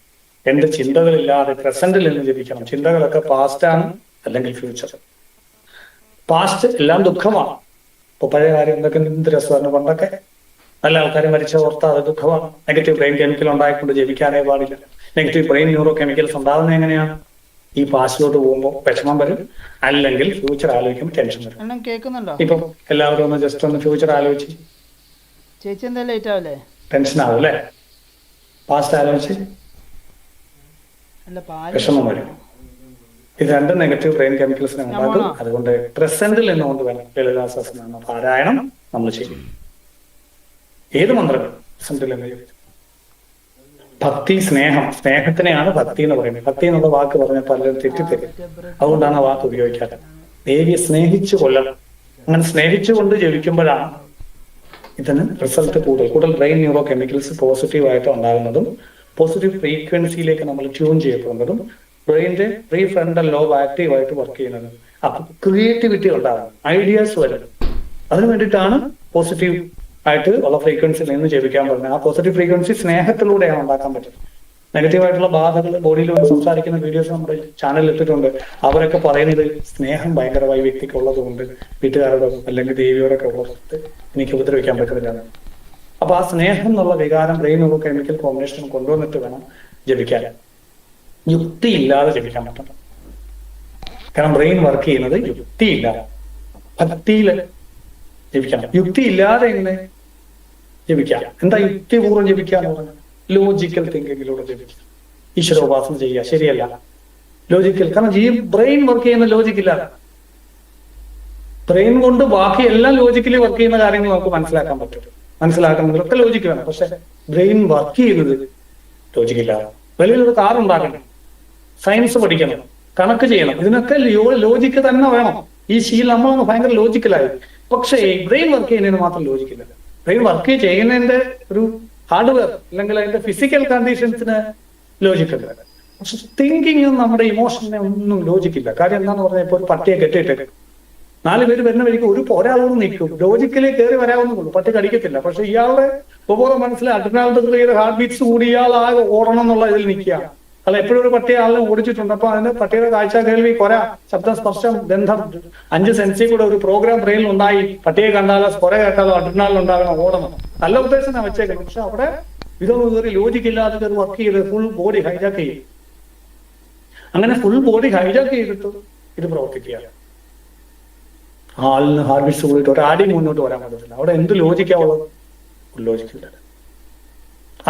എന്റെ ചിന്തകളില്ലാതെ പ്രസന്റിൽ നിന്ന് ജപിക്കണം. ചിന്തകളൊക്കെ പാസ്റ്റാണ് അല്ലെങ്കിൽ ഫ്യൂച്ചർ. പാസ്റ്റ് എല്ലാം ദുഃഖമാണ്. ഇപ്പൊ പഴയ കാര്യം എന്തൊക്കെ എന്ത് രസമാണ്. പണ്ടൊക്കെ നല്ല ആൾക്കാർ മരിച്ച ഓർത്ത അത് ദുഃഖമാണ്. നെഗറ്റീവ് ബ്രെയിൻ കെമിക്കൽ ഉണ്ടായിക്കൊണ്ട് ജപിക്കാനേ പാടില്ല. നെഗറ്റീവ് ബ്രെയിൻ ന്യൂറോ കെമിക്കൽസ് ഉണ്ടാകുന്നത് എങ്ങനെയാണ്? ഈ പാസ്റ്റിലോട്ട് പോകുമ്പോൾ വിഷമം വരും, അല്ലെങ്കിൽ ഫ്യൂച്ചർ ആലോചിക്കുമ്പോൾ ടെൻഷൻ വരും. കേൾക്കുന്നുണ്ടോ? ഇപ്പം എല്ലാവരും ഒന്ന് ജസ്റ്റ് ഒന്ന് ഫ്യൂച്ചർ ആലോചിച്ച് ചേച്ചി എന്താ ലേറ്റ് ആവല്ലേ? ടെൻഷൻ ആവും, അല്ലെ? പാസ്റ്റ് ആലോചിച്ച് വിഷമം വരും. ഇത് 2 നെഗറ്റീവ് ബ്രെയിൻ കെമിക്കൽസിനെ ഉണ്ടാക്കും. അതുകൊണ്ട് പ്രസന്റിൽ നിന്നുകൊണ്ട് വേണം ലളിതാസഹസ്രനാമ പാരായണം നമ്മൾ ചെയ്യും. ഏത് മന്ത്രങ്ങൾ പ്രസന്റിൽ നിന്ന്. ഭക്തി, സ്നേഹത്തിനെയാണ് ഭക്തി എന്ന് പറയുന്നത്. ഭക്തി എന്നുള്ള വാക്ക് പറഞ്ഞാൽ പലരും തെറ്റിത്തരും. അതുകൊണ്ടാണ് ആ വാക്ക് ഉപയോഗിക്കാത്തത്. ദേവിയെ സ്നേഹിച്ചു കൊല്ലണം. അങ്ങനെ സ്നേഹിച്ചുകൊണ്ട് ജപിക്കുമ്പോഴാണ് ഇതിന് റിസൾട്ട് കൂടുതൽ ബ്രെയിൻ ന്യൂറോ കെമിക്കൽസ് പോസിറ്റീവായിട്ട് ഉണ്ടാകുന്നതും പോസിറ്റീവ് ഫ്രീക്വൻസിയിലേക്ക് നമ്മൾ ട്യൂൺ ചെയ്യപ്പെടുന്നതും ബ്രെയിനിന്റെ പ്രീ ഫ്രണ്ടൽ ലോബ് ആക്റ്റീവായിട്ട് വർക്ക് ചെയ്യുന്നത്. അപ്പൊ ക്രിയേറ്റിവിറ്റി ഉണ്ടാകും, ഐഡിയാസ് വരും. അതിനു വേണ്ടിയിട്ടാണ് പോസിറ്റീവ് ആയിട്ട് ഉള്ള ഫ്രീക്വൻസിയിൽ നിന്ന് ജപിക്കാൻ പറഞ്ഞത്. ആ പോസിറ്റീവ് ഫ്രീക്വൻസി സ്നേഹത്തിലൂടെയാണ് ഉണ്ടാക്കാൻ പറ്റുന്നത്. നെഗറ്റീവായിട്ടുള്ള ബാധകൾ ബോഡിയിൽ വന്ന് സംസാരിക്കുന്ന വീഡിയോസ് നമ്മുടെ ചാനലിൽ ഇട്ടിട്ടുണ്ട്. അവരൊക്കെ പറയുന്നത് സ്നേഹം ഭയങ്കരമായി വ്യക്തിക്കുള്ളത് കൊണ്ട് വീട്ടുകാരോടോ അല്ലെങ്കിൽ ദേവിയോടൊക്കെ ഉള്ളത് എനിക്ക് ഉപദ്രവിക്കാൻ പറ്റുന്നില്ല. അപ്പൊ ആ സ്നേഹം എന്നുള്ള വികാരം ബ്രെയിൻ ന്യൂറോ കെമിക്കൽ കോമ്പിനേഷൻ കൊണ്ടുവന്നിട്ട് വേണം ജപിക്കാൻ. യുക്തിയില്ലാതെ ജപിക്കാൻ പറ്റണം. കാരണം ബ്രെയിൻ വർക്ക് ചെയ്യുന്നത് യുക്തിയില്ലാതെ, ഭക്തിയില് ജപിക്കണം. യുക്തി ഇല്ലാതെ എങ്ങനെ ജപിക്കാം? എന്താ യുക്തിപൂർവ്വം ജപിക്കാന്ന് പറഞ്ഞാൽ? ലോജിക്കൽ തിങ്കിങ്ങിലൂടെ ജപിക്കാം. ഈശ്വരോപാസന ചെയ്യുക ശരിയല്ല. ലോജിക്കൽ, കാരണം ബ്രെയിൻ വർക്ക് ചെയ്യുന്ന ലോജിക്കില്ലാതെ. ബ്രെയിൻ കൊണ്ട് ബാക്കി എല്ലാം ലോജിക്കലി വർക്ക് ചെയ്യുന്ന കാര്യങ്ങൾ നമുക്ക് മനസ്സിലാക്കാൻ പറ്റും. മനസ്സിലാക്കണമെങ്കിലൊക്കെ ലോജിക്ക് വേണം. പക്ഷെ ബ്രെയിൻ വർക്ക് ചെയ്യുന്നത് ലോജിക്കില്ലാതെ. വലിയൊരു കാർ ഉണ്ടാക്കണം, സയൻസ് പഠിക്കണം, കണക്ക് ചെയ്യണം, ഇതിനൊക്കെ ലോജിക്ക് തന്നെ വേണം. ഈ ശീലം നമ്മളൊന്ന് ഭയങ്കര ലോജിക്കലായി. പക്ഷേ ബ്രെയിൻ വർക്ക് ചെയ്യുന്നതിന് മാത്രം ലോജിക്കില്ല. ബ്രെയിൻ വർക്ക് ചെയ്യുന്നതിന്റെ ഒരു ഹാർഡ്വെയർ അല്ലെങ്കിൽ അതിന്റെ ഫിസിക്കൽ കണ്ടീഷൻസിന് ലോജിക്കില്ല. പക്ഷെ തിങ്കിങ് നമ്മുടെ ഇമോഷനെ ഒന്നും ലോജിക്കില്ല. കാര്യം എന്താന്ന് പറഞ്ഞാൽ ഇപ്പൊ ഒരു പട്ടിയെ കെട്ടിയിട്ട് 4 പേര് വരുന്ന വഴിക്ക് ഒരാളോട് നിൽക്കും, ലോജിക്കലി കയറി വരാവുന്നുള്ളൂ, പട്ടി കടിക്കത്തില്ല. പക്ഷെ ഇയാളുടെ ഉപബോധം മനസ്സിലായി അഡ്രിനാലിന്റെ ഹാർട്ട് ബീറ്റ്സ് കൂടി ഇയാൾ ആകെ ഓടണം എന്നുള്ള ഇതിൽ നിൽക്കുക. അല്ല, എപ്പോഴും ഒരു പട്ടിയെ ആളിനെ ഓടിച്ചിട്ടുണ്ട്. അപ്പൊ അതിന് പട്ടിയുടെ കാഴ്ച, കേൾവി, കൊര, ശബ്ദം, സ്പർശം, ഗന്ധം, 5 സെൻസിൽ കൂടെ ഒരു പ്രോഗ്രാം ബ്രെയിനിൽ ഉണ്ടായി. പട്ടിയെ കണ്ടാലോ കൊര കേട്ടാലോ അഡ്രിനാലിൻ ഉണ്ടാകണം, ഓടണം. നല്ല ഉദ്ദേശം വെച്ചേക്കണം. പക്ഷെ അവിടെ ഇതൊന്നും കയറി ലോജിക്കില്ലാതെ കയറി വർക്ക് ചെയ്ത് ഫുൾ ബോഡി ഹൈജാക്ക് ചെയ്യും. അങ്ങനെ ഫുൾ ബോഡി ഹൈജാക്ക് ചെയ്തിട്ട് ഇത് പ്രവർത്തിക്കുക. ആളിന് ഹാർട്ട് ബീറ്റ്സ് കൂടിയിട്ട് ഒരാടി മുന്നോട്ട് വരാൻ പറ്റത്തില്ല. അവിടെ എന്ത് ലോജിക്കാവുള്ളത്? ലോജിക്കില്ല.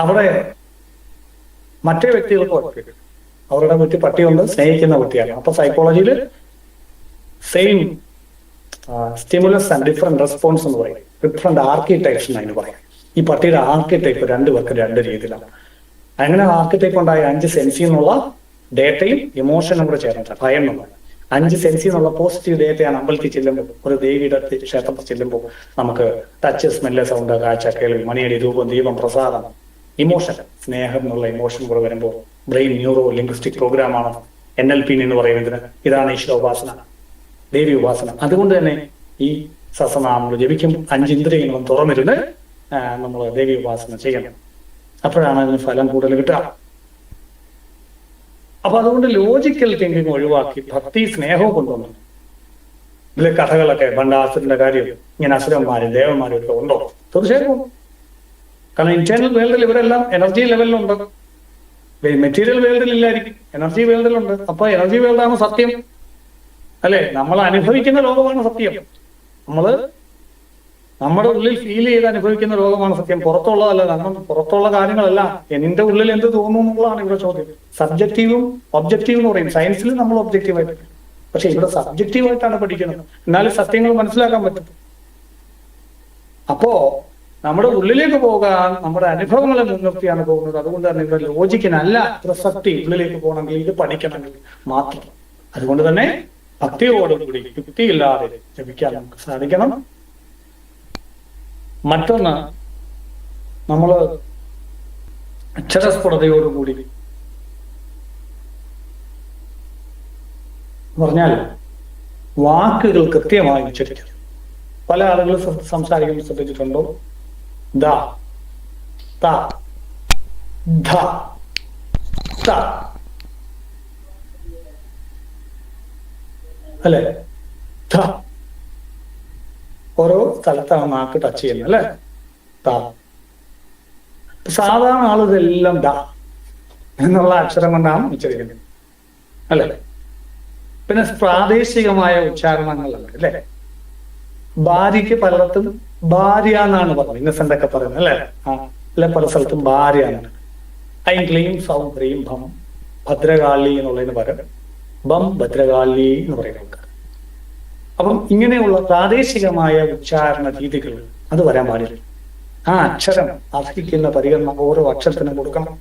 അവിടെ മറ്റേ വ്യക്തികൾക്ക് വർക്ക് അവരുടെ വീട്ടിൽ പട്ടിയുണ്ട്, സ്നേഹിക്കുന്ന വ്യക്തിയാണ്. അപ്പൊ സൈക്കോളജിയിൽ same stimulus and different response എന്ന് പറയും. ഡിഫറെന്റ് ആർക്കിടൈപ്സ് എന്ന് അതിന് പറയാം. ഈ പട്ടിയുടെ ആർക്കിടൈപ്പ് 2 പേർക്ക് 2 രീതിയിലാണ്. അങ്ങനെ ആർക്കിടൈപ്പ് ഉണ്ടായ 5 സെൻസിൽ നിന്നുള്ള ഡേറ്റയും ഇമോഷനും കൂടെ ചേർന്നിട്ടാണ് ഭയം എന്നുള്ളത്. 5 സെൻസിൽ നിന്നുള്ള പോസിറ്റീവ് ഡേറ്റയാണ് അമ്പലത്തിൽ ചെല്ലുമ്പോൾ, ഒരു ദേവിയുടെ ക്ഷേത്രത്തിൽ ചെല്ലുമ്പോൾ നമുക്ക് ടച്ച്, സ്മെല്ല്, സൗണ്ട്, കാഴ്ച, കേൾവി, മണിയടി, രൂപം, ദീപം, പ്രസാദം, ഇമോഷൻ, സ്നേഹം എന്നുള്ള ഇമോഷൻ കൂടെ വരുമ്പോൾ ബ്രെയിൻ ന്യൂറോ ലിംഗ്വിസ്റ്റിക് പ്രോഗ്രാമാണ് NLP എന്ന് പറയുന്നതിന്. ഇതാണ് ഈശ്വരോപാസന, ദേവി ഉപാസന. അതുകൊണ്ട് തന്നെ ഈ സഹസ്രനാമങ്ങൾ ജപിക്കും 5 ഇന്ദ്രിയങ്ങളും തുറന്നിരുന്ന് നമ്മൾ ദേവി ഉപാസന ചെയ്യണം. അപ്പോഴാണ് അതിന് ഫലം കൂടുതൽ കിട്ടുക. അപ്പൊ അതുകൊണ്ട് ലോജിക്കൽ തിങ്കിങ് ഒഴിവാക്കി ഭക്തി, സ്നേഹവും കൊണ്ടുവന്നു. ഇതിലെ കഥകളൊക്കെ ഭണ്ഡാസുരന്റെ കാര്യം, ഇങ്ങനെ അസുരന്മാരും ദേവന്മാരും ഒക്കെ ഉണ്ടോ? തീർച്ചയായും. കാരണം ഇന്റേണൽ വേൾഡിൽ ഇവരെല്ലാം എനർജി ലെവലിലുണ്ട്. മെറ്റീരിയൽ വേൾഡിൽ ഇല്ലായിരിക്കും, എനർജി വേൾഡിലുണ്ട്. അപ്പൊ എനർജി വേൾഡാണ് സത്യം, അല്ലെ? നമ്മൾ അനുഭവിക്കുന്ന ലോകമാണ് സത്യം. നമ്മുടെ ഉള്ളിൽ ഫീൽ ചെയ്ത് അനുഭവിക്കുന്ന ലോകമാണ് സത്യം, പുറത്തുള്ളതല്ല. കാരണം പുറത്തുള്ള കാര്യങ്ങളല്ല, എന്റെ ഉള്ളിൽ എന്ത് തോന്നുന്നു എന്നുള്ളതാണ് ഇവിടെ ചോദ്യം. സബ്ജക്റ്റീവും ഒബ്ജക്റ്റീവും എന്ന് പറയും. സയൻസിൽ നമ്മൾ ഒബ്ജക്റ്റീവായിട്ട്, പക്ഷെ ഇവിടെ സബ്ജക്റ്റീവായിട്ടാണ് പഠിക്കുന്നത്. എന്നാലും സത്യങ്ങൾ മനസ്സിലാക്കാൻ പറ്റും. അപ്പോ നമ്മുടെ ഉള്ളിലേക്ക് പോകാൻ നമ്മുടെ അനുഭവങ്ങളെ മുൻനിർത്തിയാണ് പോകുന്നത്. അതുകൊണ്ട് തന്നെ ഇവിടെ ലോജിക്കിനല്ല പ്രസക്തി. ഉള്ളിലേക്ക് പോകണമെങ്കിൽ ഇത് പഠിക്കണമെങ്കിൽ മാത്രം. അതുകൊണ്ട് തന്നെ ഭക്തിയോടുകൂടി, യുക്തിയില്ലാതെ ജപിക്കാൻ നമുക്ക് സാധിക്കണം. മറ്റൊന്ന്, നമ്മൾ അക്ഷരസ്ഫുടതയോടുകൂടി പറഞ്ഞാൽ വാക്കുകൾ കൃത്യമായി ഉച്ചരിക്കണം. പല ആളുകൾ സംസാരിക്കുമ്പോൾ ശ്രദ്ധിച്ചിട്ടുണ്ടോ? ദ, ത, ധ, ത, അല്ലെ? ധ ഓരോ സ്ഥലത്താണ് നാക്ക് ടച്ച് ചെയ്യുന്നത്, അല്ലെ? ത. സാധാരണ ആളുകളെല്ലാം ദ എന്നുള്ള അക്ഷരം കൊണ്ടാണ് ഉച്ചരിക്കുന്നത്, അല്ലെ? പിന്നെ പ്രാദേശികമായ ഉച്ചാരണങ്ങളുണ്ട്, അല്ലെ? ഭാര്യയ്ക്ക് പലയിടത്തും ഭാര്യ എന്നാണ് പറയുന്നത്, ഇന്നസെന്റ് ഒക്കെ പറയുന്നത്, അല്ലെ? അല്ലെ, പല സ്ഥലത്തും ഭാര്യ എന്നാണ്. ഐം ക്ലീം സൗ ഹ്രീം ഭം ഭദ്രകാളി എന്നുള്ളതിന് പകരം ബം ഭദ്രകാളി എന്ന് പറയുന്ന ആൾക്കാർ. അപ്പം ഇങ്ങനെയുള്ള പ്രാദേശികമായ ഉച്ചാരണ രീതികൾ അത് വരാൻ പാടില്ല. ആ അക്ഷരം അർഹിക്കുന്ന പരിഗണന ഓരോ അക്ഷരത്തിനും കൊടുക്കണം.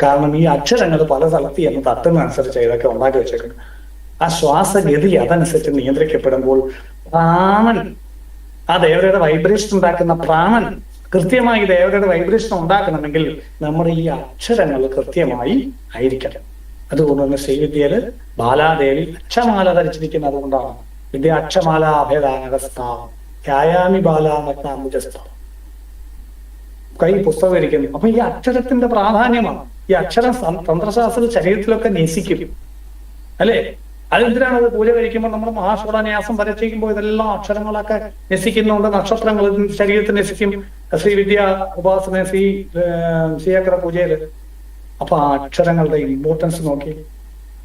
കാരണം ഈ അക്ഷരങ്ങൾ പല സ്ഥലത്ത് എന്ന് തട്ടുന്നതനുസരിച്ച് ഇതൊക്കെ ഉണ്ടാക്കി വെച്ചേക്കണം. ആ ശ്വാസഗതി അതനുസരിച്ച് നിയന്ത്രിക്കപ്പെടുമ്പോൾ പ്രാണൻ, ആ ദേവതയുടെ വൈബ്രേഷൻ ഉണ്ടാക്കുന്ന പ്രാണൻ കൃത്യമായി ദേവതയുടെ വൈബ്രേഷൻ ഉണ്ടാക്കണമെങ്കിൽ നമ്മുടെ ഈ അക്ഷരങ്ങൾ കൃത്യമായി ആയിരിക്കണം. അതുകൊണ്ട് തന്നെ ശ്രീവിദ്യയില് ബാലാദേവി അക്ഷമാല ധരിച്ചിരിക്കുന്നത് കൊണ്ടാണ് വിദ്യ അക്ഷമാല അഭേദാനകസ്ഥാം ധ്യായാമി ബാലാമുജസ്ഥം, കൈ പുസ്തകം ഇരിക്കുന്നു. അപ്പൊ ഈ അക്ഷരത്തിന്റെ പ്രാധാന്യമാണ്. ഈ അക്ഷരം തന്ത്രശാസ്ത്ര ശരീരത്തിലൊക്കെ ന്യസിക്കും, അല്ലെ? അതെന്തിനാണ്? അത് പൂജ കഴിക്കുമ്പോൾ നമ്മൾ മഹാഷോടാന്യാസം വരച്ചിരിക്കുമ്പോൾ ഇതെല്ലാം അക്ഷരങ്ങളൊക്കെ നശിക്കുന്നുണ്ട്. നക്ഷത്രങ്ങൾ ശരീരത്തിൽ നശിക്കും. ശ്രീവിദ്യ ഉപാസന, ശ്രീചക്ര പൂജയില്. അപ്പൊ ആ അക്ഷരങ്ങളുടെ ഇമ്പോർട്ടൻസ് നോക്കി.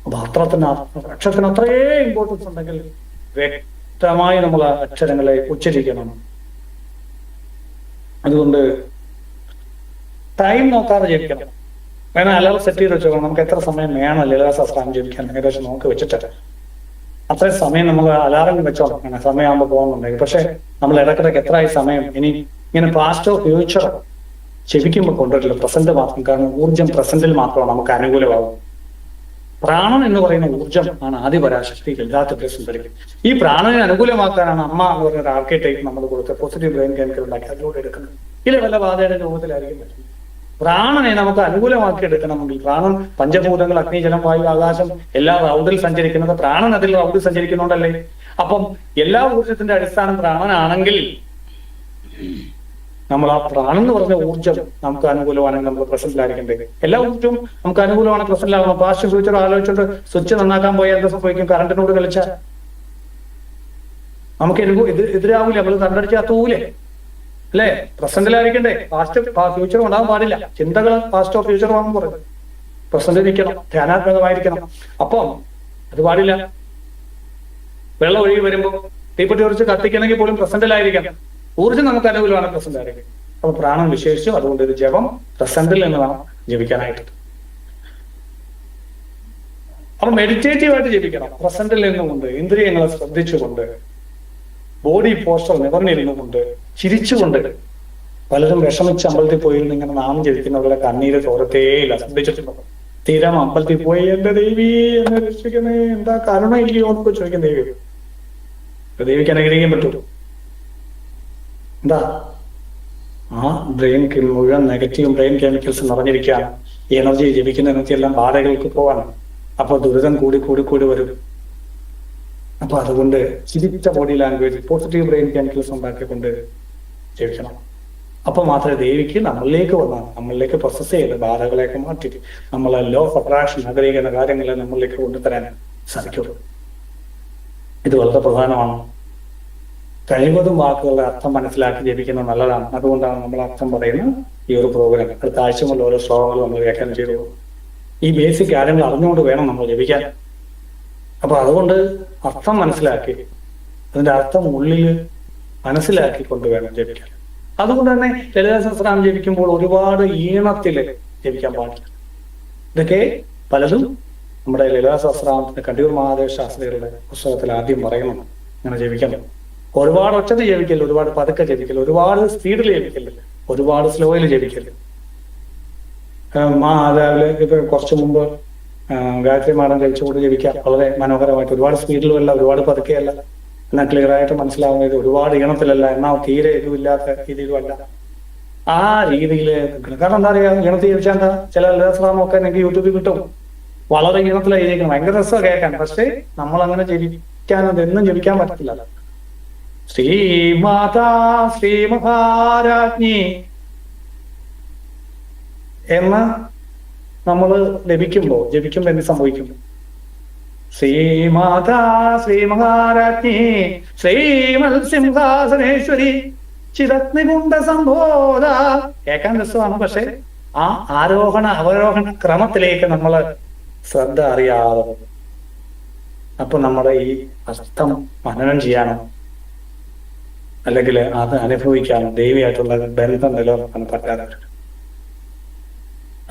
അപ്പൊ അക്ഷരത്തിന് അത്രയേ ഇമ്പോർട്ടൻസ് ഉണ്ടെങ്കിൽ വ്യക്തമായി നമ്മൾ അക്ഷരങ്ങളെ ഉച്ചരിക്കണം. അതുകൊണ്ട് ടൈം നോക്കാതെ ജപിക്കണം. വേണം അലാറം സെറ്റ് ചെയ്ത് വെച്ചോക്കണം. നമുക്ക് എത്ര സമയം വേണം ലളിതാ സഹസ്രനാമം ജപിക്കാൻ ഏകദേശം നോക്കി വെച്ചിട്ട് അത്രയും സമയം നമ്മൾ അലാറം വെച്ചോളാം. അങ്ങനെ സമയമാകുമ്പോൾ പോകുന്നുണ്ടെങ്കിൽ. പക്ഷെ നമ്മൾ ഇടയ്ക്കിടയ്ക്ക് എത്രയായി സമയം, ഇനി ഇങ്ങനെ പാസ്റ്റോ ഫ്യൂച്ചറോ ജപിക്കുമ്പോൾ കൊണ്ടുവരില്ല, പ്രസന്റ് മാത്രം. കാരണം ഊർജം പ്രസന്റിൽ മാത്രമാണ് നമുക്ക് അനുകൂലമാകും. പ്രാണൻ എന്ന് പറയുന്ന ഊർജം ആണ് ആദിപരാശക്തി എല്ലാത്തിലും സുന്ദരിക്കും. ഈ പ്രാണനെ അനുകൂലമാക്കാനാണ് അമ്മ എന്ന് പറയുന്ന ഒരു ആർക്കിടൈപ്പ് നമ്മൾ കൊടുത്ത് പോസിറ്റീവ് ബ്രെയിൻ കെമിക്കൽ ഉണ്ടാക്കി അതിലൂടെ എടുക്കുന്നത്. ഇതിൽ വല്ല ബാധയുടെ രൂപത്തിലായിരിക്കും പറ്റുന്നത്. പ്രാണനെ നമുക്ക് അനുകൂലമാക്കി എടുക്കണമെങ്കിൽ പ്രാണൻ പഞ്ചഭൂതങ്ങൾ അഗ്നി, ജലം, വായു, ആകാശം എല്ലാം റൗണ്ടിൽ സഞ്ചരിക്കുന്നത്. പ്രാണൻ അതിൽ റൗണ്ടിൽ സഞ്ചരിക്കുന്നുണ്ടല്ലേ? അപ്പം എല്ലാ ഊർജത്തിന്റെ അടിസ്ഥാനം പ്രാണനാണെങ്കിൽ നമ്മൾ ആ പ്രാണൻ എന്ന് പറഞ്ഞ ഊർജ്ജം നമുക്ക് അനുകൂലമാണെങ്കിൽ നമ്മൾ പ്രസന്റിലായിരിക്കണ്ടേ. എല്ലാ ഊർജ്ജവും നമുക്ക് അനുകൂലമാണ്, പ്രസന്റിലാകണം. പാസ്റ്റ് ഫ്യൂച്ചർ ആലോചിച്ചിട്ട് സ്വിച്ച് നന്നാക്കാൻ പോയാൽ എന്താ സംഭവിക്കും? കറണ്ടിനോട് കളിച്ചാൽ നമുക്ക് എതിരാവൂലേ? നമ്മൾ കണ്ടടിച്ച് അത്തൂലേ? അല്ലേ? പ്രസന്റിലായിരിക്കണ്ടേ. പാസ്റ്റ് ഫ്യൂച്ചർ ഉണ്ടാകാൻ പാടില്ല. ചിന്തകൾ പാസ്റ്റോ ഫ്യൂച്ചറോ ആണെന്ന് പറയുന്നത്. പ്രസന്റ് നിൽക്കണം, ധ്യാനാത്മകമായിരിക്കണം. അപ്പം അത് പാടില്ല. വെള്ളം ഒഴുകി വരുമ്പോൾ തീപ്പെട്ടി കുറിച്ച് കത്തിക്കണമെങ്കിൽ പോലും പ്രസന്റിലായിരിക്കണം. ഊർജ്ജം നമുക്ക് അനുകൂലമാണ്, പ്രസന്റ് ആയിരിക്കും. അപ്പൊ പ്രാണൻ വിശേഷിച്ചു. അതുകൊണ്ട് ഇത് ജപം പ്രസന്റിൽ നിന്ന് വേണം ജപിക്കാനായിട്ട്. അപ്പൊ മെഡിറ്റേറ്റീവ് ആയിട്ട് ജപിക്കണം. പ്രസന്റിൽ നിന്നുകൊണ്ട്, ഇന്ദ്രിയങ്ങളെ ശ്രദ്ധിച്ചുകൊണ്ട്, ബോഡി പോസ്റ്റർ നിവർന്നിരുന്നുകൊണ്ട്, ചിരിച്ചുകൊണ്ട്. പലരും വിഷമിച്ച് അമ്പലത്തിൽ പോയിരുന്നു ഇങ്ങനെ നാമം ജപിക്കുന്നവരുടെ കണ്ണീര് തോരത്തേയില്ല. ശ്രദ്ധിച്ചിട്ടുണ്ടോ? തീരം അമ്പലത്തിൽ പോയി എന്റെ ദേവി എന്നെ രക്ഷിക്കണേ, എന്താ കരുണ ഇല്ലയോ എന്നൊക്കെ ചോദിക്കും ദേവി. ദേവിക്ക് അനുഗ്രഹിക്കാൻ പറ്റുമോ? എന്താ ആ ബ്രെയിൻ മുഴുവൻ നെഗറ്റീവ് ബ്രെയിൻ കെമിക്കൽസ് നിറഞ്ഞിരിക്കുകയാണ്. ഈ എനർജി ജപിക്കുന്ന എനർജി എല്ലാം ബാധകൾക്ക് പോവാണ്. അപ്പൊ ദുരിതം കൂടി കൂടി കൂടി വരും. അപ്പൊ അതുകൊണ്ട് ചിരിച്ച body language, positive brain chemicals ഉണ്ടാക്കിക്കൊണ്ട് ജപിക്കണം. അപ്പൊ മാത്രമേ ദേവിക്ക് നമ്മളിലേക്ക് വന്നാൽ, നമ്മളിലേക്ക് പ്രോസസ് ചെയ്ത് ബാധകളെയൊക്കെ മാറ്റിയിട്ട് നമ്മളെ ലോ ഓഫ് അട്രാക്ഷൻ ആഗ്രഹിക്കുന്ന കാര്യങ്ങളെ നമ്മളിലേക്ക് കൊണ്ടുതരാൻ സാധിക്കുള്ളൂ. ഇത് വളരെ പ്രധാനമാണ്. കഴിവതും വാക്കുകളുടെ അർത്ഥം മനസ്സിലാക്കി ജപിക്കുന്നത് നല്ലതാണ്. അതുകൊണ്ടാണ് നമ്മൾ അർത്ഥം പറയുന്ന ഈ ഒരു പ്രോഗ്രാം. അടുത്ത ആഴ്ച മുതൽ ഓരോ ശ്ലോകങ്ങൾ നമ്മൾ വ്യാഖ്യാനം ചെയ്തു. ഈ ബേസിക് കാര്യങ്ങൾ അറിഞ്ഞുകൊണ്ട് വേണം നമ്മൾ ജപിക്കാൻ. അപ്പൊ അതുകൊണ്ട് അർത്ഥം മനസ്സിലാക്കി, അതിന്റെ അർത്ഥം ഉള്ളിൽ മനസ്സിലാക്കിക്കൊണ്ട് വേണം ജപിക്കാൻ. അതുകൊണ്ട് തന്നെ ലളിതാ സഹസ്രനാമം ജപിക്കുമ്പോൾ ഒരുപാട് ഈണത്തില് ജപിക്കാൻ പാടില്ല. ഇതൊക്കെ പലതും നമ്മുടെ ലളിതാ സഹസ്രനാമത്തിന്റെ കണ്ടിയൂർ മഹാദേവ ശാസ്ത്രികളുടെ പുസ്തകത്തിൽ ആദ്യം പറയുന്നു. അങ്ങനെ ജപിക്കണം. ഒരുപാട് ഒച്ചത്തിൽ ജപിക്കല്, ഒരുപാട് പതുക്കെ ജപിക്കല്, ഒരുപാട് സ്പീഡിൽ ജപിക്കല്, ഒരുപാട് സ്ലോയിൽ ജപിക്കല്. രാവിലെ ഇപ്പൊ കുറച്ചു മുമ്പ് ഗായത്രി മാഡം ജപിച്ചുകൊണ്ട് ജപിക്കാം വളരെ മനോഹരമായിട്ട്. ഒരുപാട് സ്പീഡിലുമല്ല, ഒരുപാട് പതുക്കെയല്ല, എന്നാൽ ക്ലിയർ ആയിട്ട് മനസ്സിലാവുന്നത്. ഒരുപാട് ഈണത്തിലല്ല, എന്നാൽ തീരെ ഇതുമില്ലാത്ത രീതിയിലുമല്ല. ആ രീതിയിൽ നിൽക്കണം. കാരണം എന്താ പറയുക, ഈണത്തിൽ ജപിച്ചാൽ എന്താ, ചില ലളിതാസഹസ്രനാമമൊക്കെ നിങ്ങൾക്ക് യൂട്യൂബിൽ കിട്ടും. വളരെ ഈണത്തിലാണ് ജപിക്കണം, ഭയങ്കര രസമാണ് കേൾക്കാൻ. പക്ഷെ നമ്മൾ അങ്ങനെ ജപിക്കാനത് എന്നും ജപിക്കാൻ പറ്റത്തില്ല. ശ്രീമാതാ ശ്രീ മഹാരാജ്ഞി എന്ന് നമ്മൾ ജപിക്കുമ്പോ എന്ത് സംഭവിക്കും? ശ്രീമാതാ ശ്രീ മഹാരാജ്ഞി ശ്രീമത്സിംഹാസനേശ്വരി ചിരഗ്നികുണ്ഡ സംബോധ. കേൾക്കാൻ രസമാണ്, പക്ഷെ ആ ആരോഹണ അവരോഹണ ക്രമത്തിലേക്ക് നമ്മൾ ശ്രദ്ധ അറിയാതെ അപ്പൊ നമ്മുടെ ഈ അർത്ഥം മനനം ചെയ്യാനോ അല്ലെങ്കിൽ അത് അനുഭവിക്കാനോ ദേവിയായിട്ടുള്ള ബന്ധം നിലനിർത്താൻ പറ്റാതെ.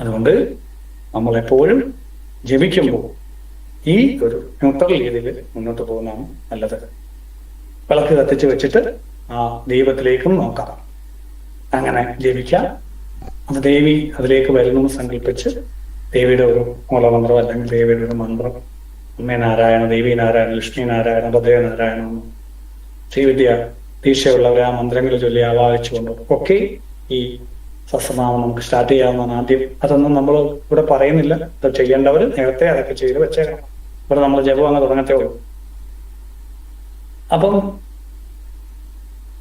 അതുകൊണ്ട് നമ്മൾ എപ്പോഴും ജപിക്കുമ്പോൾ ഈ ഒരു ന്യൂട്രൽ രീതിയിൽ മുന്നോട്ട് പോകുന്നതാണ് നല്ലത്. വിളക്ക് കത്തിച്ച് വെച്ചിട്ട് ആ ദൈവത്തിലേക്കും നോക്കാം. അങ്ങനെ ജപിക്കാം. അത് ദേവി അതിലേക്ക് വരുന്നു സങ്കല്പിച്ച് ദേവിയുടെ ഒരു മൂലമന്ത്രം അല്ലെങ്കിൽ ദേവിയുടെ ഒരു മന്ത്രം, അമ്മേ നാരായണ, ദേവി നാരായണ, ലക്ഷ്മി നാരായണ, ഭദ്രേ നാരായണ, ശ്രീവിദ്യ ദീക്ഷയുള്ളവരെ ആ മന്ത്രങ്ങൾ ചൊല്ലി ആവാഹിച്ചുകൊണ്ട് ഒക്കെ ഈ സഹസ്രനാമം നമുക്ക് സ്റ്റാർട്ട് ചെയ്യാവുന്നതാണ്. ആദ്യം അതൊന്നും നമ്മൾ ഇവിടെ പറയുന്നില്ല. അത് ചെയ്യേണ്ടവർ നേരത്തെ അതൊക്കെ ചെയ്ത് വെച്ചേക്കണം. ഇവിടെ നമ്മൾ ജപം അങ്ങ് തുടങ്ങത്തേ ഉള്ളൂ. അപ്പം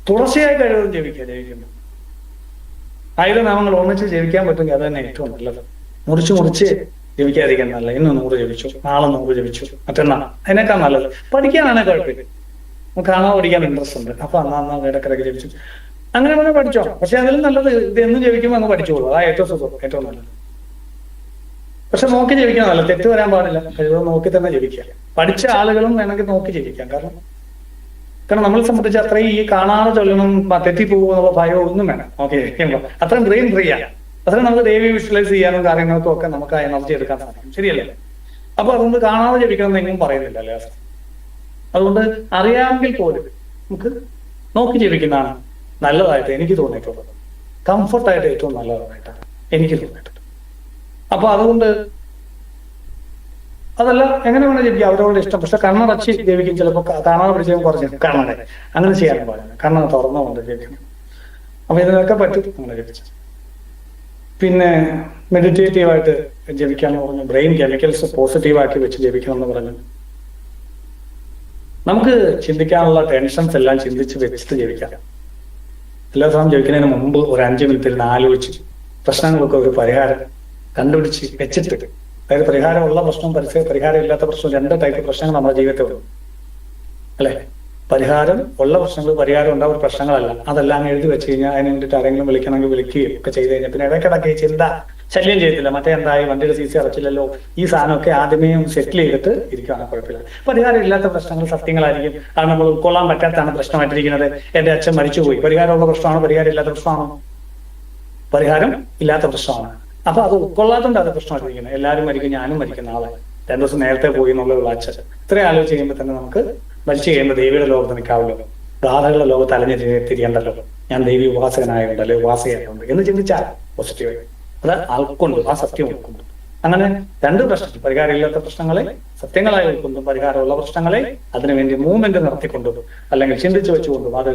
തുടർച്ചയായി കഴിവതും ജപിക്കുമ്പോൾ 1000 നാമങ്ങൾ ഒന്നിച്ച് ജപിക്കാൻ പറ്റുമെങ്കിൽ അത് തന്നെ ഏറ്റവും നല്ലത്. മുറിച്ച് ജപിക്കാതിരിക്കാൻ നല്ല. ഇന്ന് 100 ജപിച്ചു, നാളെ 100 ജപിച്ചു, മറ്റന്നാൾ അതിനേക്കാൾ നല്ലത്. പഠിക്കാനാണെ കുഴപ്പമില്ല, നമുക്ക് കാണാൻ പഠിക്കാൻ ഇൻട്രസ്റ്റ് ഉണ്ട്. അപ്പൊ അന്നാ ഇടക്കിടക്ക് ജപിച്ചു അങ്ങനെ തന്നെ പഠിച്ചോ. പക്ഷെ അതിലും നല്ലത് ഇത് എന്നും ജപിക്കുമ്പോൾ അങ്ങ് പഠിച്ചോളൂ. അതാ ഏറ്റവും സുഖം, ഏറ്റവും നല്ലത്. പക്ഷെ നോക്കി ജപിക്കണം, നല്ല തെറ്റ് വരാൻ പാടില്ല. കഴിവതും നോക്കി തന്നെ ജപിക്കുക. പഠിച്ച ആളുകളും വേണമെങ്കിൽ നോക്കി ജപിക്കാം. കാരണം നമ്മളെ സംബന്ധിച്ച് അത്രയും ഈ കാണാതെ ചൊല്ലണം, തെറ്റിപ്പോകും എന്നുള്ള ഭയം ഒന്നും വേണം. നോക്കി ജപിക്കുമ്പോൾ അത്രയും ബ്രെയിൻ ഫ്രീ ആണ്. അത്രയും നമുക്ക് ദേവി വിഷ്വലൈസ് ചെയ്യാനും കാര്യങ്ങൾക്കും ഒക്കെ നമുക്ക് ആ എനർജി എടുക്കാൻ സാധിക്കും. ശരിയല്ലേ? അപ്പൊ അതുകൊണ്ട് കാണാതെ ജപിക്കണം എന്നെങ്കിലും പറയുന്നില്ല അല്ലേ? അതുകൊണ്ട് അറിയാമെങ്കിൽ പോലും നമുക്ക് നോക്കി ജപിക്കുന്നതാണ് നല്ലതായിട്ട് എനിക്ക് തോന്നിയിട്ടുള്ളത്. കംഫർട്ടായിട്ട് ഏറ്റവും നല്ലതായിട്ടാണ് എനിക്ക് തോന്നിയിട്ടുള്ളത്. അപ്പൊ അതുകൊണ്ട് അതല്ല എങ്ങനെ വേണം ജപിക്കുക, അവരവരുടെ ഇഷ്ടം. പക്ഷെ കണ്ണടച്ച് ജപിക്കും. ചിലപ്പോൾ കാണാതെ പിടിച്ചും കുറച്ച് കണ്ണട അങ്ങനെ ചെയ്യാനും പാടില്ല. കണ്ണ തുറന്നുകൊണ്ട് ജപിക്കണം. അപ്പൊ ഇതിനൊക്കെ പറ്റും അങ്ങനെ ജപിച്ച. പിന്നെ മെഡിറ്റേറ്റീവായിട്ട് ജപിക്കാന്ന് പറഞ്ഞു. ബ്രെയിൻ കെമിക്കൽസ് പോസിറ്റീവാക്കി വെച്ച് ജപിക്കണം എന്ന് പറഞ്ഞു. നമുക്ക് ചിന്തിക്കാനുള്ള ടെൻഷൻസ് എല്ലാം ചിന്തിച്ച് വെച്ചിട്ട് ജീവിക്കാം. എല്ലാ സമയം ജീവിക്കുന്നതിന് മുമ്പ് ഒരു 5 മിനിറ്റ് ഇരുന്ന് ആലോചിച്ച് പ്രശ്നങ്ങളൊക്കെ ഒരു പരിഹാരം കണ്ടുപിടിച്ച് വെച്ചിട്ട്, അതായത് പരിഹാരമുള്ള പ്രശ്നവും പരിഹാരം ഇല്ലാത്ത പ്രശ്നവും 2 ടൈപ്പ് പ്രശ്നങ്ങൾ നമ്മുടെ ജീവിതത്തിൽ വരും അല്ലെ. പരിഹാരം ഉള്ള പ്രശ്നങ്ങൾ, പരിഹാരം ഉണ്ടാവുന്ന പ്രശ്നങ്ങളല്ല. അതെല്ലാം എഴുതി വെച്ച് കഴിഞ്ഞാൽ അതിന് വേണ്ടിയിട്ട് ആരെങ്കിലും വിളിക്കണമെങ്കിൽ വിളിക്കുകയും ഒക്കെ ചെയ്ത് കഴിഞ്ഞാൽ പിന്നെ ഇടയ്ക്കിടയ്ക്ക് ചിന്ത ശല്യം ചെയ്യത്തില്ല. മറ്റേ എന്തായി, വണ്ടിയുടെ CC അടച്ചില്ലല്ലോ, ഈ സാധനമൊക്കെ ആദ്യമേ സെറ്റിൽ ചെയ്തിട്ട് ഇരിക്കുകയാണ്, കുഴപ്പമില്ല. പരിഹാരം ഇല്ലാത്ത പ്രശ്നങ്ങൾ സത്യങ്ങളായിരിക്കും, അത് നമ്മൾ ഉൾക്കൊള്ളാൻ പറ്റാത്തതാണ് പ്രശ്നമായിട്ടിരിക്കുന്നത്. എന്റെ അച്ഛൻ മരിച്ചുപോയി, പരിഹാരമുള്ള പ്രശ്നമാണോ പരിഹാരം ഇല്ലാത്ത പ്രശ്നമാണോ? പരിഹാരം ഇല്ലാത്ത പ്രശ്നമാണ്. അപ്പൊ അത് ഉൾക്കൊള്ളാത്തോണ്ട് അത് പ്രശ്നമായിട്ടിരിക്കുന്നത്. എല്ലാവരും മരിക്കും, ഞാനും മരിക്കുന്ന ആളാണ്, 2 ദിവസം നേരത്തെ പോയി എന്നുള്ള അച്ഛൻ. ഇത്രയും ആലോചിച്ച് കഴിയുമ്പോൾ തന്നെ നമുക്ക് മരിച്ചു കഴിയുമ്പോൾ ദേവിയുടെ ലോകത്ത് നിൽക്കാവല്ലോ, ഗാഥകളുടെ ലോകത്ത് അലഞ്ഞ് തിരിയണ്ടല്ലോ, ഞാൻ ദേവി ഉപാസകനായുണ്ട് അല്ലെ ഉപാസകനായുണ്ട് എന്ന് ചിന്തിച്ചാൽ പോസിറ്റീവായി അത് ആൾക്കൊണ്ട് ആ സത്യം ഉൾക്കൊണ്ടു. അങ്ങനെ 2 പ്രശ്നങ്ങൾ, പരിഹാരമില്ലാത്ത പ്രശ്നങ്ങളെ സത്യങ്ങളായി ഉൾക്കൊണ്ടും, പരിഹാരമുള്ള പ്രശ്നങ്ങളെ അതിനുവേണ്ടി മൂവ്മെന്റ് നടത്തിക്കൊണ്ടും അല്ലെങ്കിൽ ചിന്തിച്ചു വെച്ചുകൊണ്ടും അത്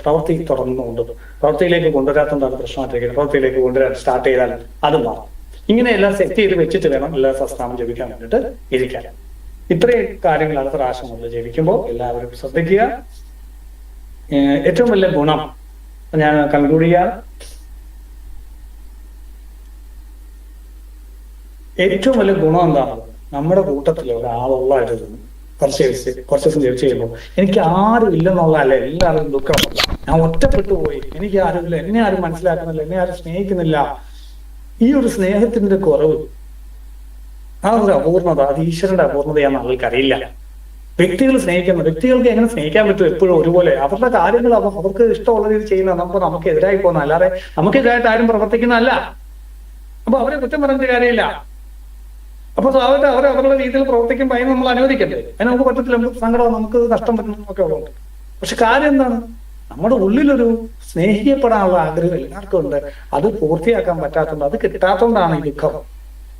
പ്രവൃത്തി തുടർന്നുകൊണ്ടും, പ്രവൃത്തിയിലേക്ക് കൊണ്ടുവരാത്തോണ്ടാണ് പ്രശ്നമായിട്ടിരിക്കുന്നത്. പ്രവൃത്തിയിലേക്ക് കൊണ്ടുവരാൻ സ്റ്റാർട്ട് ചെയ്താൽ അത് മാറും. ഇങ്ങനെ എല്ലാം സെറ്റ് ചെയ്ത് വെച്ചിട്ട് വേണം എല്ലാ സസ്ഥാനം ജപിക്കാൻ വേണ്ടിയിട്ട് ഇരിക്കാൻ. ഇത്രയും കാര്യങ്ങൾ അടുത്ത പ്രാവശ്യം കൊണ്ട് ജപിക്കുമ്പോൾ എല്ലാവരും ശ്രദ്ധിക്കുക. ഏറ്റവും വലിയ ഗുണം ഞാൻ കൺക്ലൂഡ് ചെയ്യാം. ഏറ്റവും വലിയ ഗുണം എന്താണ്? നമ്മുടെ കൂട്ടത്തിൽ ഒരാളുള്ളതായിട്ട് തോന്നും. കുറച്ച് ദിവസം ജപിച്ച് കഴിയുമ്പോൾ എനിക്ക് ആരും ഇല്ലെന്നുള്ളതല്ല, എല്ലാവരും ദുഃഖം, ഞാൻ ഒറ്റപ്പെട്ടു പോയി, എനിക്ക് ആരുമില്ല, എന്നെ ആരും മനസ്സിലാക്കുന്നില്ല, എന്നെ ആരും സ്നേഹിക്കുന്നില്ല. ഈ ഒരു സ്നേഹത്തിന്റെ കുറവ്, ആ ഒരു അപൂർണത, അത് ഈശ്വരന്റെ അപൂർണതയാണെന്ന് ആൾക്കറിയില്ല. വ്യക്തികൾ സ്നേഹിക്കുന്ന വ്യക്തികൾക്ക് എങ്ങനെ സ്നേഹിക്കാൻ പറ്റും? എപ്പോഴും ഒരുപോലെ അവരുടെ കാര്യങ്ങൾ അവർക്ക് ഇഷ്ടമുള്ള രീതി ചെയ്യുന്ന നമുക്ക് എതിരായി പോകുന്ന, അല്ലാതെ നമുക്കെതിരായിട്ട് ആരും പ്രവർത്തിക്കുന്നതല്ല. അപ്പൊ അവരെ കുറ്റം പറഞ്ഞിട്ട് കാര്യമില്ല. അപ്പൊ അവരുടെ രീതിയിൽ പ്രവർത്തിക്കുമ്പോൾ അതിന് നമ്മൾ അനുവദിക്കണ്ടേ? അതിന് നമുക്ക് പറ്റത്തില്ല, നമുക്ക് സങ്കടം, നമുക്ക് നഷ്ടം പറ്റുന്നതൊക്കെ ഉള്ളത്. പക്ഷെ കാര്യം എന്താണ്? നമ്മുടെ ഉള്ളിലൊരു സ്നേഹിക്കപ്പെടാനുള്ള ആഗ്രഹം എല്ലാവർക്കും ഉണ്ട്. അത് പൂർത്തിയാക്കാൻ പറ്റാത്തതുകൊണ്ട്, അത് കിട്ടാത്തതുകൊണ്ടാണ് ഈ ദുഃഖം.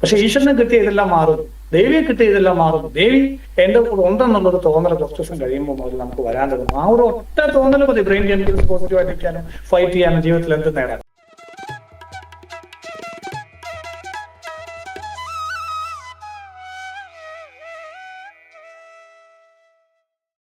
പക്ഷെ ഈശ്വരനെ കിട്ടിയ ഇതെല്ലാം മാറും, ദേവിയെ കിട്ടിയ ഇതെല്ലാം മാറും. ദേവി എന്റെ കൂടെ ഉണ്ടെന്നുള്ളൊരു തോന്നൽ കുറച്ച് ദിവസം കഴിയുമ്പോൾ മുതൽ നമുക്ക് വരാൻ തുടങ്ങും. ആ ഒരു ഒറ്റ തോന്നൽ മതി ബ്രെയിൻ കെമിക്കൽസ് പോസിറ്റീവായിട്ടിരിക്കാനും ഫൈറ്റ് ചെയ്യാനും ജീവിതത്തിൽ എന്ത് നേടാൻ.